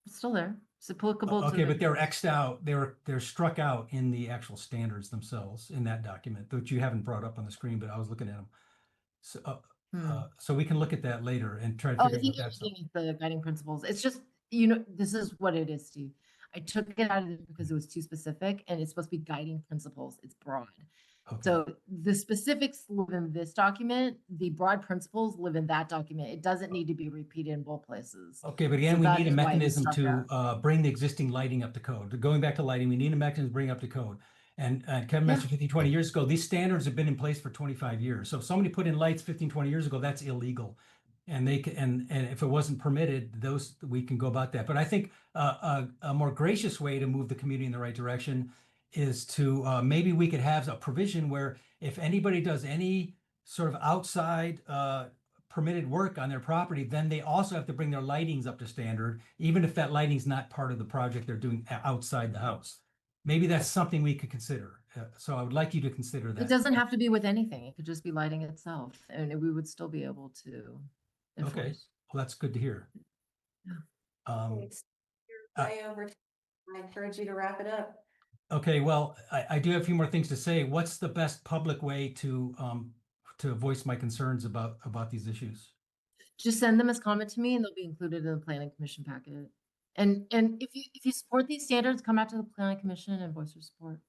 It's still there. It's applicable. Okay, but they're X'd out. They're struck out in the actual standards themselves in that document, which you haven't brought up on the screen, but I was looking at them. So, so we can look at that later and try to figure out what that's. Looking at the guiding principles. It's just, this is what it is, Steve. I took it out of it because it was too specific, and it's supposed to be guiding principles. It's broad. Okay. So the specifics live in this document. The broad principles live in that document. It doesn't need to be repeated in both places. Okay, but again, we need a mechanism to bring the existing lighting up to code. Going back to lighting, we need a mechanism to bring up to code. And Kevin mentioned 15, 20 years ago, these standards have been in place for 25 years. So if somebody put in lights 15, 20 years ago, that's illegal. And they can, and if it wasn't permitted, we can go about that. But I think a more gracious way to move the community in the right direction is to maybe we could have a provision where if anybody does any sort of outside permitted work on their property, then they also have to bring their lightings up to standard, even if that lighting's not part of the project they're doing outside the house. Maybe that's something we could consider. So I would like you to consider that. It doesn't have to be with anything. It could just be lighting itself, and we would still be able to enforce. Okay, well, that's good to hear. Yeah. Way over. I encourage you to wrap it up. Okay, well, I do have a few more things to say. What's the best public way to voice my concerns about these issues? Just send them as comment to me, and they'll be included in the planning commission packet. And if you support these standards, come out to the planning commission and voice your support.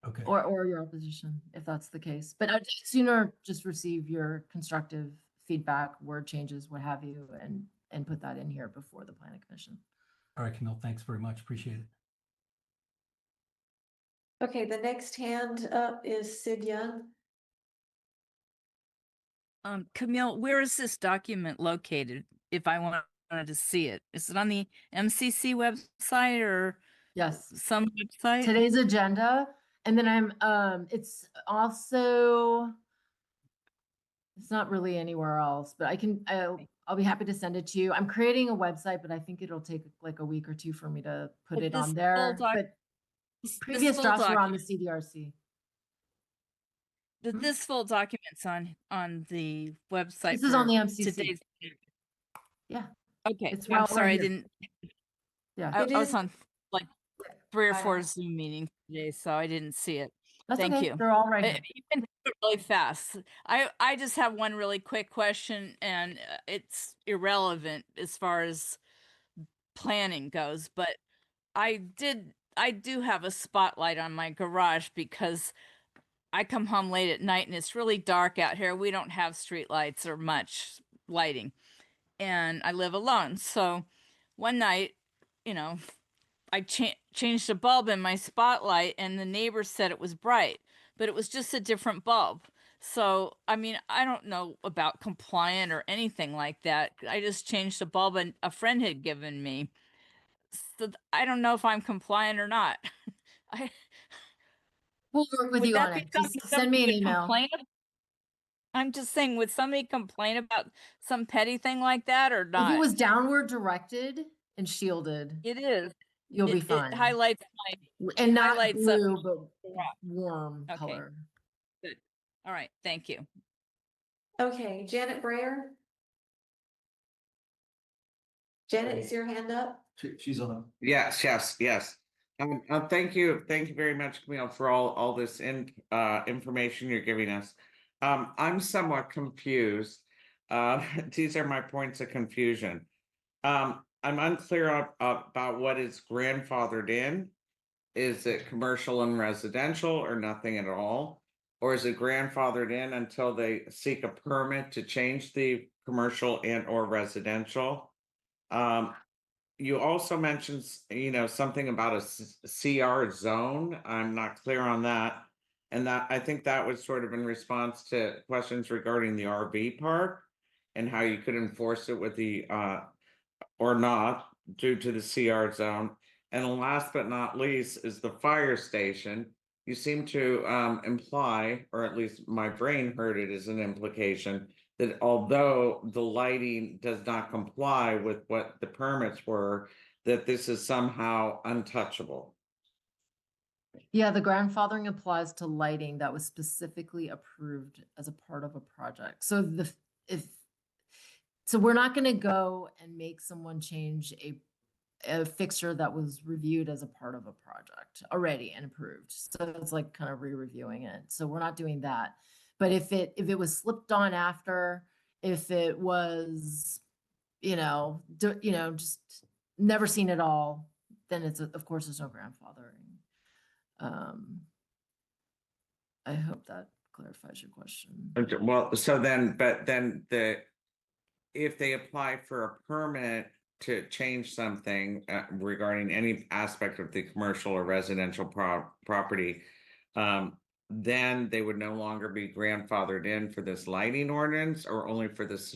Okay. Or your opposition, if that's the case. But I'd sooner just receive your constructive feedback, word changes, what have you, and put that in here before the planning commission. All right, Camille, thanks very much. Appreciate it. Okay, the next hand up is Sid Young. Camille, where is this document located if I wanted to see it? Is it on the MCC website or some website? Today's agenda. And then it's also, it's not really anywhere else, but I'll be happy to send it to you. I'm creating a website, but I think it'll take like a week or two for me to put it on there. But previous drafts were on the CDRC. This full document's on the website. This is on for the MCC. Today's. Yeah. Okay, It's I'm right sorry, I here. didn't. Yeah. I It was is- on like 3 or I 4 know. Zoom meetings today, so I didn't see it. That's Thank okay. you. They're all right here. You can do it really fast. I just have one really quick question, and it's irrelevant as far as planning goes, but I do have a spotlight on my garage because I come home late at night and it's really dark out here. We don't have street lights or much lighting, and I live alone. So one night, you know, I changed a bulb in my spotlight, and the neighbor said it was bright, but it was just a different bulb. So, I mean, I don't know about compliant or anything like that. I just changed a bulb and a friend had given me. So I don't know if I'm compliant or not. I We'll work with would you that on be it. Just something send me an somebody would email. complain about? I'm just saying, would somebody complain about some petty thing like that or not? If it was downward directed and shielded, It is. you'll be fine. It highlights and it not highlights up blue, but the rock. warm Okay. color. Good. All right. Thank you. Okay, Janet Breyer. Janet, is your hand up? She's on. Yes, yes, yes. Thank you very much, Camille, for all this information you're giving us. I'm somewhat confused. These are my points of confusion. I'm unclear about what is grandfathered in. Is it commercial and residential or nothing at all? Or is it grandfathered in until they seek a permit to change the commercial and or residential? You also mentioned, something about a CR zone. I'm not clear on that. And that I think that was sort of in response to questions regarding the RV park and how you could enforce it with the or not due to the CR zone. And last but not least is the fire station. You seem to imply, or at least my brain heard it as an implication, that although the lighting does not comply with what the permits were, that this is somehow untouchable. Yeah, the grandfathering applies to lighting that was specifically approved as a part of a project. So so we're not going to go and make someone change a fixture that was reviewed as a part of a project already and approved. So it's like kind of re-reviewing it. So we're not doing that. But if it was slipped on after, if it was, just never seen it all, then of course there's no grandfathering. I hope that clarifies your question. Okay, well, if they apply for a permit to change something regarding any aspect of the commercial or residential property, then they would no longer be grandfathered in for this lighting ordinance, or only for this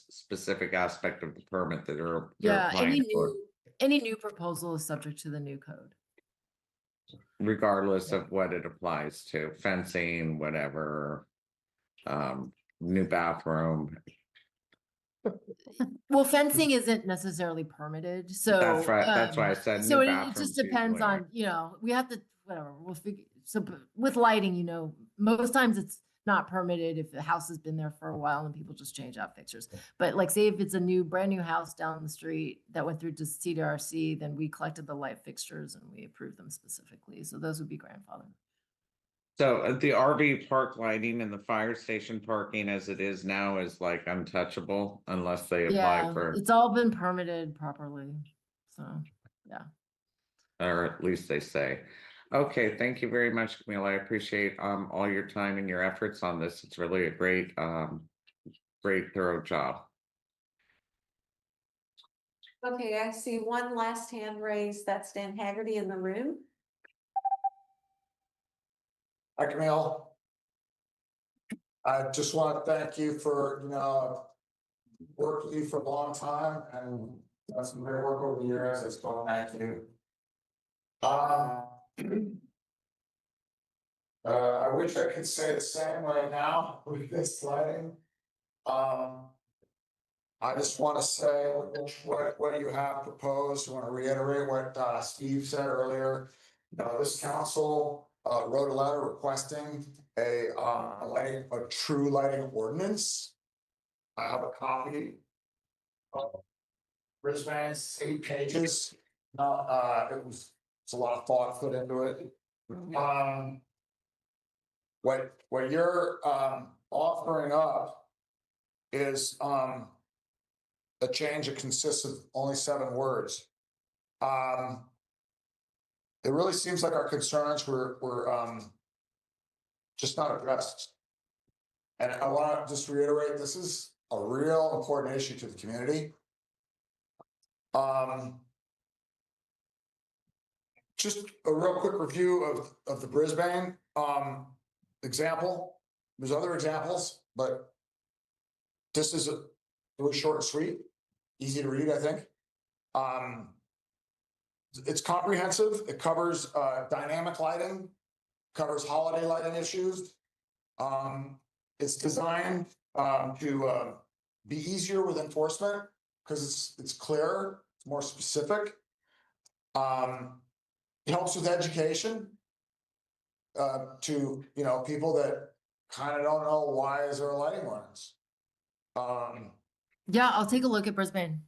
specific aspect of the permit that they're applying for, any new proposal is subject to the new code. regardless of what it applies to, fencing, whatever, new bathroom. Well, fencing isn't necessarily permitted, so That's why I said so new it bathrooms just depends usually on, we have to, whatever, we'll figure. So with lighting, most times it's not permitted if the house has been there for a while and people just change out fixtures. But like, say if it's a brand new house down the street that went through to CDRC, then we collected the light fixtures and we approved them specifically. So those would be grandfathered. So the RV park lighting and the fire station parking as it is now is like untouchable unless they apply for, it's all been permitted properly. So, yeah. or at least they say. Okay, thank you very much, Camille. I appreciate all your time and your efforts on this. It's really a great thorough job. Okay, I see one last hand raised. That's Dan Haggerty in the room. Hi, Camille. I just want to thank you for, worked with you for a long time and done some great work over the years. It's going, thank you. I wish I could say the same right now with this lighting. I just want to say what you have proposed. I want to reiterate what Steve said earlier. This council wrote a letter requesting a true lighting ordinance. I have a copy of Brisbane's 8 pages. It's a lot of thought put into it. What you're offering up is a change that consists of only 7 words. It really seems like our concerns were just not addressed. And I want to just reiterate, this is a real important issue to the community. Just a real quick review of the Brisbane example. There's other examples, but this is really short and sweet, easy to read, I think. It's comprehensive. It covers dynamic lighting, covers holiday lighting issues. It's designed to be easier with enforcement because it's clearer, it's more specific. It helps with education to people that kind of don't know why is there a lighting ordinance. Yeah, I'll take a look at Brisbane.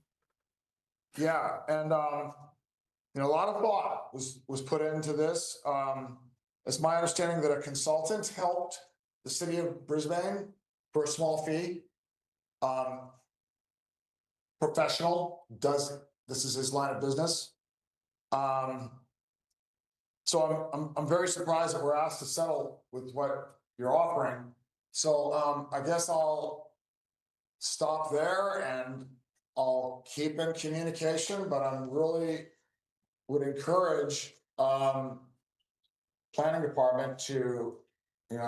Yeah, and a lot of thought was put into this. It's my understanding that a consultant helped the city of Brisbane for a small fee. Professional this is his line of business. So I'm very surprised that we're asked to settle with what you're offering. So I guess I'll stop there and I'll keep in communication, but I'm really would encourage planning department to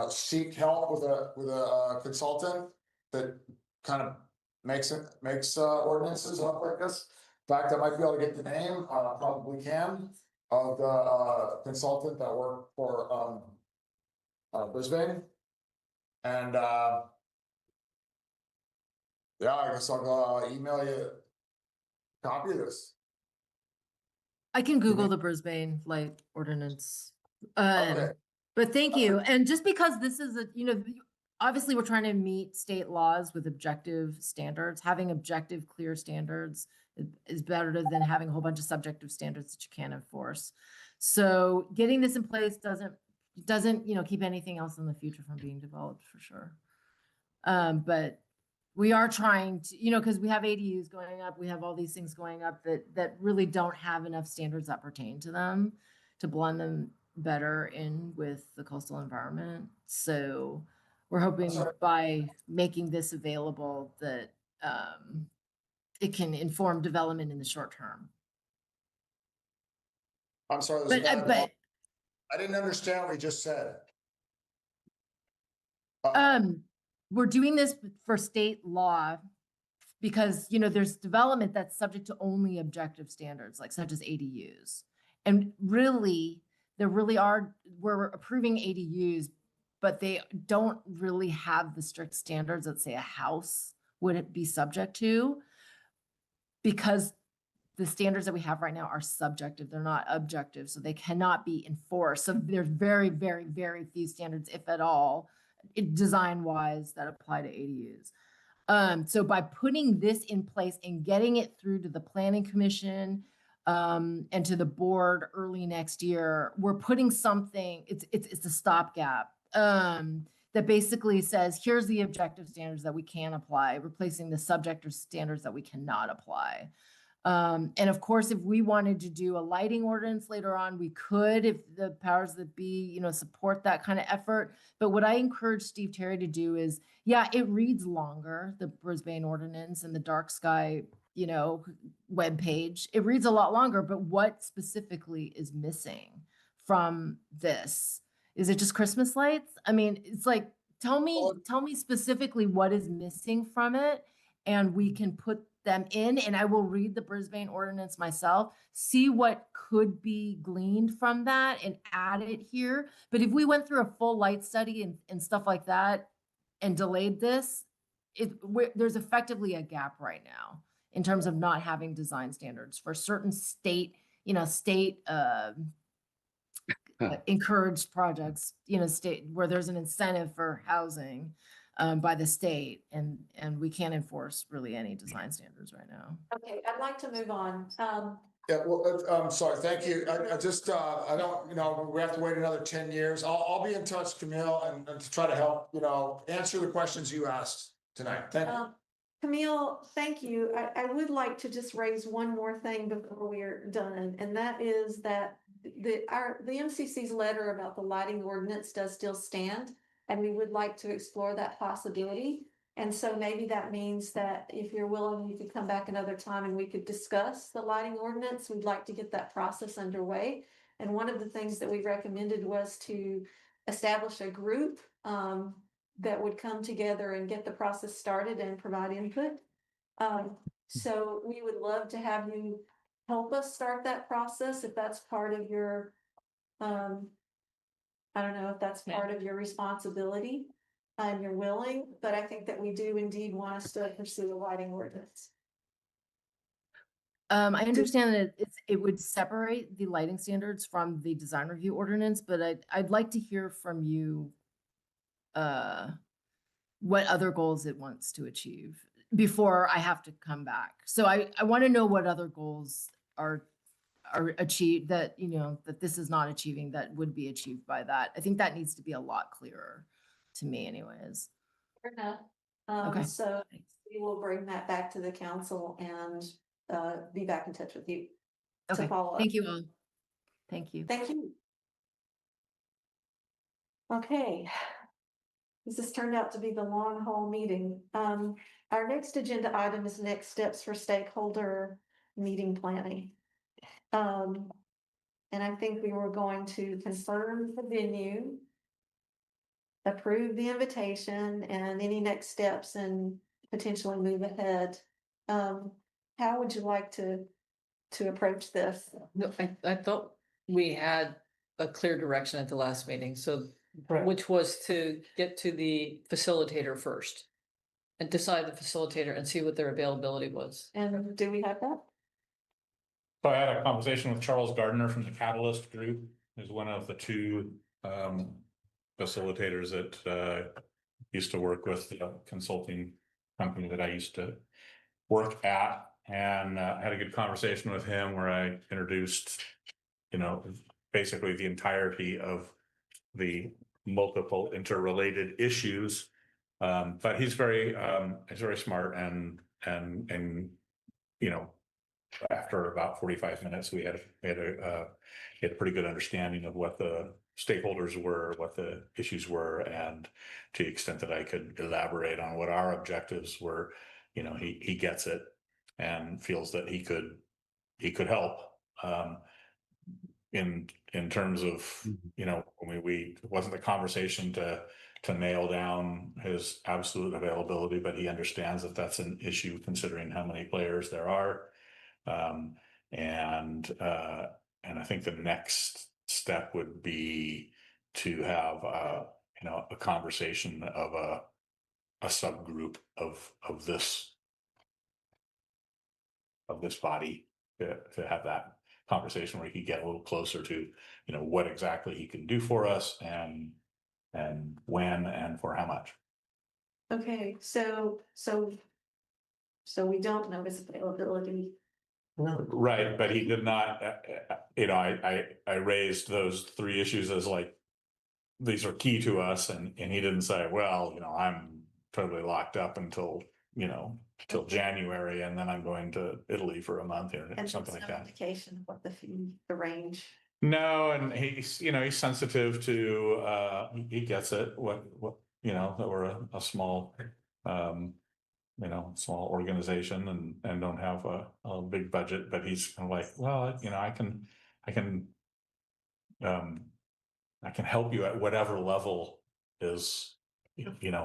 seek help with a consultant that kind of makes ordinances up like this. In fact, I might be able to get the name, probably can, of the consultant that worked for Brisbane. And yeah, I guess I'll email you a copy of this. I can Google the Brisbane light ordinance. Okay. But thank you. And just because this is obviously we're trying to meet state laws with objective standards. Having objective, clear standards is better than having a whole bunch of subjective standards that you can't enforce. So getting this in place doesn't keep anything else in the future from being developed for sure. But we are trying to, because we have ADUs going up, we have all these things going up that really don't have enough standards that pertain to them to blend them better in with the coastal environment. So we're hoping by making this available that it can inform development in the short term. I'm sorry, But I didn't understand what you just said. we're doing this for state law because there's development that's subject to only objective standards, like such as ADUs. And really, we're approving ADUs, but they don't really have the strict standards that say a house would be subject to, because the standards that we have right now are subjective. They're not objective, so they cannot be enforced. So there's very, very, very few standards, if at all, design-wise, that apply to ADUs. So by putting this in place and getting it through to the Planning Commission and to the board early next year, we're putting something. It's a stopgap that basically says, here's the objective standards that we can apply, replacing the subjective standards that we cannot apply. And of course, if we wanted to do a lighting ordinance later on, we could, if the powers that be, support that kind of effort. But what I encourage Steve Terry to do is, yeah, it reads longer, the Brisbane ordinance and the dark sky, webpage. It reads a lot longer, but what specifically is missing from this? Is it just Christmas lights? I mean, it's like, tell me specifically what is missing from it, and we can put them in, and I will read the Brisbane ordinance myself, see what could be gleaned from that and add it here. But if we went through a full light study and stuff like that and delayed this, there's effectively a gap right now in terms of not having design standards for certain state encourage projects, state where there's an incentive for housing by the state, and we can't enforce really any design standards right now. Okay, I'd like to move on. Yeah, well, I'm sorry, thank you. I just, I don't, we have to wait another 10 years. I'll be in touch, Camille, and to try to help, answer the questions you asked tonight. Thank you. Camille, thank you. I would like to just raise one more thing before we're done, and that is that the MCC's letter about the lighting ordinance does still stand, and we would like to explore that possibility. And so maybe that means that if you're willing, you could come back another time and we could discuss the lighting ordinance. We'd like to get that process underway. And one of the things that we recommended was to establish a group that would come together and get the process started and provide input. So we would love to have you help us start that process if that's part of your, I don't know if that's part of your responsibility and you're willing, but I think that we do indeed want us to pursue a lighting ordinance. I understand that it would separate the lighting standards from the design review ordinance, but I'd like to hear from you what other goals it wants to achieve before I have to come back. So I want to know what other goals are achieved that, that this is not achieving that would be achieved by that. I think that needs to be a lot clearer to me anyways. Fair enough. Okay. So we will bring that back to the council and be back in touch with you to follow up. Thank you all. Thank you. Thank you. Okay. This has turned out to be the long haul meeting. Our next agenda item is next steps for stakeholder meeting planning. And I think we were going to confirm the venue, approve the invitation, and any next steps and potentially move ahead. How would you like to approach this? No, I thought we had a clear direction at the last meeting, so which was to get to the facilitator first and decide the facilitator and see what their availability was. And do we have that? So I had a conversation with Charles Gardner from the Catalyst Group, who's one of the two facilitators that used to work with the consulting company that I used to work at, and I had a good conversation with him where I introduced, basically the entirety of the multiple interrelated issues. But he's very smart and after about 45 minutes, we had a pretty good understanding of what the stakeholders were, what the issues were, and to the extent that I could elaborate on what our objectives were, he gets it and feels that he could help. In terms of, it wasn't the conversation to nail down his absolute availability, but he understands that that's an issue considering how many players there are. And I think the next step would be to have a conversation of a subgroup of this body to have that conversation where he could get a little closer to what exactly he can do for us and when and for how much. Okay, so we don't know his availability. Right, but he did not, I raised those three issues as like, these are key to us, and he didn't say, well, I'm totally locked up until January, and then I'm going to Italy for a month or And something like that. Indication of what the range. No, and he's sensitive to, he gets it, what, that we're a small, small organization and don't have a big budget, but he's kind of like, well, I can help you at whatever level is,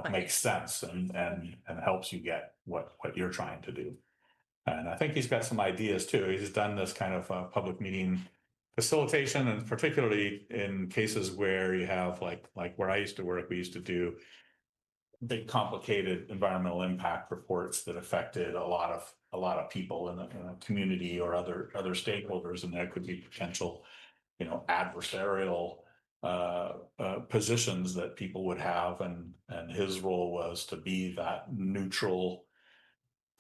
makes sense and helps you get what you're trying to do. And I think he's got some ideas too. He's done this kind of public meeting facilitation, and particularly in cases where you have like where I used to work, we used to do big complicated environmental impact reports that affected a lot of people in the community or other stakeholders, and there could be potential adversarial positions that people would have, and his role was to be that neutral,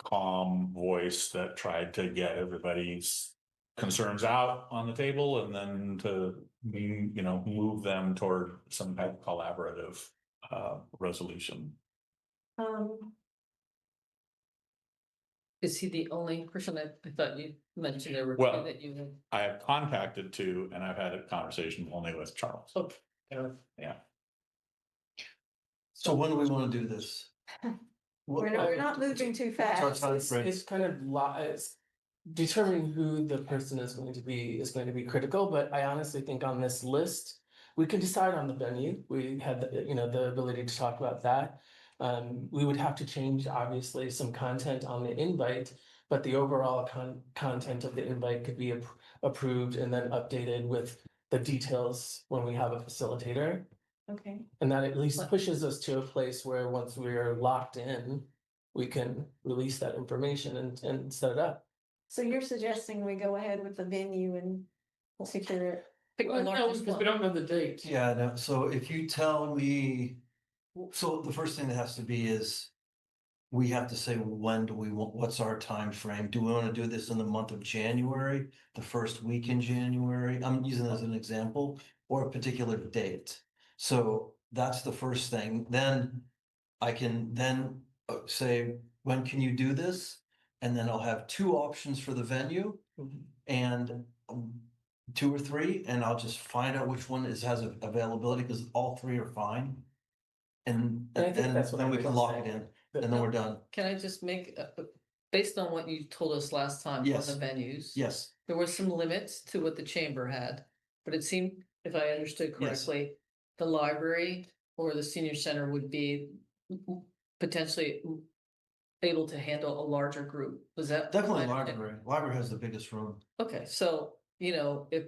calm voice that tried to get everybody's concerns out on the table, and then to move them toward some type of collaborative resolution. Is he the only person? I thought you mentioned there were two Well, that you had. I have contacted two, and I've had a conversation only with Charles. Okay. Yeah. So when do we want to do this? We're not moving too fast. It's kind of it's determining who the person is going to be critical, but I honestly think on this list, we can decide on the venue. We had the ability to talk about that. We would have to change, obviously, some content on the invite, but the overall content of the invite could be approved and then updated with the details when we have a facilitator. Okay. And that at least pushes us to a place where once we're locked in, we can release that information and set it up. So you're suggesting we go ahead with the venue and secure it? Well, no, because we don't know the date. Yeah, no, so if you tell me, so the first thing that has to be is we have to say, when do we want, what's our time frame? Do we want to do this in the month of January, the first week in January? I'm using that as an example, or a particular date. So that's the first thing. Then I can then say, when can you do this? And then I'll have two options for the venue and 2 or 3, and I'll just find out which one has availability, because all 3 are fine. And I think that's what then we I can was lock saying. it in, and then we're done. Can I just make, based on what you told us last time on Yes. the venues? Yes, There were some limits to what the chamber had, but it seemed, if I understood Yes. correctly, the library or the senior center would be potentially able to handle a larger group. Was that? definitely my- library. Library has the biggest room. Okay, so, if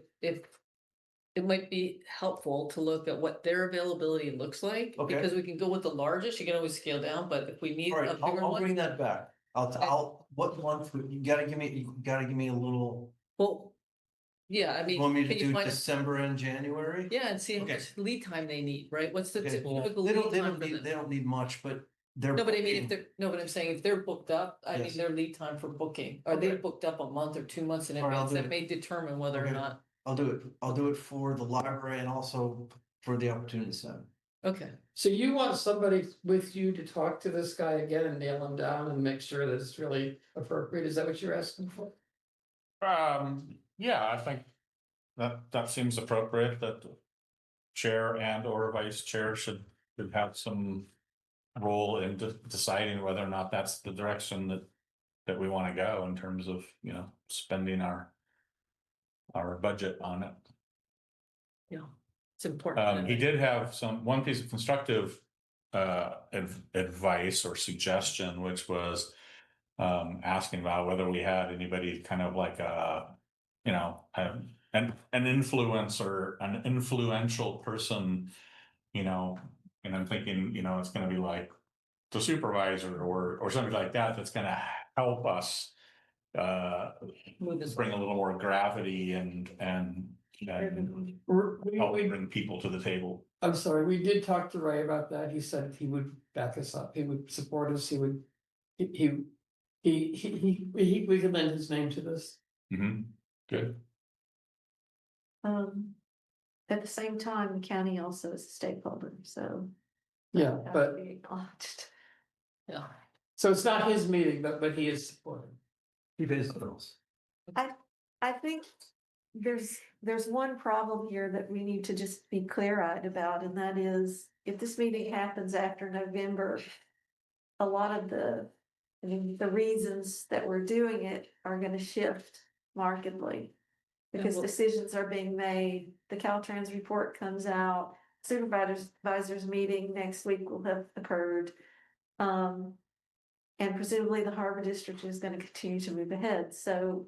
it might be helpful to look at what their availability looks like, Okay. because we can go with the largest, you can always scale down, but if we need All right, a bigger I'll one. bring that back. What month, you gotta give me a little, Well, yeah, I mean, you want me to can you do find? December and January? Yeah, and see how Okay. much lead time they need, right? What's the Okay. typical They lead don't, time for them? they don't need much, but they're. No, but I mean, booking- if they're, no, but I'm saying if they're booked up, I mean, Yes. their lead time for booking, are they Okay. booked up a month or 2 months in All right, I'll advance? do That it. may determine whether or Okay. not, I'll do it for the library and also for the opportunity center. okay. So you want somebody with you to talk to this guy again and nail him down and make sure that it's really appropriate? Is that what you're asking for? Yeah, I think that seems appropriate, that the chair and or vice chair should have some role in deciding whether or not that's the direction that we want to go in terms of, spending our budget on it. Yeah, it's important. He did have one piece of constructive advice or suggestion, which was asking about whether we had anybody kind of like an influencer, an influential person, and I'm thinking, it's going to be like the supervisor or something like that, that's going to help us bring a little more gravity and help bring people to the table. I'm sorry, we did talk to Ray about that. He said he would back us up. He would support us. He would, we could lend his name to this. Good. At the same time, the county also is a stakeholder, so. Yeah, that but, would be acknowledged. Yeah. so it's not his meeting, but he is supporting. He pays the bills. I think there's one problem here that we need to just be clear-eyed about, and that is, if this meeting happens after November, a lot of the reasons that we're doing it are gonna shift markedly. Because decisions are being made, the Caltrans report comes out, supervisors meeting next week will have occurred. And presumably the Harbor District is gonna continue to move ahead, so.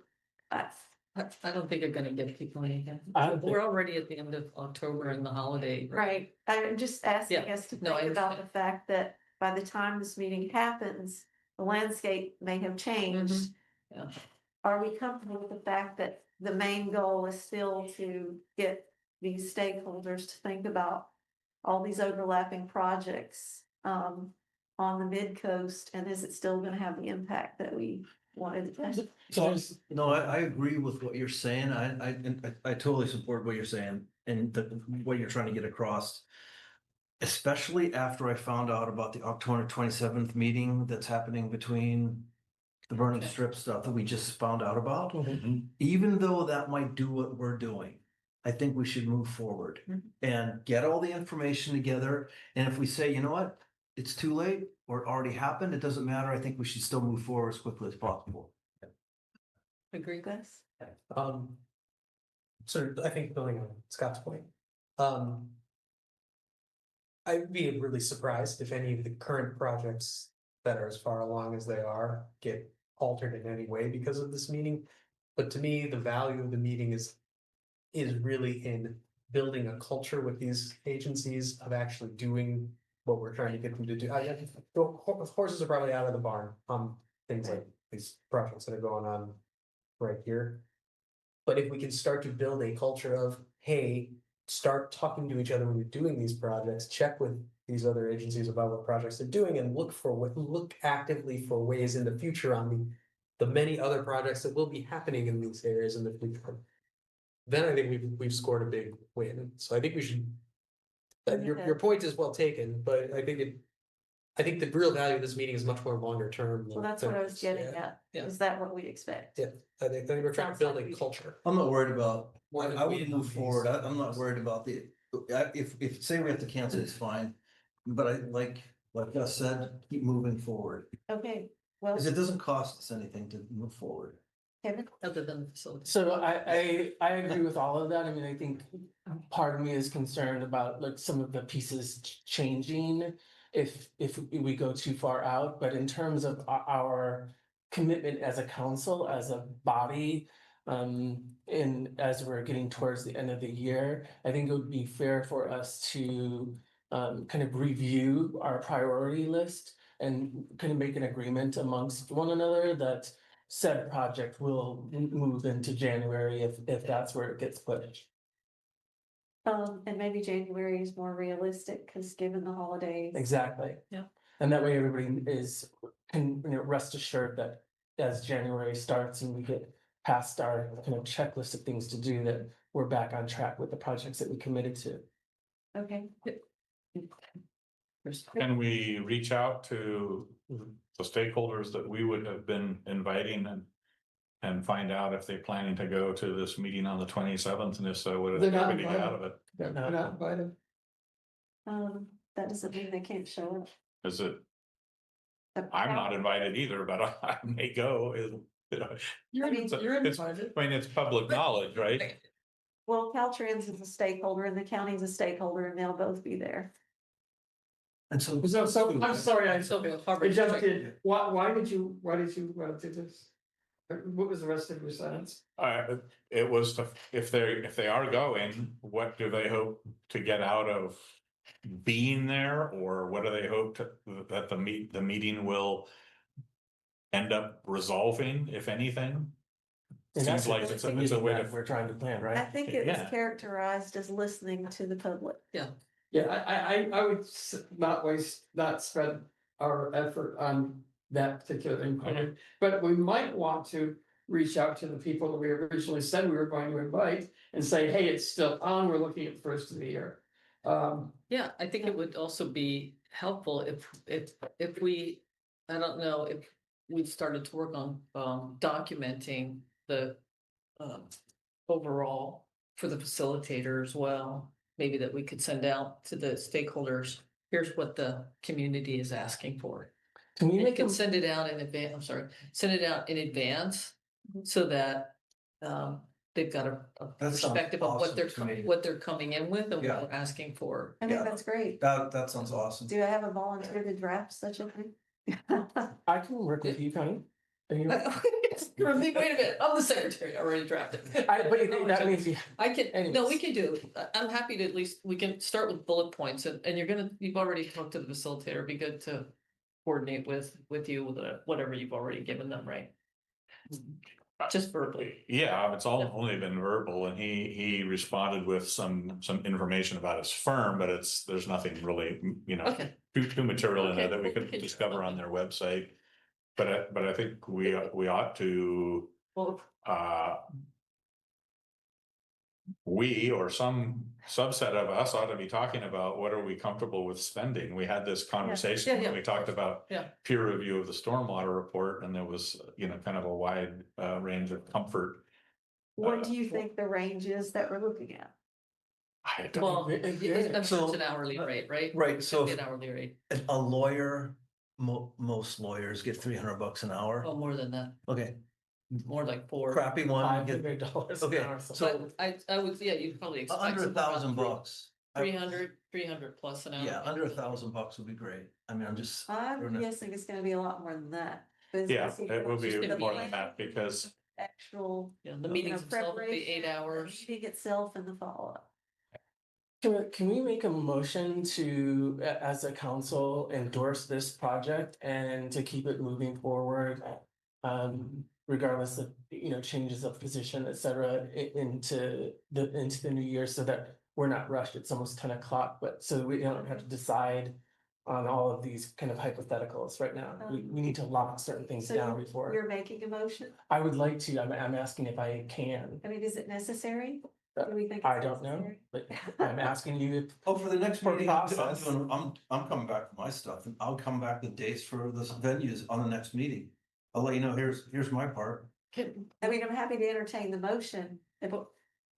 I don't think you're gonna get people anything. I don't think- We're already at the end of October and the holiday. Right, I'm just asking Yeah, us to no, I think about understand. the fact that by the time this meeting happens, the landscape may have changed. Yeah. Are we comfortable with the fact that the main goal is still to get these stakeholders to think about all these overlapping projects on the mid-coast, and is it still gonna have the impact that we wanted it to? So, no, I agree with what you're saying. I totally support what you're saying and what you're trying to get across. Especially after I found out about the October 27th meeting that's happening between the burning strip stuff that we just found out about. Even though that might do what we're doing, I think we should move forward and get all the information together. And if we say, you know what, it's too late or it already happened, it doesn't matter. I think we should still move forward as quickly as possible. Agree, guys? So I think building on Scott's point, I'd be really surprised if any of the current projects that are as far along as they are get altered in any way because of this meeting. But to me, the value of the meeting is really in building a culture with these agencies of actually doing what we're trying to get them to do. The horses are probably out of the barn on things like these projects that are going on right here. But if we can start to build a culture of, hey, start talking to each other when you're doing these projects, check with these other agencies about what projects they're doing, and look actively for ways in the future on the many other projects that will be happening in these areas in the future. Then I think we've scored a big win. So I think we should. Your point is well taken, but I think the real value of this meeting is much more longer term. Well, that's what I was getting at. Is that what we expect? Yeah, I think we're trying to build a culture. I'm not worried about, I would move forward. I'm not worried about if say we have to cancel, it's fine. But I like Gus said, keep moving forward. Okay, well, Because it doesn't cost us anything to move forward. Kevin? Other than the facility. So I agree with all of that. I mean, I think part of me is concerned about like some of the pieces changing if we go too far out, but in terms of our commitment as a council, as a body, and as we're getting towards the end of the year, I think it would be fair for us to kind of review our priority list and kind of make an agreement amongst one another that said project will move into January if that's where it gets put. And maybe January is more realistic because given the holidays. Exactly. Yeah. And that way everybody can rest assured that as January starts and we get past our kind of checklist of things to do, that we're back on track with the projects that we committed to. Okay. Can we reach out to the stakeholders that we would have been inviting and find out if they're planning to go to this meeting on the 27th, and if so, what are they They're not hoping to get out of invited. it? They're not invited. That doesn't mean they can't show up. Is it? I'm not invited either, but I may go. You're It's- invited. I mean, it's public knowledge, right? Well, Caltrans is a stakeholder and the county's a stakeholder and they'll both be there. And so. So I'm sorry, I Harvard jumped in. Why did you want to do this? What was the rest of your sentence? It was if they are going, what do they hope to get out of being there, or what do they hope that the meeting will end up resolving, if anything? And Seems that's like it's a way to. we're trying to plan, right? I think it was Yeah. characterized as listening to the public. Yeah, I would not spend our effort on that particular inquiry, but we might want to reach out to the people that we originally said we were going to invite and say, hey, it's still on, we're looking at first of the year. Yeah, I think it would also be helpful if we, I don't know, if we started to work on documenting the overall for the facilitator as well. Maybe that we could send out to the stakeholders, here's what the community is asking for. Can we And you make can them? send it out in advance, I'm sorry, send it out in advance so that they've got a That sounds perspective of what awesome to me. what they're coming in with and Yeah. what we're asking for. I think that's great. That sounds awesome. Do I have a volunteer to draft such a thing? I can work with you, Connie. Are you- Wait a minute, I'm the secretary, I already drafted. But that means you. I can, no, we Anyways. can do, I'm happy to at least, we can start with bullet points and you've already talked to the facilitator, it'd be good to coordinate with you with whatever you've already given them, right? Just verbally. Yeah, it's all only been verbal, and he responded with some information about his firm, but there's nothing really, Okay. too material in there Okay, that we well, we could can discover try on their website. But I think we ought to, Well, we or some subset of us ought to be talking about what are we comfortable with spending. We had this conversation when we talked about Yeah. peer review of the stormwater report, and there was, kind of a wide range of comfort. What do you think the range is that we're looking at? I don't, well, it's So- an hourly rate, right? Right, It's so gonna be an hourly rate. a lawyer, most lawyers get $300 an hour. Oh, more than that, Okay, more like four. crappy one, get $500 Okay, an hour. so I would, yeah, you'd probably expect. under somewhere around $1,000. 300 plus an hour. Yeah, under $1,000 would be great. I mean, I'm just. I'm throwing it- guessing it's gonna be a lot more than that. But yeah, it's- it will be Just gonna more be- than that, because Actual. Yeah, the meetings themselves would be 8 preparation, hours. the meeting itself and the follow-up. Can we make a motion to, as a council, endorse this project and to keep it moving forward? Regardless of, changes of position, et cetera, into the new year, so that we're not rushed. It's almost 10 o'clock, but so we don't have to decide on all of these kind of hypotheticals right now. We need to lock certain things So down before. You're making a motion? I would like to, I'm asking if I can. I mean, is it necessary? Do we think? I it's don't know, necessary? but I'm asking you if. Oh, for the next For meeting, process. I'm coming back with my stuff, and I'll come back with dates for the venues on the next meeting. I'll let you know, here's my part. I mean, I'm happy to entertain the motion.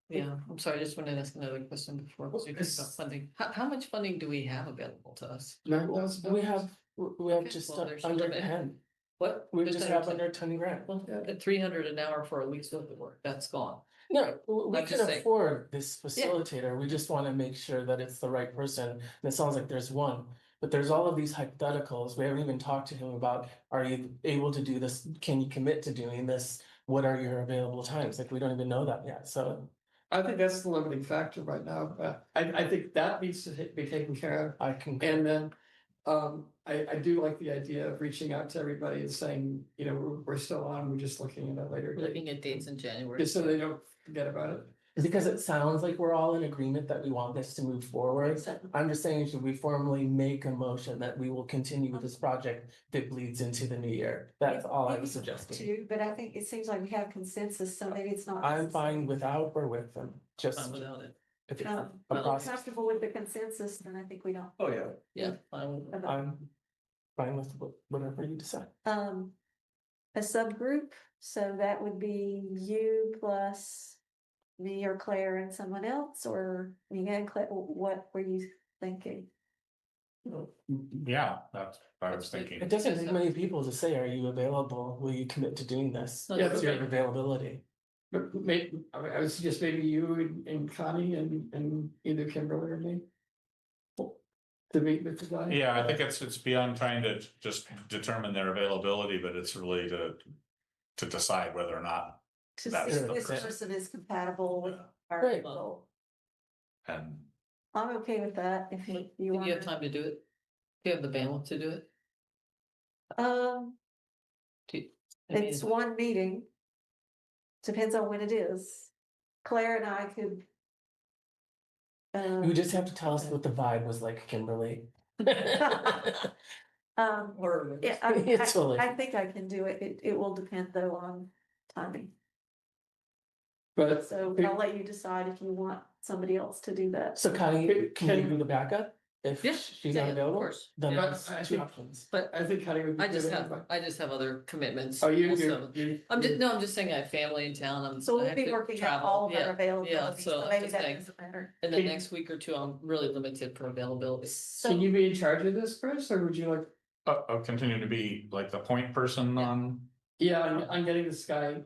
Yeah, I'm sorry, I just wanted to ask another question before, because you talked about funding. How much funding do we have available to us? We have Okay, just well, there's under limit. 10. What? We Just just under have 10. under 10 grand. Well, at 300 an hour for a week's worth of work, that's gone. No, we I'm can just saying. afford this facilitator. We just want to make sure that it's the right person. And it sounds like there's one. But there's all of these hypotheticals. We haven't even talked to him about, are you able to do this? Can you commit to doing this? What are your available times? Like, we don't even know that yet, so. I think that's the limiting factor right now. I think that needs to be taken care of. I can. And then, I do like the idea of reaching out to everybody and saying, we're still on, we're just looking at a later date. Looking at dates in January. Just so they don't forget about it. Because it sounds like we're all in agreement that we want this to move forward. I'm just saying, should we formally make a motion that we will continue with this project that bleeds into the new year? That's all I was suggesting. Too, but I think it seems like we have consensus, so maybe it's not. I'm fine without or with them, just. Fine without it. If it's Um, a if we're process, comfortable with the consensus, then I think we don't. Oh, yeah. Yeah. Fine with it. I'm fine with whatever you decide. A subgroup, so that would be you plus me or Claire and someone else, or me and Claire, what were you thinking? yeah, that's what I was thinking. It doesn't take many people to say, are you available? Will you commit to doing this? Yeah, What's your availability? But maybe, I would suggest maybe you and Connie and either Kimberly or me. To meet with the guy. Yeah, I think it's beyond trying to just determine their availability, but it's really to decide whether or not To That's see the if this plan. person is compatible with our Right. goal. and I'm okay with that, if you Do you have want. time to do it? Do you have the bandwidth to do it? Um, Do you- I mean, it's one meeting. Depends on when it is. Claire and I could. You just have to tell us what the vibe was like, Kimberly. Or. Yeah, It's totally- I think I can do it. It will depend though on timing. But So I'll let you decide if you want somebody else to do that. So Connie, can you be the backup if Yeah, she's yeah, not of available? course. Then Yeah. there's I two think- options. But I think Connie would be. I just good have, anyway. other commitments. Oh, you, also. you. I'm just, no, I'm just saying I have family in town. So I we'll have be to working out travel. all of our Yeah, availability, yeah, so so I'm maybe just that saying, doesn't matter. in the next week or two, I'm really limited for availability. Can you be in charge of this, Chris, or would you like? I'll continue to be like the point person on. Yeah, I'm getting this guy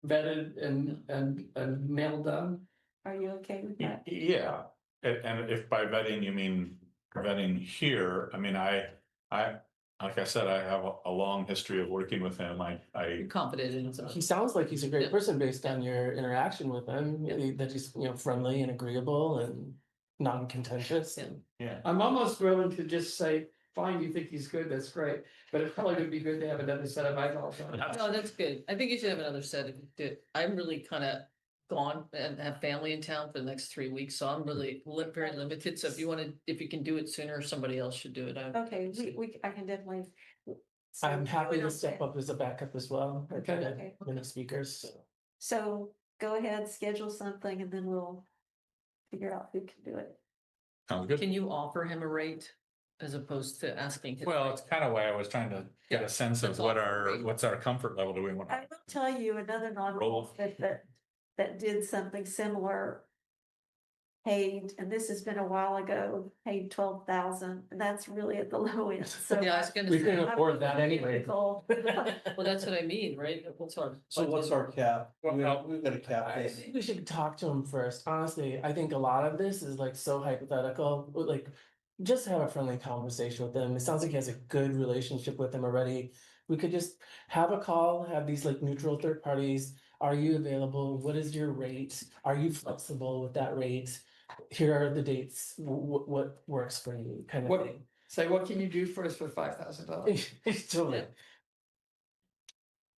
vetted and nailed down. Are you okay with that? Yeah, and if by vetting you mean vetting here, I mean, I, like I said, I have a long history of working with him. You're confident in himself. He sounds like he's a great Yeah. person based on your interaction with him, that he's, friendly and agreeable and non-contentious. Yeah. Yeah. I'm almost willing to just say, fine, you think he's good, that's great, but it probably would be good to have another set of eyeballs on it. No, that's good. I think you should have another set if you did. I'm really kind of gone and have family in town for the next 3 weeks, so I'm really very limited. So if you can do it sooner, somebody else should do it. Okay, I can definitely. I'm So happy you to and step up as a backup as well. Okay. Many speakers. So go ahead, schedule something and then we'll figure out who can do it. Sounds good. Can you offer him a rate as opposed to asking him? Well, it's kind of why I was trying to get a sense of That's all. what's our comfort level. Do we want? I will tell you another nonprofit that did something similar. Paid, and this has been a while ago, paid 12,000, and that's really at the low end, so. Yeah, I was gonna We say. can afford that anyway. Well, that's what I mean, right? What's our? So what's our cap? We've got a cap. I think we should talk to him first. Honestly, I think a lot of this is like so hypothetical. Like, just have a friendly conversation with him. It sounds like he has a good relationship with him already. We could just have a call, have these like neutral third parties. Are you available? What is your rate? Are you flexible with that rate? Here are the dates. What works for you? Kind of What, thing. say, what can you do for us for $5,000? Totally.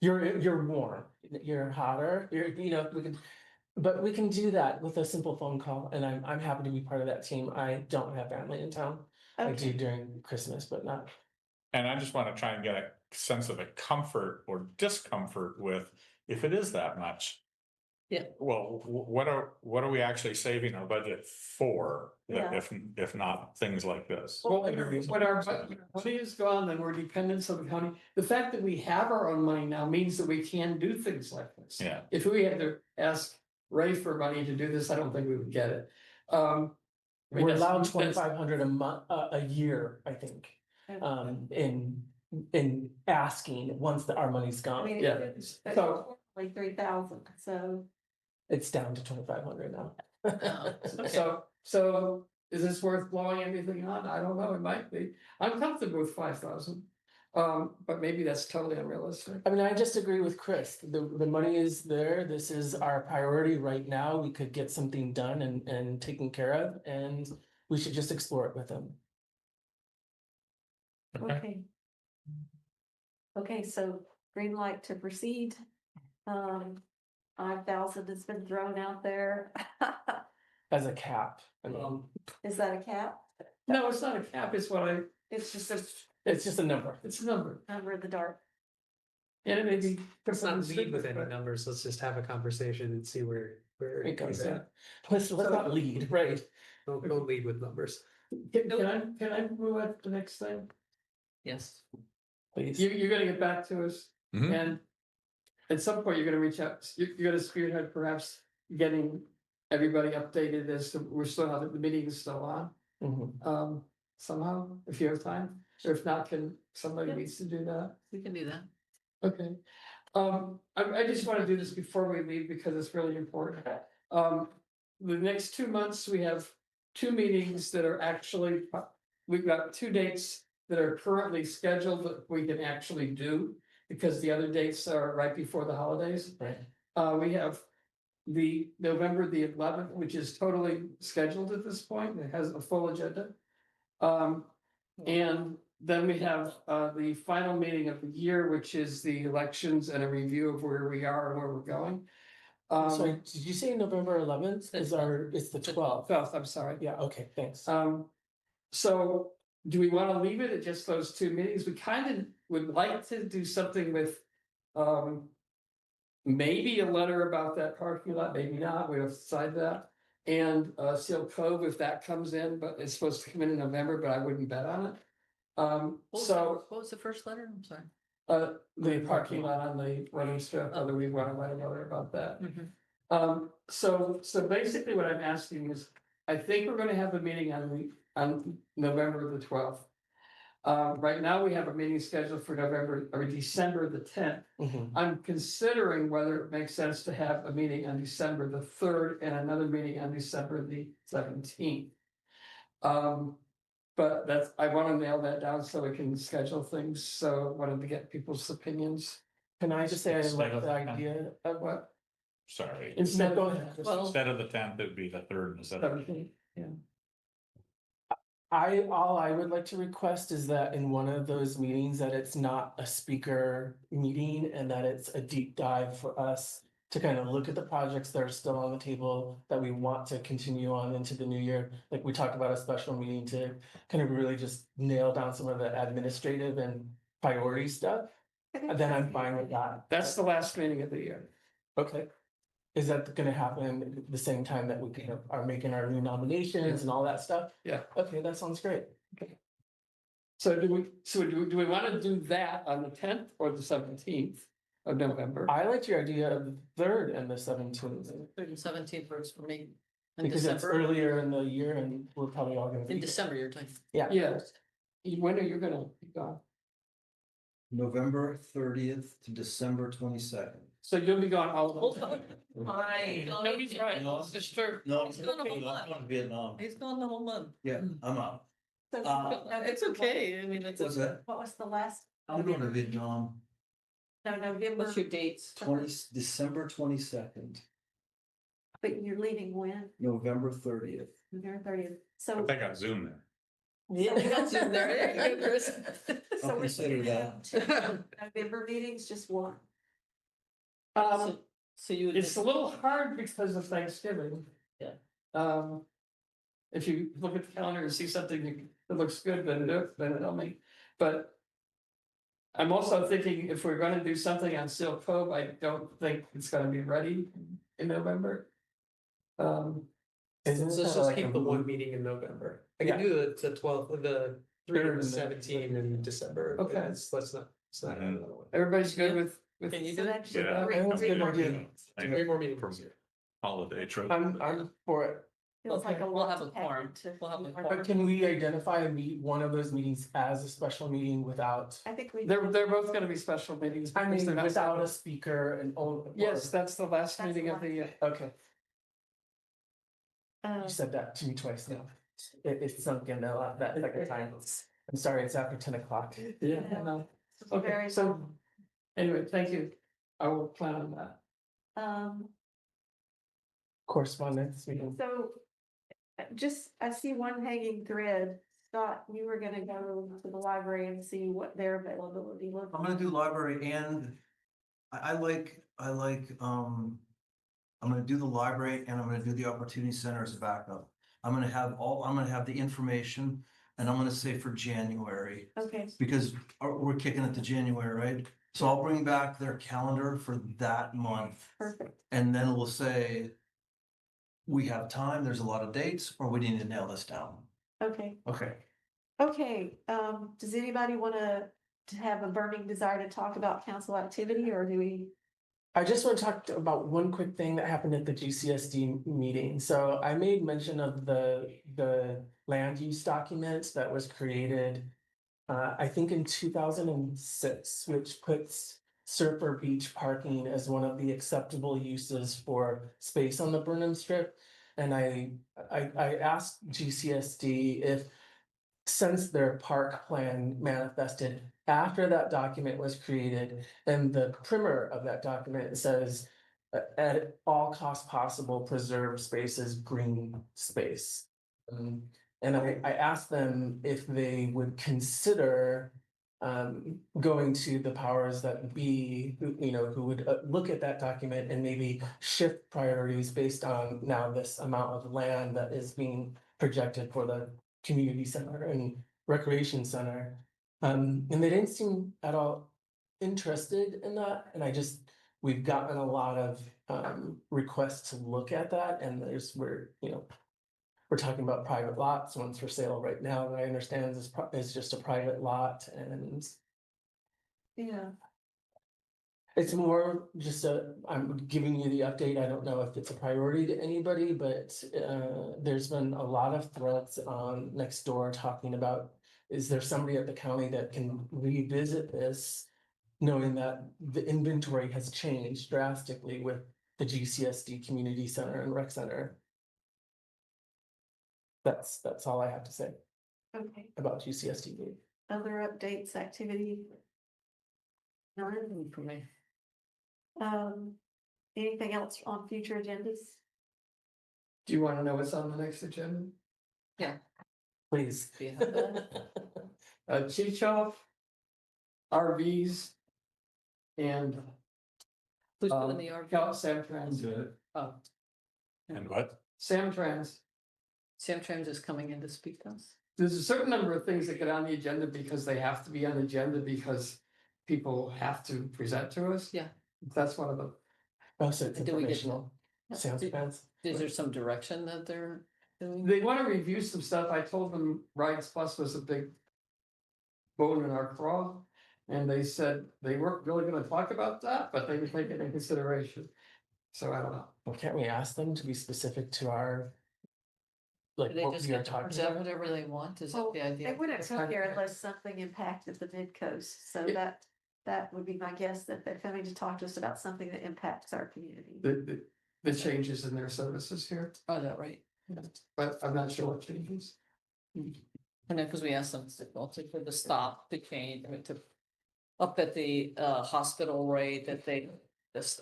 You're warm. You're hotter. But we can do that with a simple phone call, and I'm happy to be part of that team. I don't have family in town. I do during Christmas, but not. And I just want to try and get a sense of a comfort or discomfort with if it is that much. Yeah. Well, what are we actually saving our budget for? Yeah. If not things like this. Well, when our money is gone, then we're dependent on the county. The fact that we have our own money now means that we can do things like this. Yeah. If we had to ask Ray for money to do this, I don't think we would get it. We're allowed 2,500 a month, a year, I think. In asking once our money's I gone. mean, Yeah. it's So- like 3,000, so. It's down to 2,500 now. So is this worth blowing everything on? I don't know, it might be. I'm comfortable with 5,000. But maybe that's totally unrealistic. I mean, I just agree with Chris. The money is there. This is our priority right now. We could get something done and taken care of, and we should just explore it with him. Okay. Okay, so green light to proceed. 5,000 has been thrown out there. As a cap. I mean, Is that a cap? No, it's not a cap, it's what It's just a it's just a number. it's a number. number in the dark. And it may be. Let's not lead with any numbers. Let's just have a conversation and see where It comes he's in. at. Let's not lead, right? Don't lead with numbers. Can I move on to the next thing? Yes. Please. You're gonna get back to us Mhm. and at some point you're gonna reach out, you're gonna spearhead perhaps getting everybody updated as to, we're still, how the meeting is still on. Mhm. Somehow, if you have time, or if not, somebody needs to do that. We can do that. Okay. I just want to do this before we leave because it's really important. The next 2 months, we have 2 meetings that are actually, we've got 2 dates that are currently scheduled that we can actually do because the other dates are right before the holidays. Right. We have the November the 11th, which is totally scheduled at this point. It has a full agenda. And then we have the final meeting of the year, which is the elections and a review of where we are and where we're going. Sorry, did you say November 11th? It's the 12th. 12th, I'm sorry. Yeah, okay, thanks. So do we want to leave it at just those 2 meetings? We kind of would like to do something with maybe a letter about that parking lot, maybe not, we have to decide that. And Seal Cove, if that comes in, but it's supposed to come in November, but I wouldn't bet on it. What was the first letter? I'm sorry. The parking lot on the running strip, whether we want to write a letter about that. So basically what I'm asking is, I think we're gonna have a meeting on November the 12th. Right now, we have a meeting scheduled for December the 10th. I'm considering whether it makes sense to have a meeting on December the 3rd and another meeting on December the 17th. But I want to nail that down so we can schedule things, so I wanted to get people's opinions. Can I just say I Instead like of the the idea of what? Sorry. Instead Go of ahead. Well, Instead of the 10th, it would be the 3rd instead of. 17th, yeah. all I would like to request is that in one of those meetings, that it's not a speaker meeting and that it's a deep dive for us to kind of look at the projects that are still on the table that we want to continue on into the new year. Like we talked about a special meeting to kind of really just nail down some of the administrative and priority stuff. Then I'm fine with that. That's the last meeting of the year. Okay. Is that gonna happen at the same time that we kind of are making our new nominations and all that stuff? Yeah. Okay, that sounds great. So do we want to do that on the 10th or the 17th of November? I liked your idea of the 3rd and the 17th. 3rd and 17th works for me. In Because it's December, earlier in the year and we're probably all gonna be. in December, you're talking. Yeah. Yes. When are you gonna be gone? November 30th to December 22nd. So you'll be gone all of them. Fine. No, he's right. No. It's just true. No, He's gone the whole month. I'm going to Vietnam. He's gone the whole month. Yeah, I'm out. So It's okay, I mean, it's. What's that? What was the last? I'm going to Vietnam, No, November, What's your dates? December 22nd, but you're leaving when? November 30th. November 30th. I So. think on Zoom there. Yeah, we got you there. There you go, Chris. So I'll we're consider that. two November meetings, just one. So you would. It's a little hard because of Thanksgiving. Yeah. If you look at the calendar and see something that looks good, then it'll make, but. I'm also thinking if we're gonna do something on Seal Cove, I don't think it's gonna be ready in November. Isn't So it let's kinda just like keep a the one blue- meeting in November. I Yeah. can do the 12th, the 3 Third and and the- 17 in December. Okay. Let's not, add another one. Everybody's good with. Can you So do that's Yeah. three- Everyone's three good more idea. meetings. Three more meetings here. Holiday trip. I'm for it. Feels like Okay, a we'll lot have to a pack quorum. into We'll have a one quorum. But more. can we identify one of those meetings as a special meeting without? I think we. They're both gonna be special meetings. I because mean, they're not without separate. a speaker and only. Yes, that's the last That's meeting the of the year. Okay, Uh, you said that to me twice now. It's sunk in that second time. I'm sorry, it's after 10 o'clock. Yeah, I know. Okay, very so long. anyway, thank you. I will plan on that. Correspondence meeting. So. Just, I see one hanging thread. Scott, you were gonna go to the library and see what their availability looked. I'm gonna do library and I like, I'm gonna do the library and I'm gonna do the opportunity center as a backup. I'm gonna have the information and I'm gonna say for January, Okay, because we're kicking it to January, right? So I'll bring back their calendar for that month perfect. and then we'll say we have time, there's a lot of dates, or we need to nail this down. Okay, Okay. okay. Does anybody wanna to have a burning desire to talk about council activity, or do we? I just want to talk about one quick thing that happened at the GCSD meeting. So I made mention of the land use document that was created. I think in 2006, which puts Surfer Beach parking as one of the acceptable uses for space on the Burnham Strip. And I asked GCSD if, since their park plan manifested after that document was created, and the primer of that document says, at all costs possible, preserve spaces, green space. And I asked them if they would consider going to the powers that be, who would look at that document and maybe shift priorities based on now this amount of land that is being projected for the community center and recreation center. And they didn't seem at all interested in that. And we've gotten a lot of requests to look at that, and we're talking about private lots. One's for sale right now that I understand is just a private lot, and Yeah. it's more just I'm giving you the update. I don't know if it's a priority to anybody, but there's been a lot of threads on Nextdoor talking about, is there somebody at the county that can revisit this, knowing that the inventory has changed drastically with the GCSD Community Center and Rec Center. That's all I have to say Okay, about GCSD. other updates, activity? None For me. Anything else on future agendas? Do you want to know what's on the next agenda? Yeah. Please. Do you have that? Chichov, RVs, and Who's doing the RV? Samtrans. Oh, And what? Samtrans. Samtrans is coming in to speak to us. There's a certain number of things that get on the agenda because they have to be on the agenda because people have to present to us. Yeah. That's one of them. Oh, so it's Do we get informational. Sounds bad. Is there some direction that they're doing? They want to review some stuff. I told them Rides Plus was a big bone in our craw. And they said they weren't really gonna talk about that, but they would take it into consideration. So I don't know. Well, can't we ask them to be specific to our? Like They what just we are get to talking present about? whatever they want, is that Well, the idea? they wouldn't come kind here of- unless something impacted the Midcoast, so Yeah. that would be my guess, that they're coming to talk to us about something that impacts our community. The changes in their services here, Oh, is that right? but I'm not sure what changes. I know, because we asked them to, also for the stop to change, I mean, to up at the hospital rate that they, this,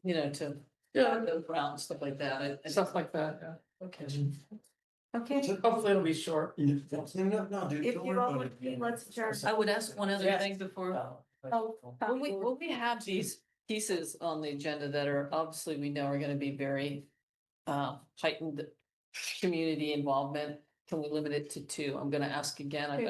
you know, to. Yeah. The ground, stuff like that. Stuff like that, yeah. Okay. Okay, So hopefully it'll be short. No, dude. if don't you worry all about would it. be, let's adjourn. I would ask one other Yes. thing before. Oh, When we have these pieces on the agenda that are obviously we know are gonna be very heightened community involvement, can we limit it to two? I'm gonna ask again. I've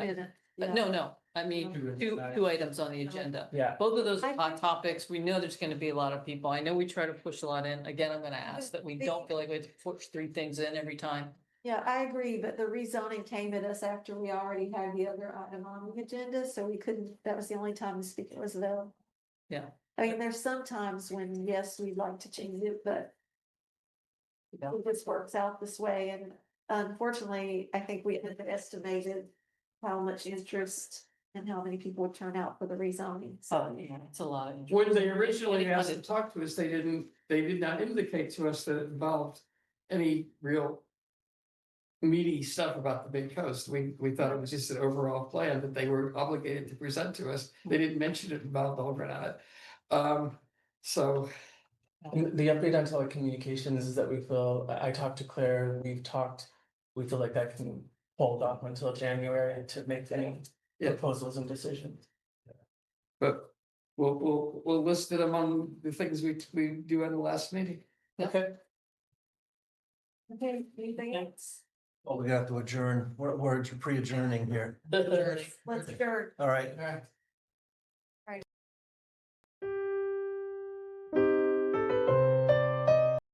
got- No, I mean, two items on the agenda. Yeah. Both of those are hot topics. We know there's gonna be a lot of people. I know we try to push a lot in. Again, I'm gonna ask that we don't feel like we have to push three things in every time. Yeah, I agree, but the rezoning came at us after we already had the other item on the agenda, so we couldn't, that was the only time the speaker was available. Yeah. I mean, there's some times when, yes, we'd like to change it, but it just works out this way, and unfortunately, I think we underestimated how much interest and how many people would turn out for the rezoning, so. Oh, yeah, it's a lot of. When they originally asked to talk to us, they did not indicate to us that it involved any real meaty stuff about the Big Coast. We thought it was just an overall plan that they were obligated to present to us. They didn't mention it about Belgrade on it. So And the update on telecommunications is that we feel, I talked to Claire, we feel like that can hold off until January to make any proposals and decisions. but we'll list it among the things we do at the last meeting. Okay. Okay, anything else? Oh, we have to adjourn. We're pre-adjourning here. Let's adjourn. All right.